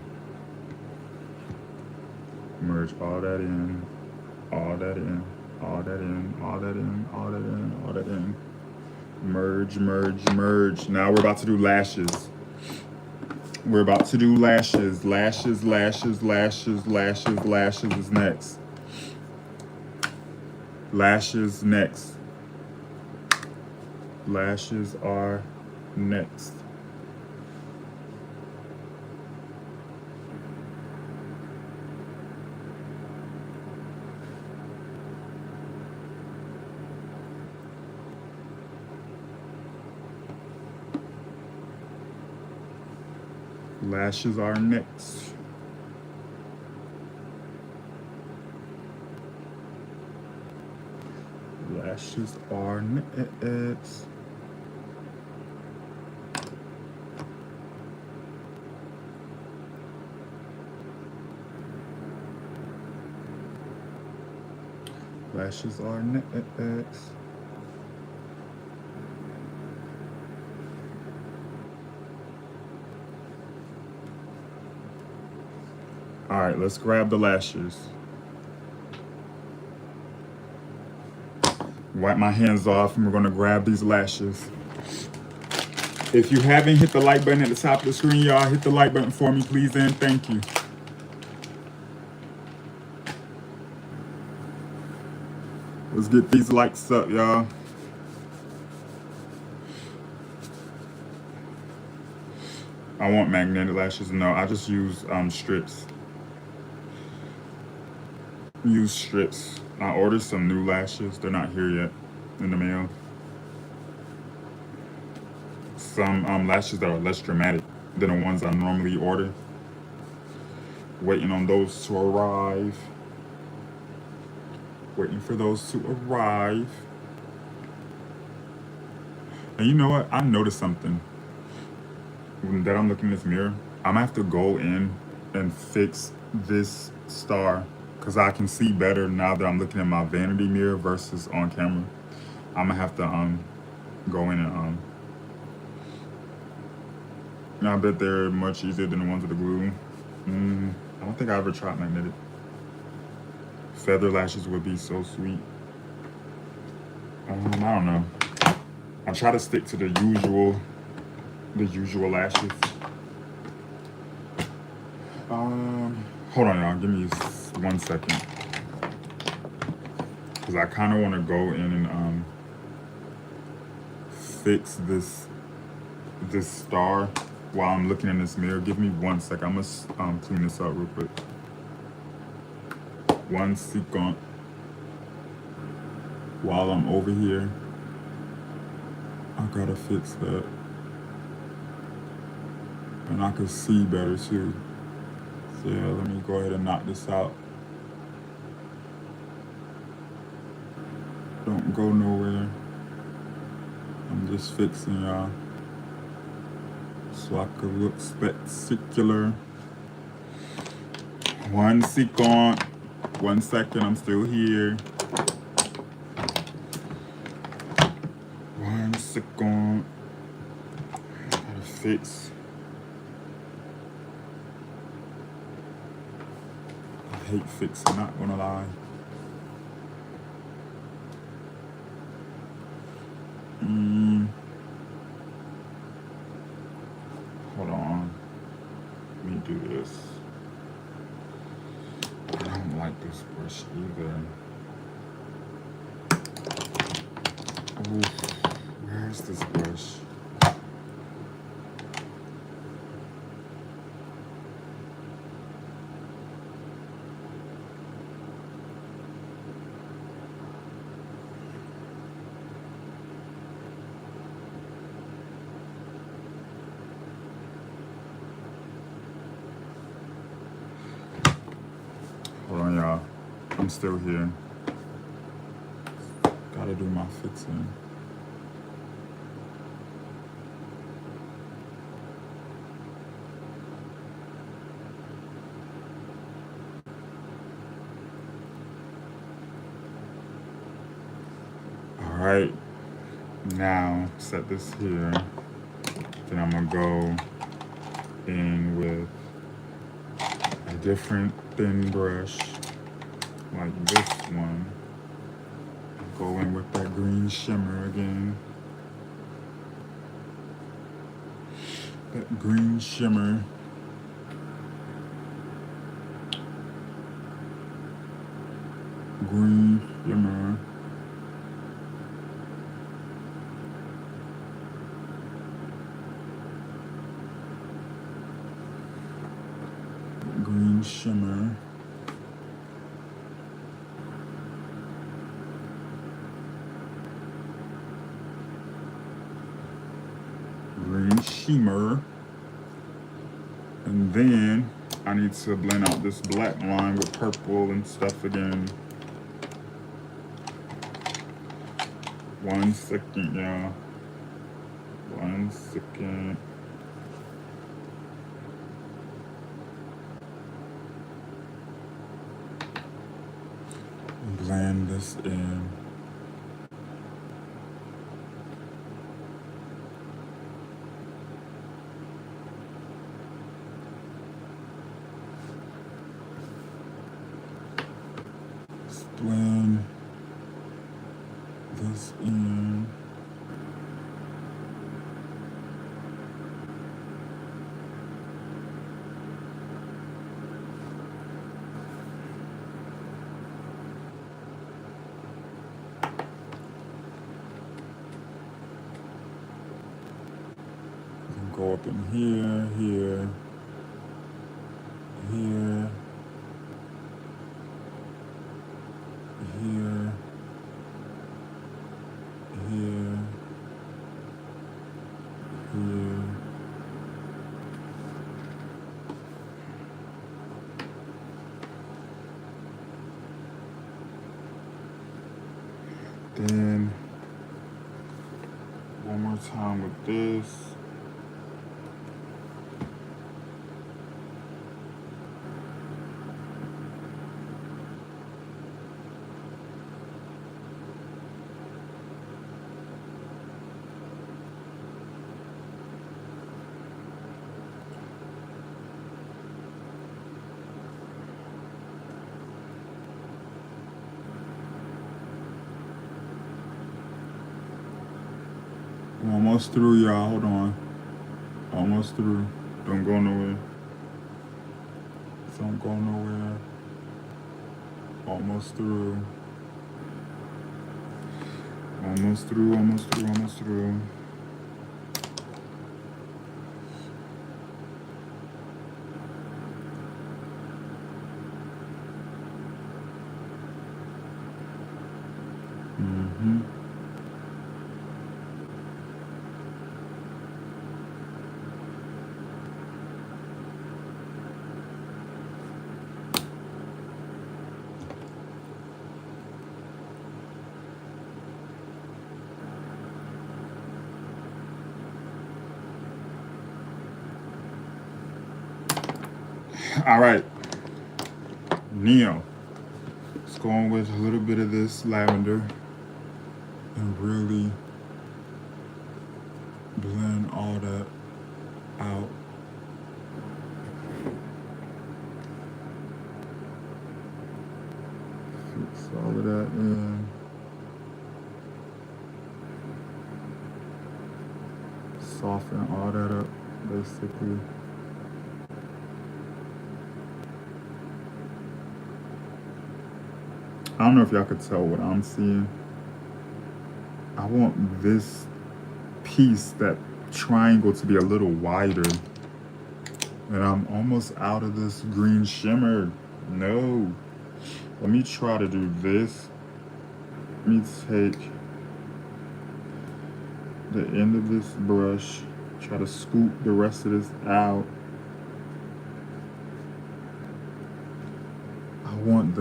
Merge all that in, all that in, all that in, all that in, all that in, all that in. Merge, merge, merge. Now we're about to do lashes. We're about to do lashes. Lashes, lashes, lashes, lashes, lashes is next. Lashes next. Lashes are next. Lashes are next. Lashes are next. Lashes are next. All right, let's grab the lashes. Wipe my hands off and we're gonna grab these lashes. If you haven't hit the like button at the top of the screen, y'all, hit the like button for me, please, and thank you. Let's get these likes up, y'all. I want magnetic lashes. No, I just use strips. Use strips. I ordered some new lashes. They're not here yet in the mail. Some lashes that are less dramatic than the ones I normally order. Waiting on those to arrive. Waiting for those to arrive. And you know what? I noticed something. That I'm looking in this mirror, I'm gonna have to go in and fix this star because I can see better now that I'm looking at my vanity mirror versus on camera. I'm gonna have to go in and I bet they're much easier than the ones with the glue. I don't think I ever tried magnetic. Feather lashes would be so sweet. I don't know. I try to stick to the usual lashes. Hold on, y'all. Give me 1 second, because I kind of want to go in and fix this star while I'm looking in this mirror. Give me 1 second. I must clean this up real quick. 1 second. While I'm over here, I gotta fix that, and I can see better too. So yeah, let me go ahead and knock this out. Don't go nowhere. I'm just fixing, y'all, so I could look spectacular. 1 second. 1 second. I'm still here. 1 second. Gotta fix. I hate fixing, not gonna lie. Hold on. Let me do this. I don't like this brush either. Oof. use this brush. Hold on, y'all. I'm still here. Gotta do my fixing. All right. Now set this here. Then I'm gonna go in with a different thin brush, like this one. Go in with that green shimmer again. That green shimmer. Green shimmer. Green shimmer. Green shimmer. And then I need to blend out this black line with purple and stuff again. 1 second, y'all. 1 second. Blend this in. Blend this in. Go up in here, here, here, here, here, here. Then one more time with this. I'm almost through, y'all. Hold on. Almost through. Don't go nowhere. Don't go nowhere. Almost through. Almost through, almost through, almost through. Mm-hmm. All right, Neo. Let's go on with a little bit of this lavender and really blend all that out. Fix all of that in. Soften all that up, basically. I don't know if y'all could tell what I'm seeing. I want this piece, that triangle, to be a little wider. And I'm almost out of this green shimmer. No. Let me try to do this. Let me take the end of this brush, try to scoop the rest of this out. I want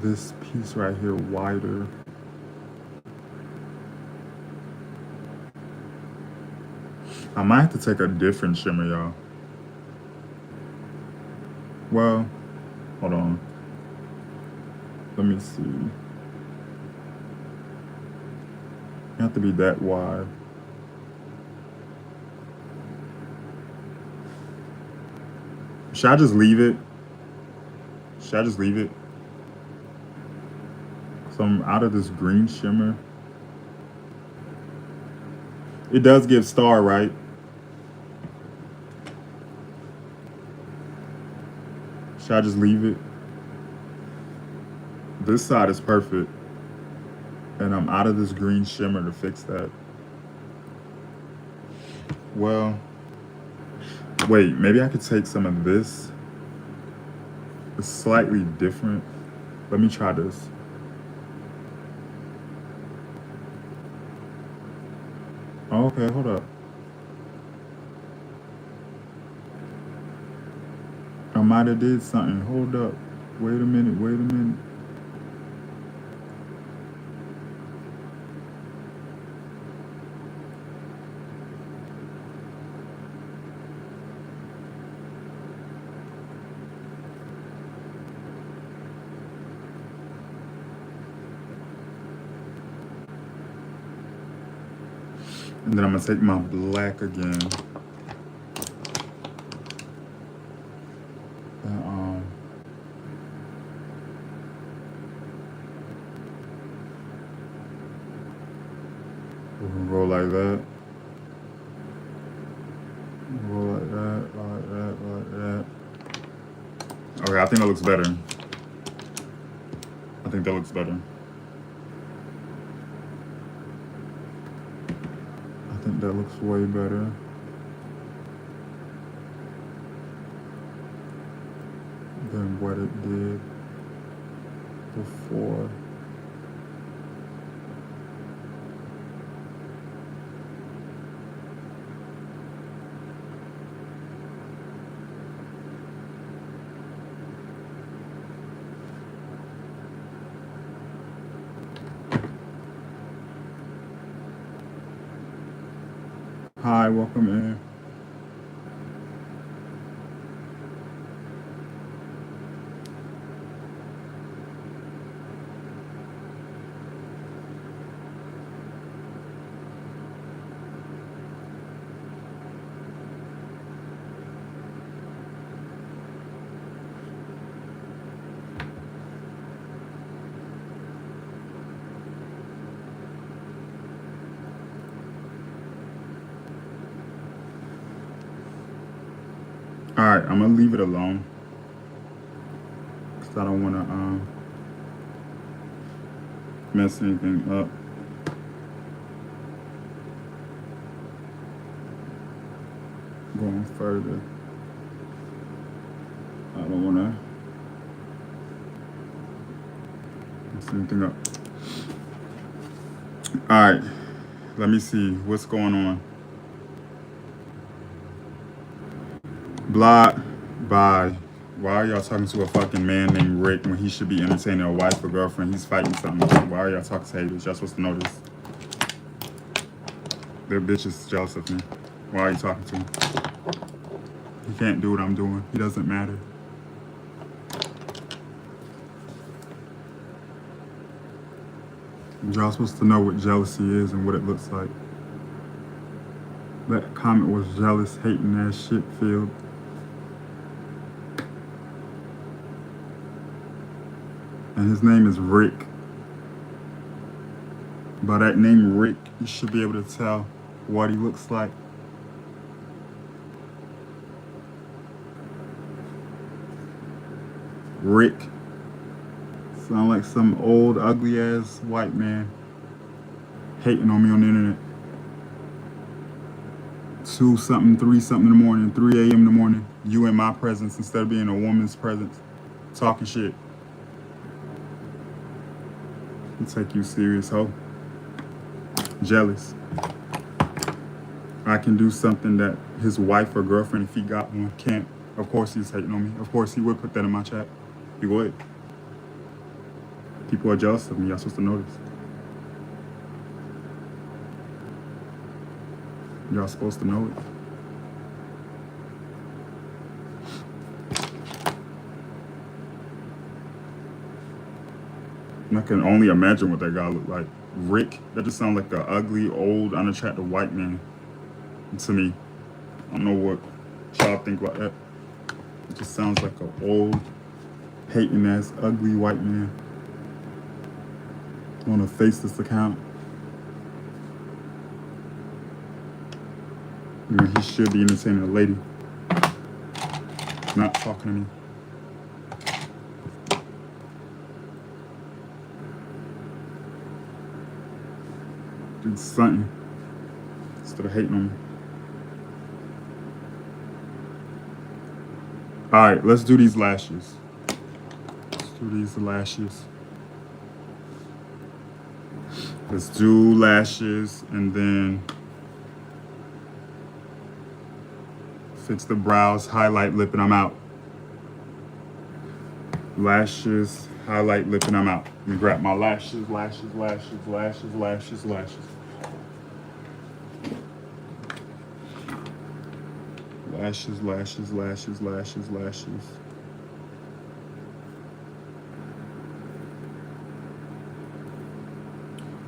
this piece right here wider. I might have to take a different shimmer, y'all. Well, hold on. Let me see. You have to be that wide. Should I just leave it? Should I just leave it? So I'm out of this green shimmer. It does give star, right? Should I just leave it? This side is perfect. And I'm out of this green shimmer to fix that. Well, wait, maybe I could take some of this. It's slightly different. Let me try this. Oh, okay, hold up. I might have did something. Hold up. Wait a minute, wait a minute. And then I'm gonna take my black again. And, we're gonna go like that. Go like that, like that, like that. Okay, I think that looks better. I think that looks better. I think that looks way better. Than what it did before. Hi, welcome in. All right, I'm gonna leave it alone because I don't want to mess anything up. Going further, I don't want to mess anything up. All right, let me see what's going on. Block, bye. Why are y'all talking to a fucking man named Rick when he should be entertaining a wife or girlfriend? He's fighting something. Why are y'all talking to haters? Y'all supposed to know this. Their bitch is jealous of me. Why are you talking to him? He can't do what I'm doing. He doesn't matter. Y'all supposed to know what jealousy is and what it looks like. That comment was jealous, hating ass shit filled. And his name is Rick. By that name, Rick, you should be able to tell what he looks like. Rick. Sound like some old, ugly ass white man hating on me on the internet. 2 something, 3 something in the morning, 3 a.m. in the morning, you in my presence instead of being a woman's presence, talking shit. I'll take you serious, ho. Jealous. I can do something that his wife or girlfriend, if he got one, can't. Of course he's hating on me. Of course he would put that in my chat. He would. People are jealous of me. Y'all supposed to know this. Y'all supposed to know it. And I can only imagine what that guy looked like. Rick, that just sounds like an ugly, old, unattractive white man to me. I don't know what y'all think about that. It just sounds like an old, hating ass, ugly white man on a faceless account. You know, he should be entertaining a lady, not talking to me. Do something instead of hating on me. All right, let's do these lashes. Let's do these lashes. Let's do lashes and then fix the brows, highlight lip, and I'm out. Lashes, highlight lip, and I'm out. Let me grab my lashes, lashes, lashes, lashes, lashes, lashes. Lashes, lashes, lashes, lashes, lashes.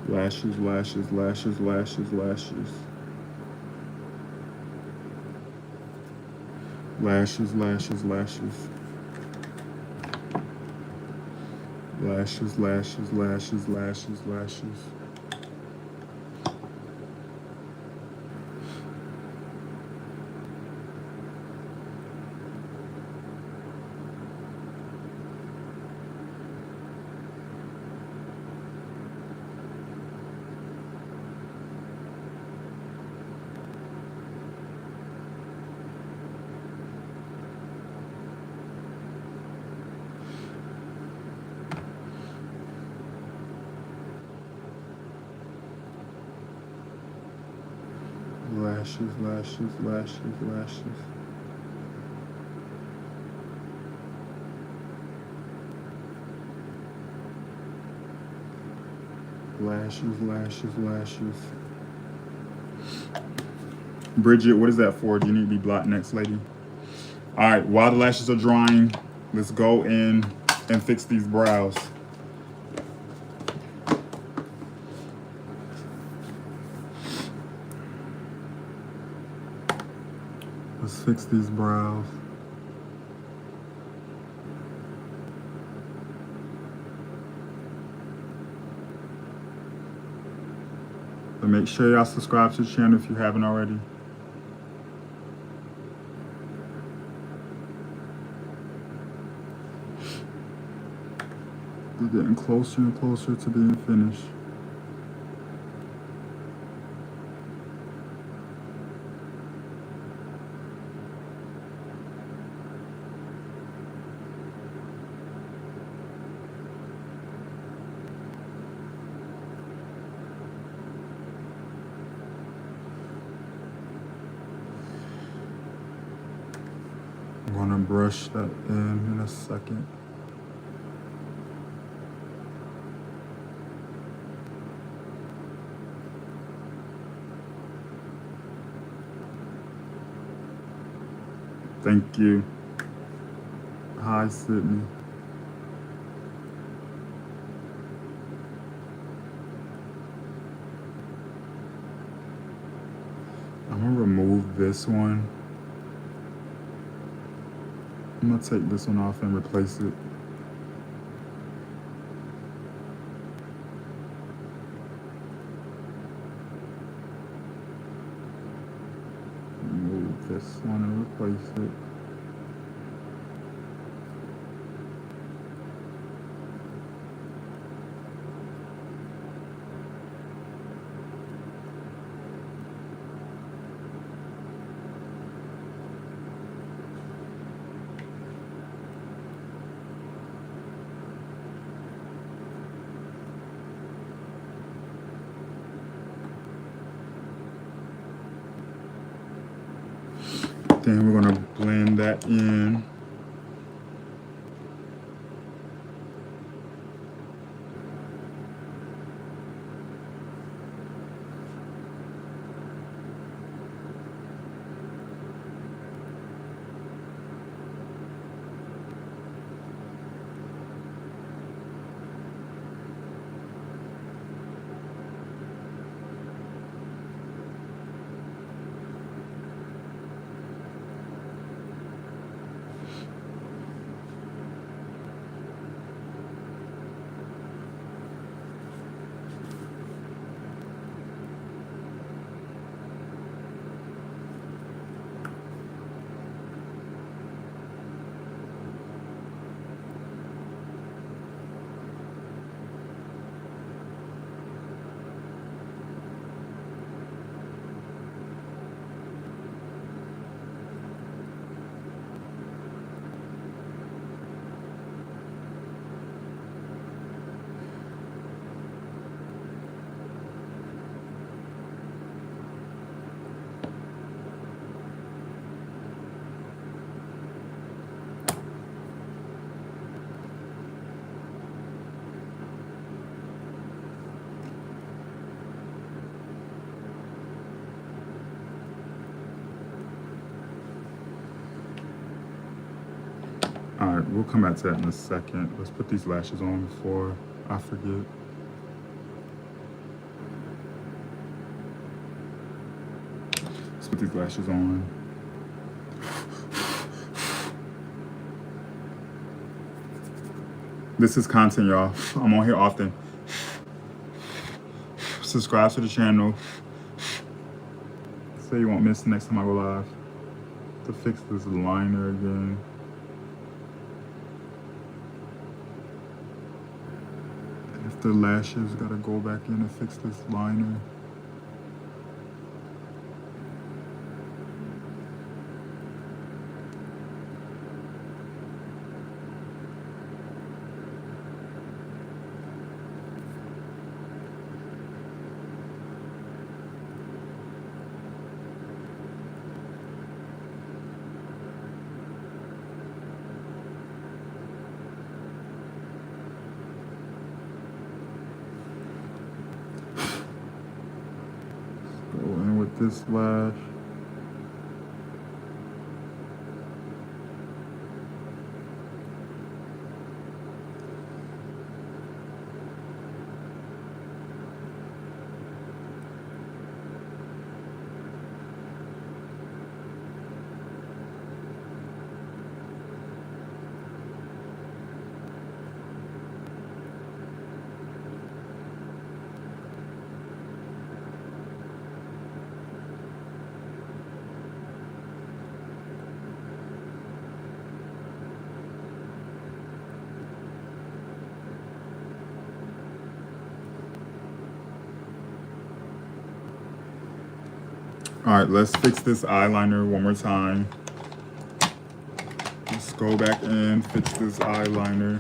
Lashes, lashes, lashes, lashes, lashes. Lashes, lashes, lashes. Lashes, lashes, lashes, lashes, lashes. Lashes, lashes, lashes, lashes. Lashes, lashes, lashes. Bridget, what is that for? Do you need to be blocked next, lady? All right, while the lashes are drying, let's go in and fix these brows. Let's fix these brows. But make sure y'all subscribe to the channel if you haven't already. We're getting closer and closer to being finished. I'm gonna brush that in a second. Thank you. Hi, Sydney. I'm gonna remove this one. I'm gonna take this one off and replace it. Remove this one and replace it. back in. All right, we'll come back to that in a second. Let's put these lashes on before I forget. Let's put these lashes on. This is content, y'all. I'm on here often. Subscribe to the channel so you won't miss the next time I go live. To fix this liner again. If the lashes, gotta go back in and fix this liner. Go in with this lash. All right, let's fix this eyeliner one more time. Let's go back in, fix this eyeliner.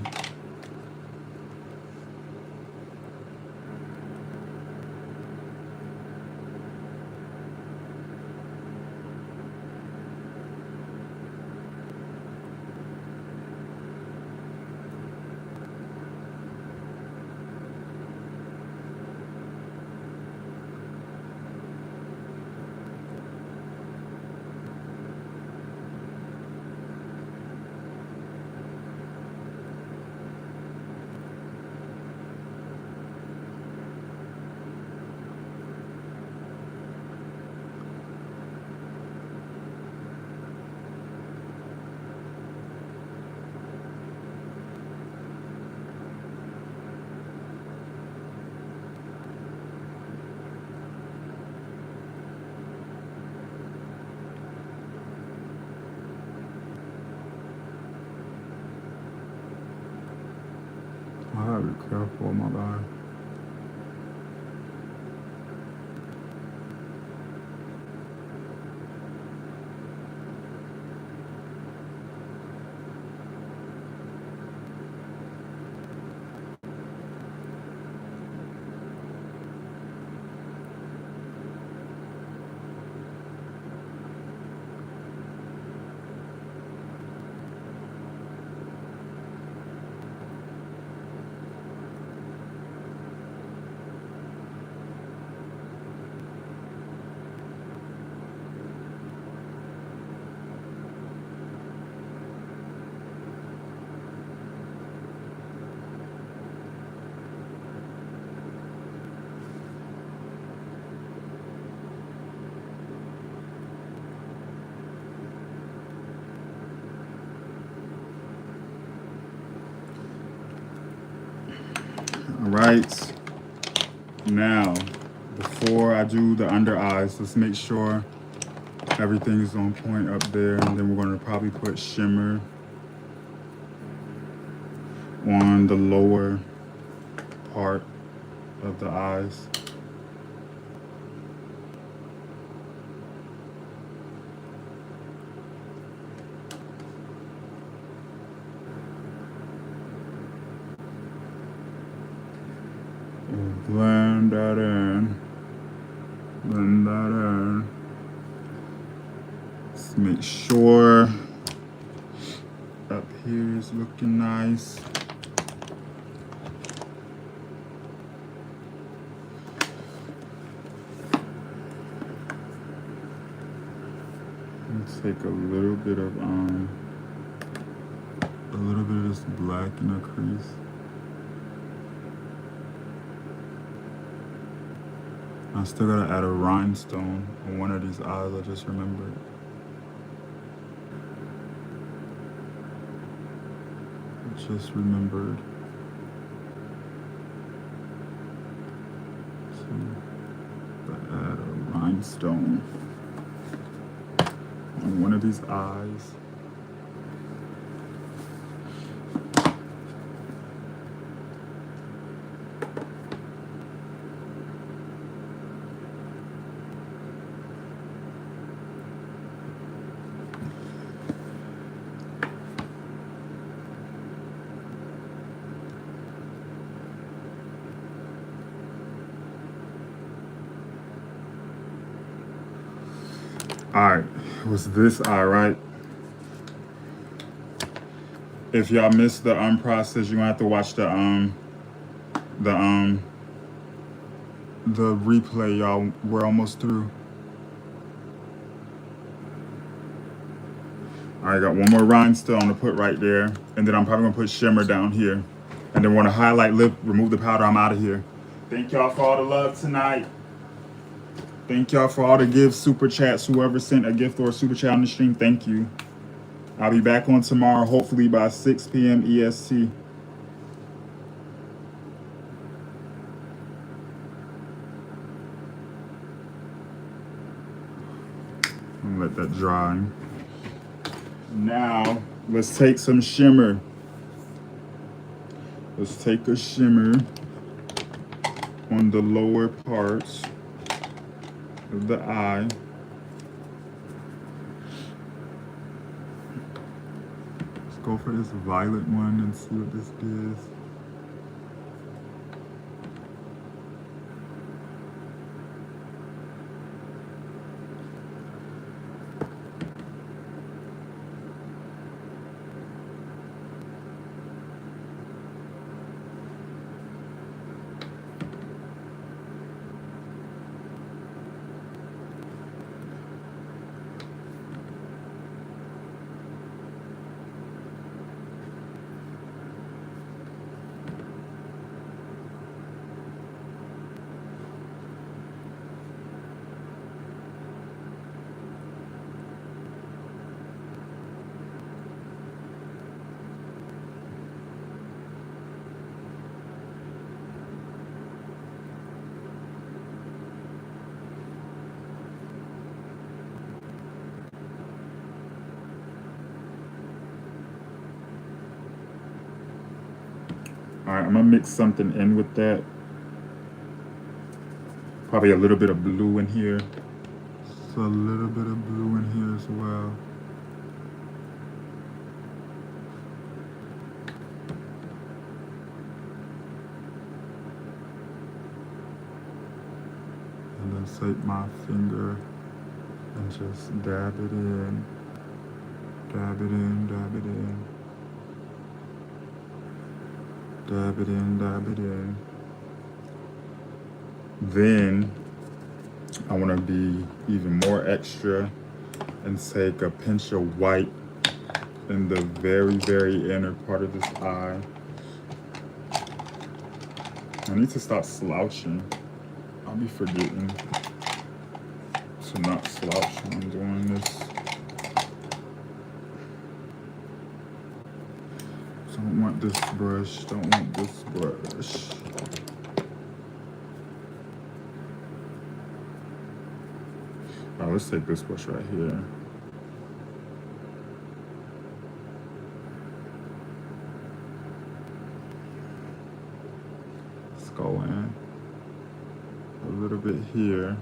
I gotta be careful, my guy. right. Now, before I do the under eyes, let's make sure everything is on point up there. And then we're going to probably put shimmer on the lower part of the eyes. And blend that in. Blend that in. Let's make sure up here is looking nice. Let's take a little bit of this black in the crease. I still gotta add a rhinestone on one of these eyes. I just remembered. So, add a rhinestone on one of these eyes. Alright, was this eye, right? If y'all missed the process, you're gonna have to watch the replay, y'all. We're almost through. I got one more rhinestone to put right there, and then I'm probably gonna put shimmer down here, and then want to highlight lip, remove the powder. I'm out of here. Thank y'all for all the love tonight. Thank y'all for all the gifts, super chats. Whoever sent a gift or a super chat on the stream, thank you. I'll be back on tomorrow, hopefully by 6 p.m. EST. I'm gonna let that dry. Now, let's take some shimmer. Let's take a shimmer on the lower parts of the eye. Let's go for this violet one and see what this gives. All right, I'm gonna mix something in with that. Probably a little bit of blue in here. So a little bit of blue in here as well. And then take my finger and just dab it in. Dab it in, dab it in. Dab it in, dab it in. Then I want to be even more extra and take a pinch of white in the very, very inner part of this eye. I need to stop slouching. I'll be forgetting to not slouch when I'm doing this. So I don't want this brush. Don't want this brush. Oh, let's take this brush right here. Let's go in a little bit here.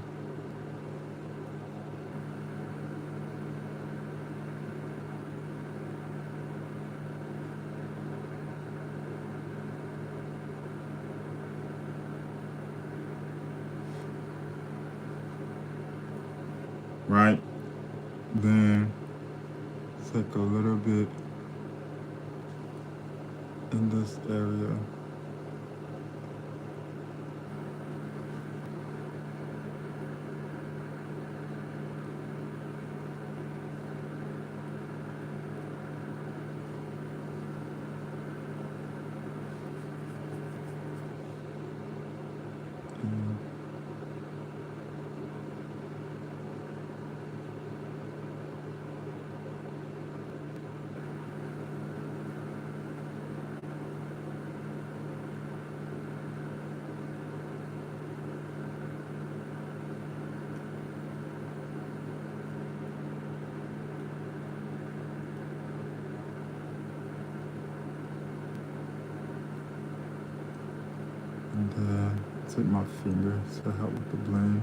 Right? Then take a little bit in this area. And take my finger to help with the blend.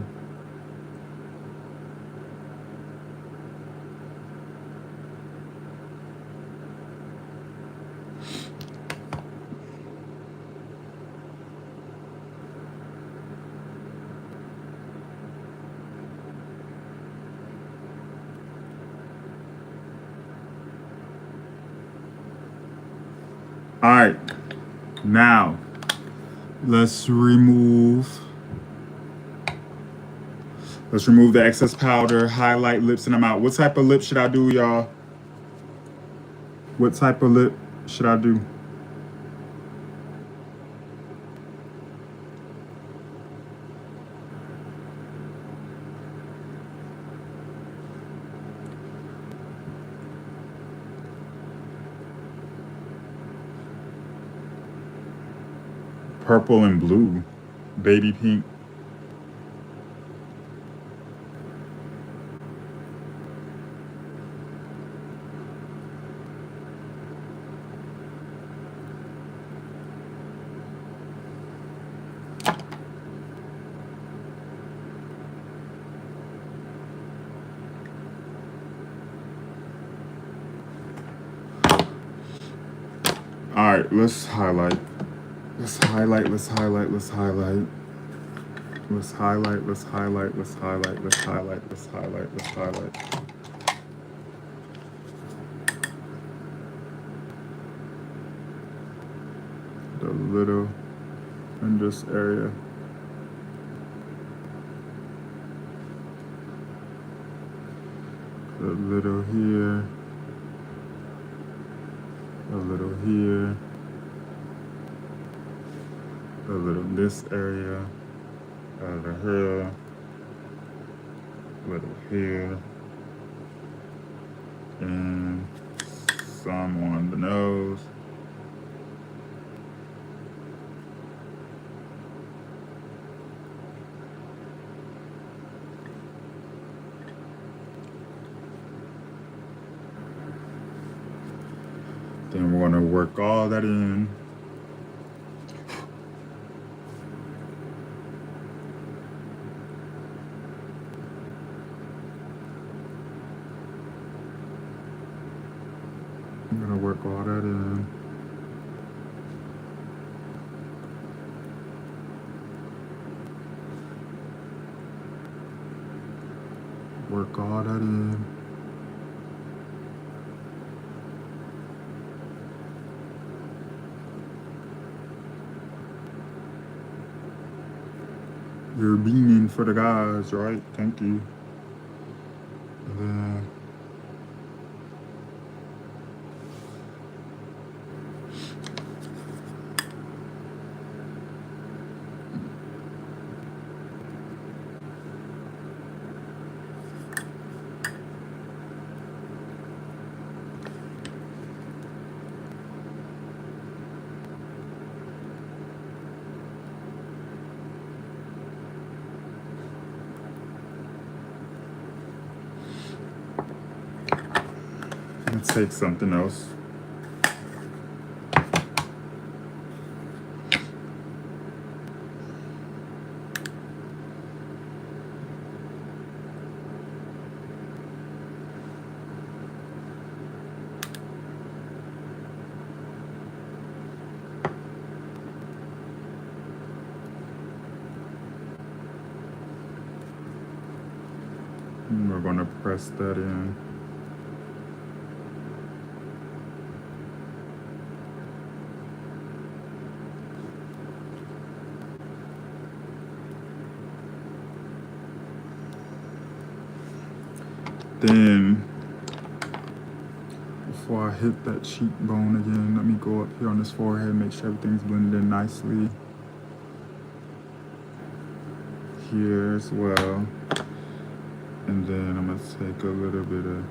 All right, now let's remove the excess powder, highlight lips in the mouth. What type of lip should I do, y'all? What type of lip should I do? Purple and blue, baby pink. All right, let's highlight. Let's highlight, let's highlight, let's highlight. Let's highlight, let's highlight, let's highlight, let's highlight, let's highlight, let's highlight. The little in this area. A little here. A little here. A little in this area. A little here. A little here. And some on the nose. Then we're gonna work all that in. I'm gonna work all that in. Work all that in. You're beaming for the guys, right? Thank you. And then take something else. And we're gonna press that in. Then, before I hit that cheekbone again, let me go up here on this forehead, make sure everything's blended in nicely. Here as well. And then I'm gonna take a little bit of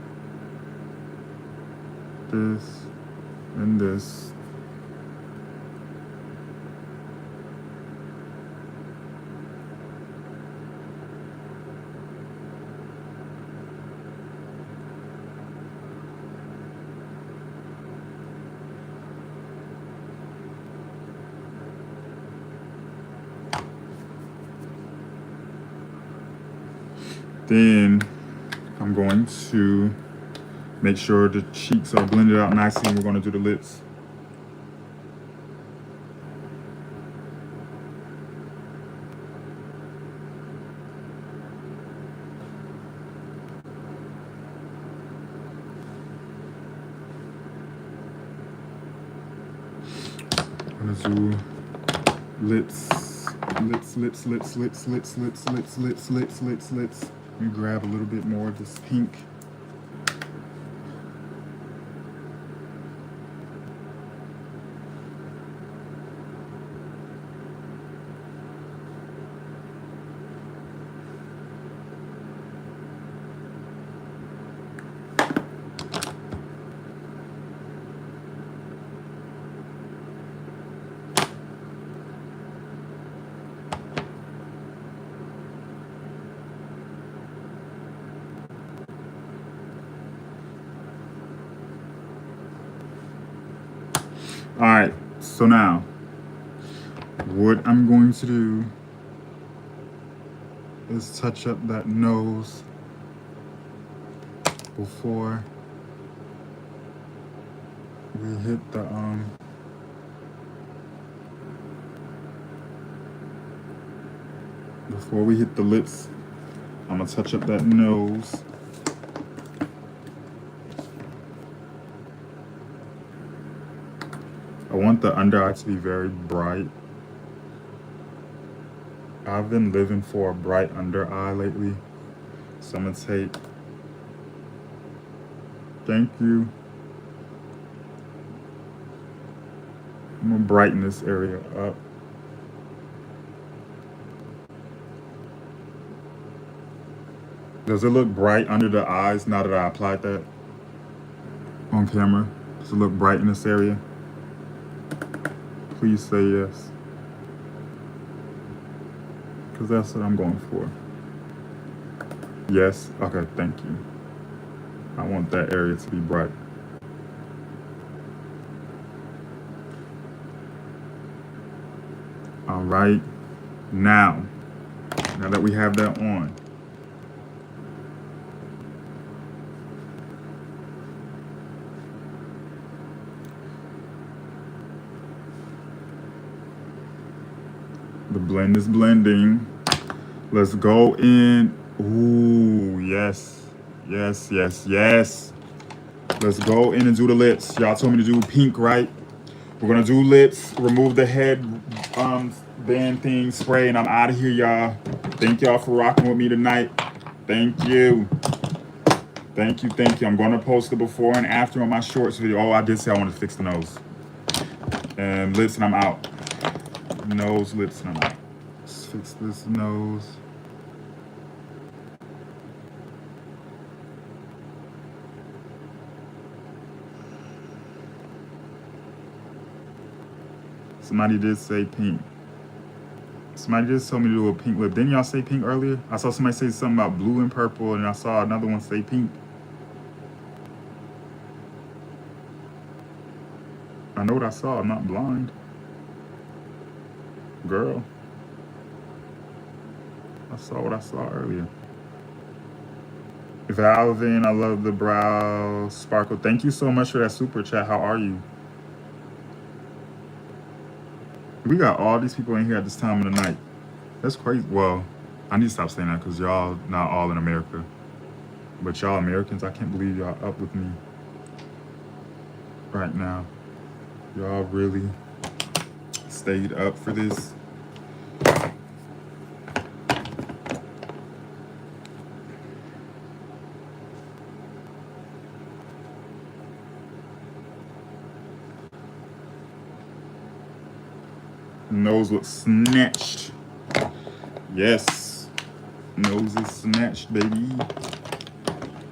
this and this. Then I'm going to make sure the cheeks are blended out nicely, and we're going to do the lips. I'm going to do lips. Lips. Let me grab a little bit more of this pink. All right, so now what I'm going to do is touch up that nose before we hit the lips. I'm gonna touch up that nose. I want the under eye to be very bright. I've been living for a bright under eye lately. So I'm gonna take, thank you. I'm gonna brighten this area up. Does it look bright under the eyes now that I applied that on camera? Does it look bright in this area? Please say yes. Because that's what I'm going for. Yes? Okay, thank you. I want that area to be bright. All right. Now that we have that on, the blend is blending. Let's go in. Ooh, yes. Let's go in and do the lips. Y'all told me to do pink, right? We're gonna do lips, remove the head band thing, spray, and I'm out of here, y'all. Thank y'all for rocking with me tonight. Thank you. I'm gonna post the before and after on my shorts video. Oh, I did say I want to fix the nose. And lips, and I'm out. Nose, lips, and I'm out. Let's fix this nose. Somebody did say pink. Somebody just told me to do a pink lip. Didn't y'all say pink earlier? I saw somebody say something about blue and purple, and I saw another one say pink. I know what I saw. I'm not blind. Girl, I saw what I saw earlier. Valvin, I love the brow sparkle. Thank you so much for that super chat. How are you? We got all these people in here at this time of the night. That's crazy. Well, I need to stop saying that because y'all not all in America. But y'all Americans, I can't believe y'all up with me right now. Y'all really stayed up for this. Nose looks snatched. Yes. Nose is snatched, baby.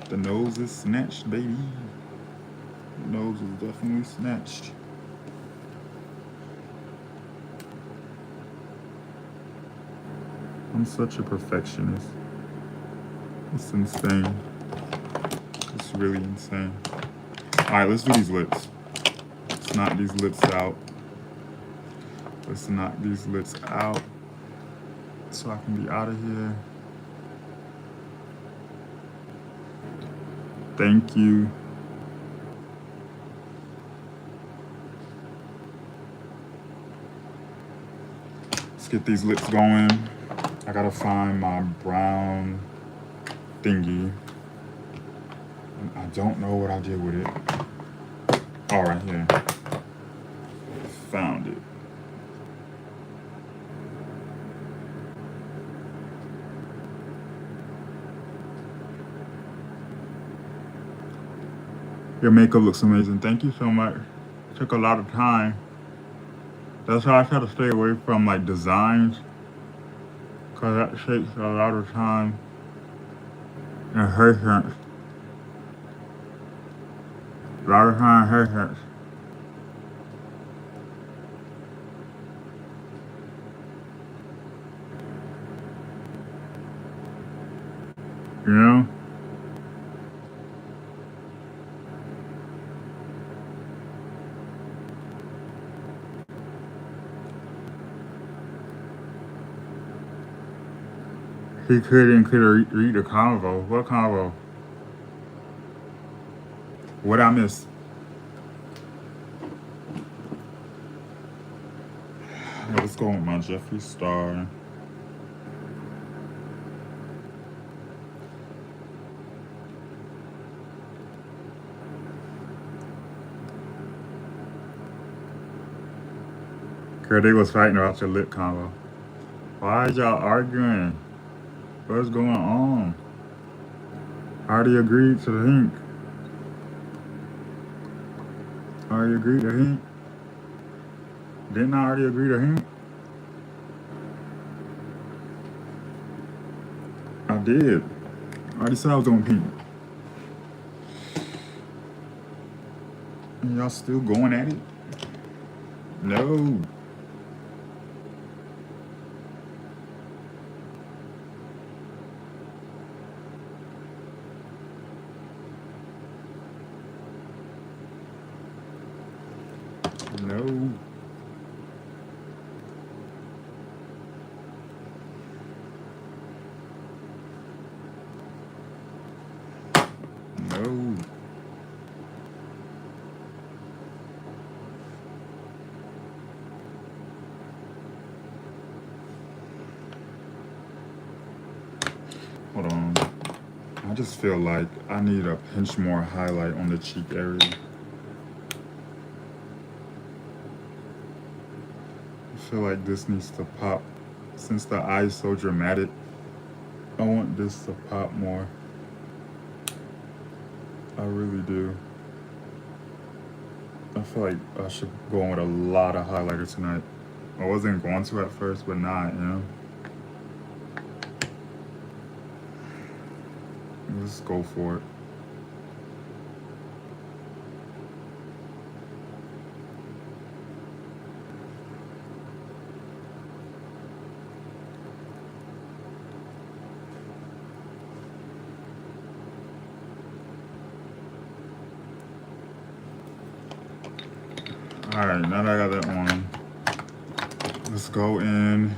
The nose is snatched, baby. The nose is definitely snatched. I'm such a perfectionist. It's insane. It's really insane. All right, let's do these lips. Let's knock these lips out. Let's knock these lips out so I can be out of here. Thank you. Let's get these lips going. I gotta find my brown thingy. I don't know what I did with it. All right, here. Found it. Your makeup looks amazing. Thank you so much. It took a lot of time. That's why I try to stay away from like designs, cause that takes a lot of time and patience. A lot of time and patience. You know? He couldn't read the convo. What convo? What I miss? Let's go with my Jeffree Star. Girl, they was fighting about your lip combo. Why y'all arguing? What's going on? I already agreed to the hint. I already agreed to hint. Didn't I already agree to hint? I did. I already said I was on pink. And y'all still going at it? No. No. No. Hold on. I just feel like I need a pinch more highlight on the cheek area. I feel like this needs to pop. Since the eye is so dramatic, I want this to pop more. I really do. I feel like I should go in with a lot of highlighter tonight. I wasn't going to at first, but not, you know? Let's go for it. All right, now that I got that one, let's go in.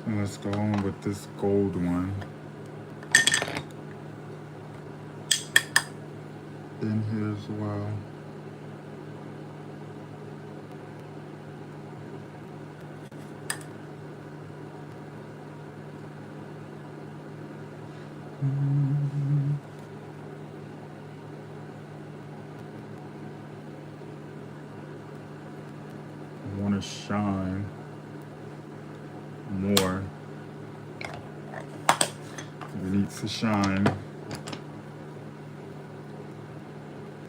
And let's go on with this gold one. In here as well. I want to shine more. It needs to shine.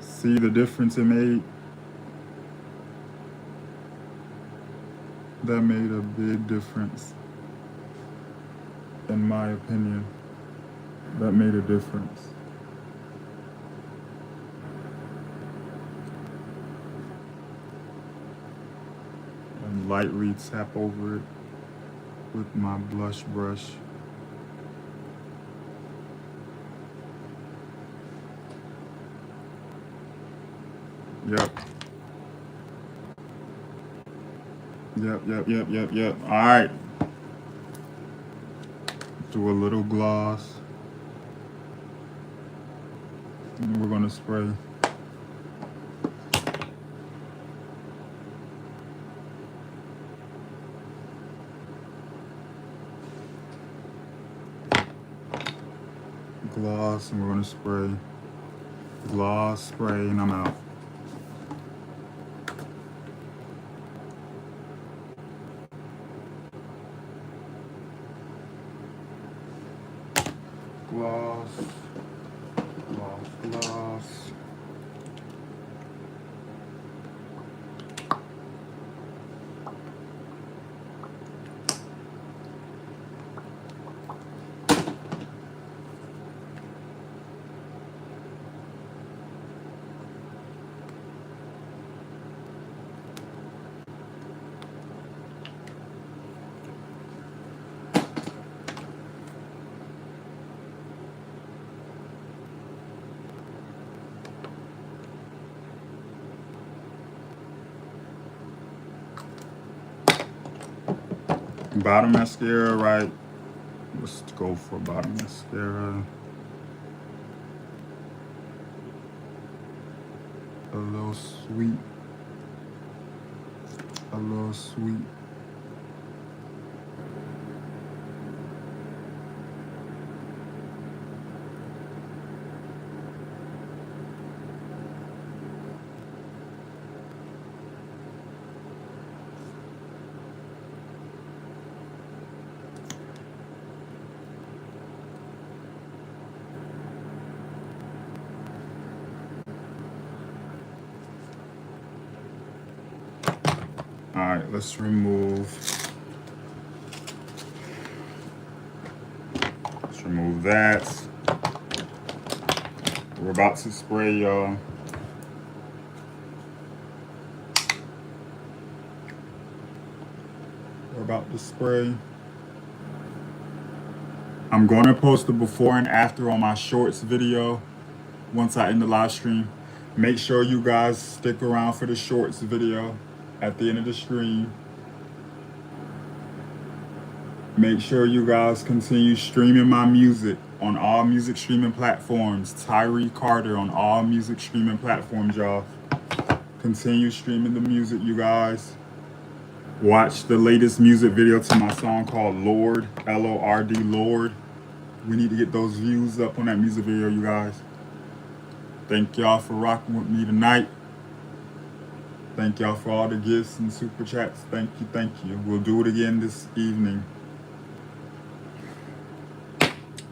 See the difference it made? That made a big difference, in my opinion. That made a difference. And lightly tap over it with my blush brush. Yep. Yep. All right. Do a little gloss. And we're gonna spray. Gloss, and we're gonna spray. Gloss, spray, and I'm out. Gloss, gloss. Bottom mascara, right? Let's go for bottom mascara. A little sweet. A little sweet. All right, let's remove that. We're about to spray, y'all. We're about to spray. I'm gonna post the before and after on my shorts video once I end the live stream. Make sure you guys stick around for the shorts video at the end of the stream. Make sure you guys continue streaming my music on all music streaming platforms. Tyree Carter on all music streaming platforms, y'all. Continue streaming the music, you guys. Watch the latest music video to my song called Lord, Lord, Lord. We need to get those views up on that music video, you guys. Thank y'all for rocking with me tonight. Thank y'all for all the gifts and super chats. Thank you. We'll do it again this evening.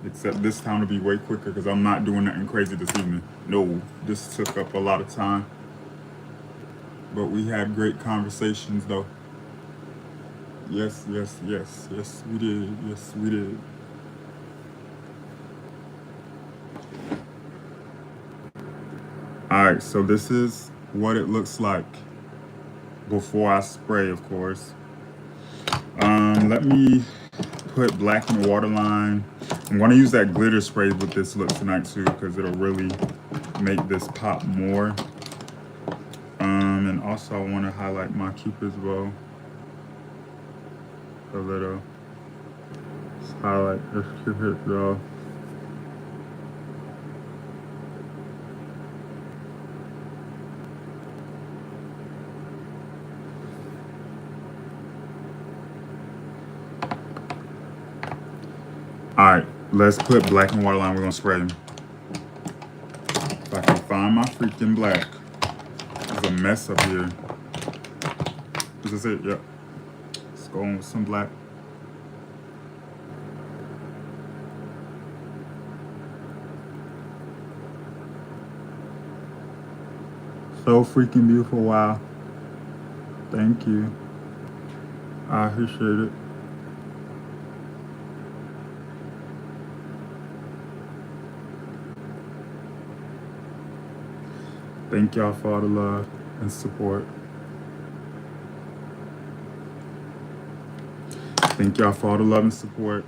Except this time will be way quicker because I'm not doing nothing crazy this evening. No, this took up a lot of time. But we had great conversations though. Yes, we did. Yes, we did. All right, so this is what it looks like before I spray, of course. Let me put black in the waterline. I'm going to use that glitter spray with this look tonight too, because it'll really make this pop more. And also I want to highlight my Cupid's bow a little. Just highlight this Cupid's bow. All right, let's put black and waterline. We're gonna spray. If I can find my freaking black. There's a mess up here. Is this it? Yep. Let's go on with some black. So freaking beautiful. Wow. Thank you. I appreciate it. Thank y'all for all the love and support. Thank y'all for all the love and support.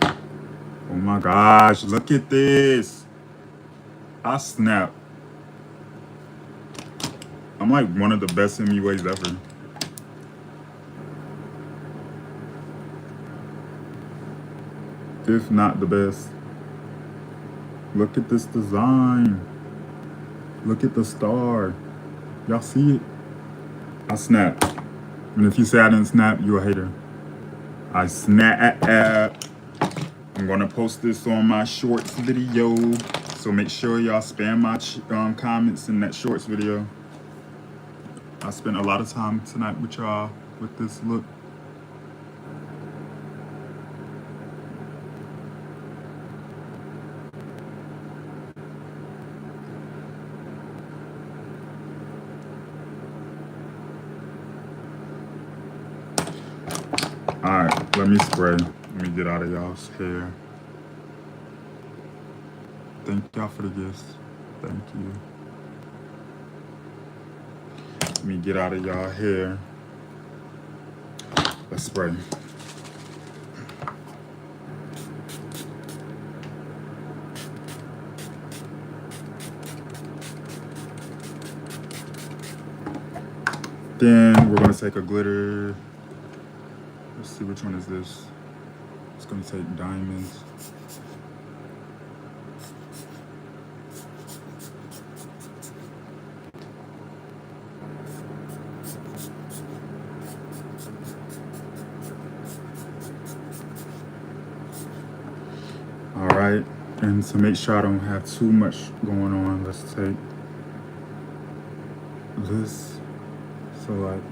Oh my gosh, look at this. I snap. I'm like one of the best MUAs ever. If not the best. Look at this design. Look at the star. Y'all see it? I snap. And if you say I didn't snap, you're a hater. I snap. I'm gonna post this on my shorts video. So make sure y'all spam my comments in that shorts video. I spent a lot of time tonight with y'all with this look. All right, let me spray. Let me get out of y'all's hair. Thank y'all for the gifts. Thank you. Let me get out of y'all hair. Let's spray. Then we're gonna take a glitter. Let's see, which one is this? It's gonna take diamonds. All right, and to make sure I don't have too much going on, let's take this. So like,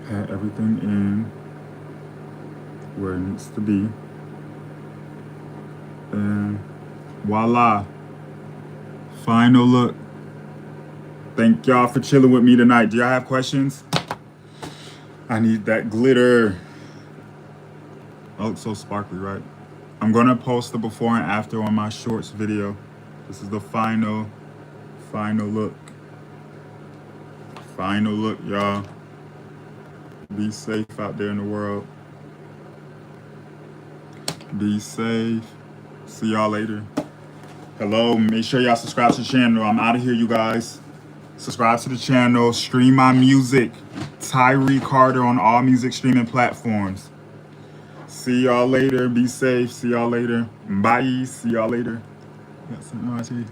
pat everything in where it needs to be. And voila, final look. Thank y'all for chilling with me tonight. Do y'all have questions? I need that glitter. Oh, it's so sparkly, right? I'm gonna post the before and after on my shorts video. This is the final look. Final look, y'all. Be safe out there in the world. Be safe. See y'all later. Hello, make sure y'all subscribe to the channel. I'm out of here, you guys. Subscribe to the channel. Stream my music. Tyree Carter on all music streaming platforms. See y'all later. Be safe. See y'all later. Bye. See y'all later. Got something on my TV.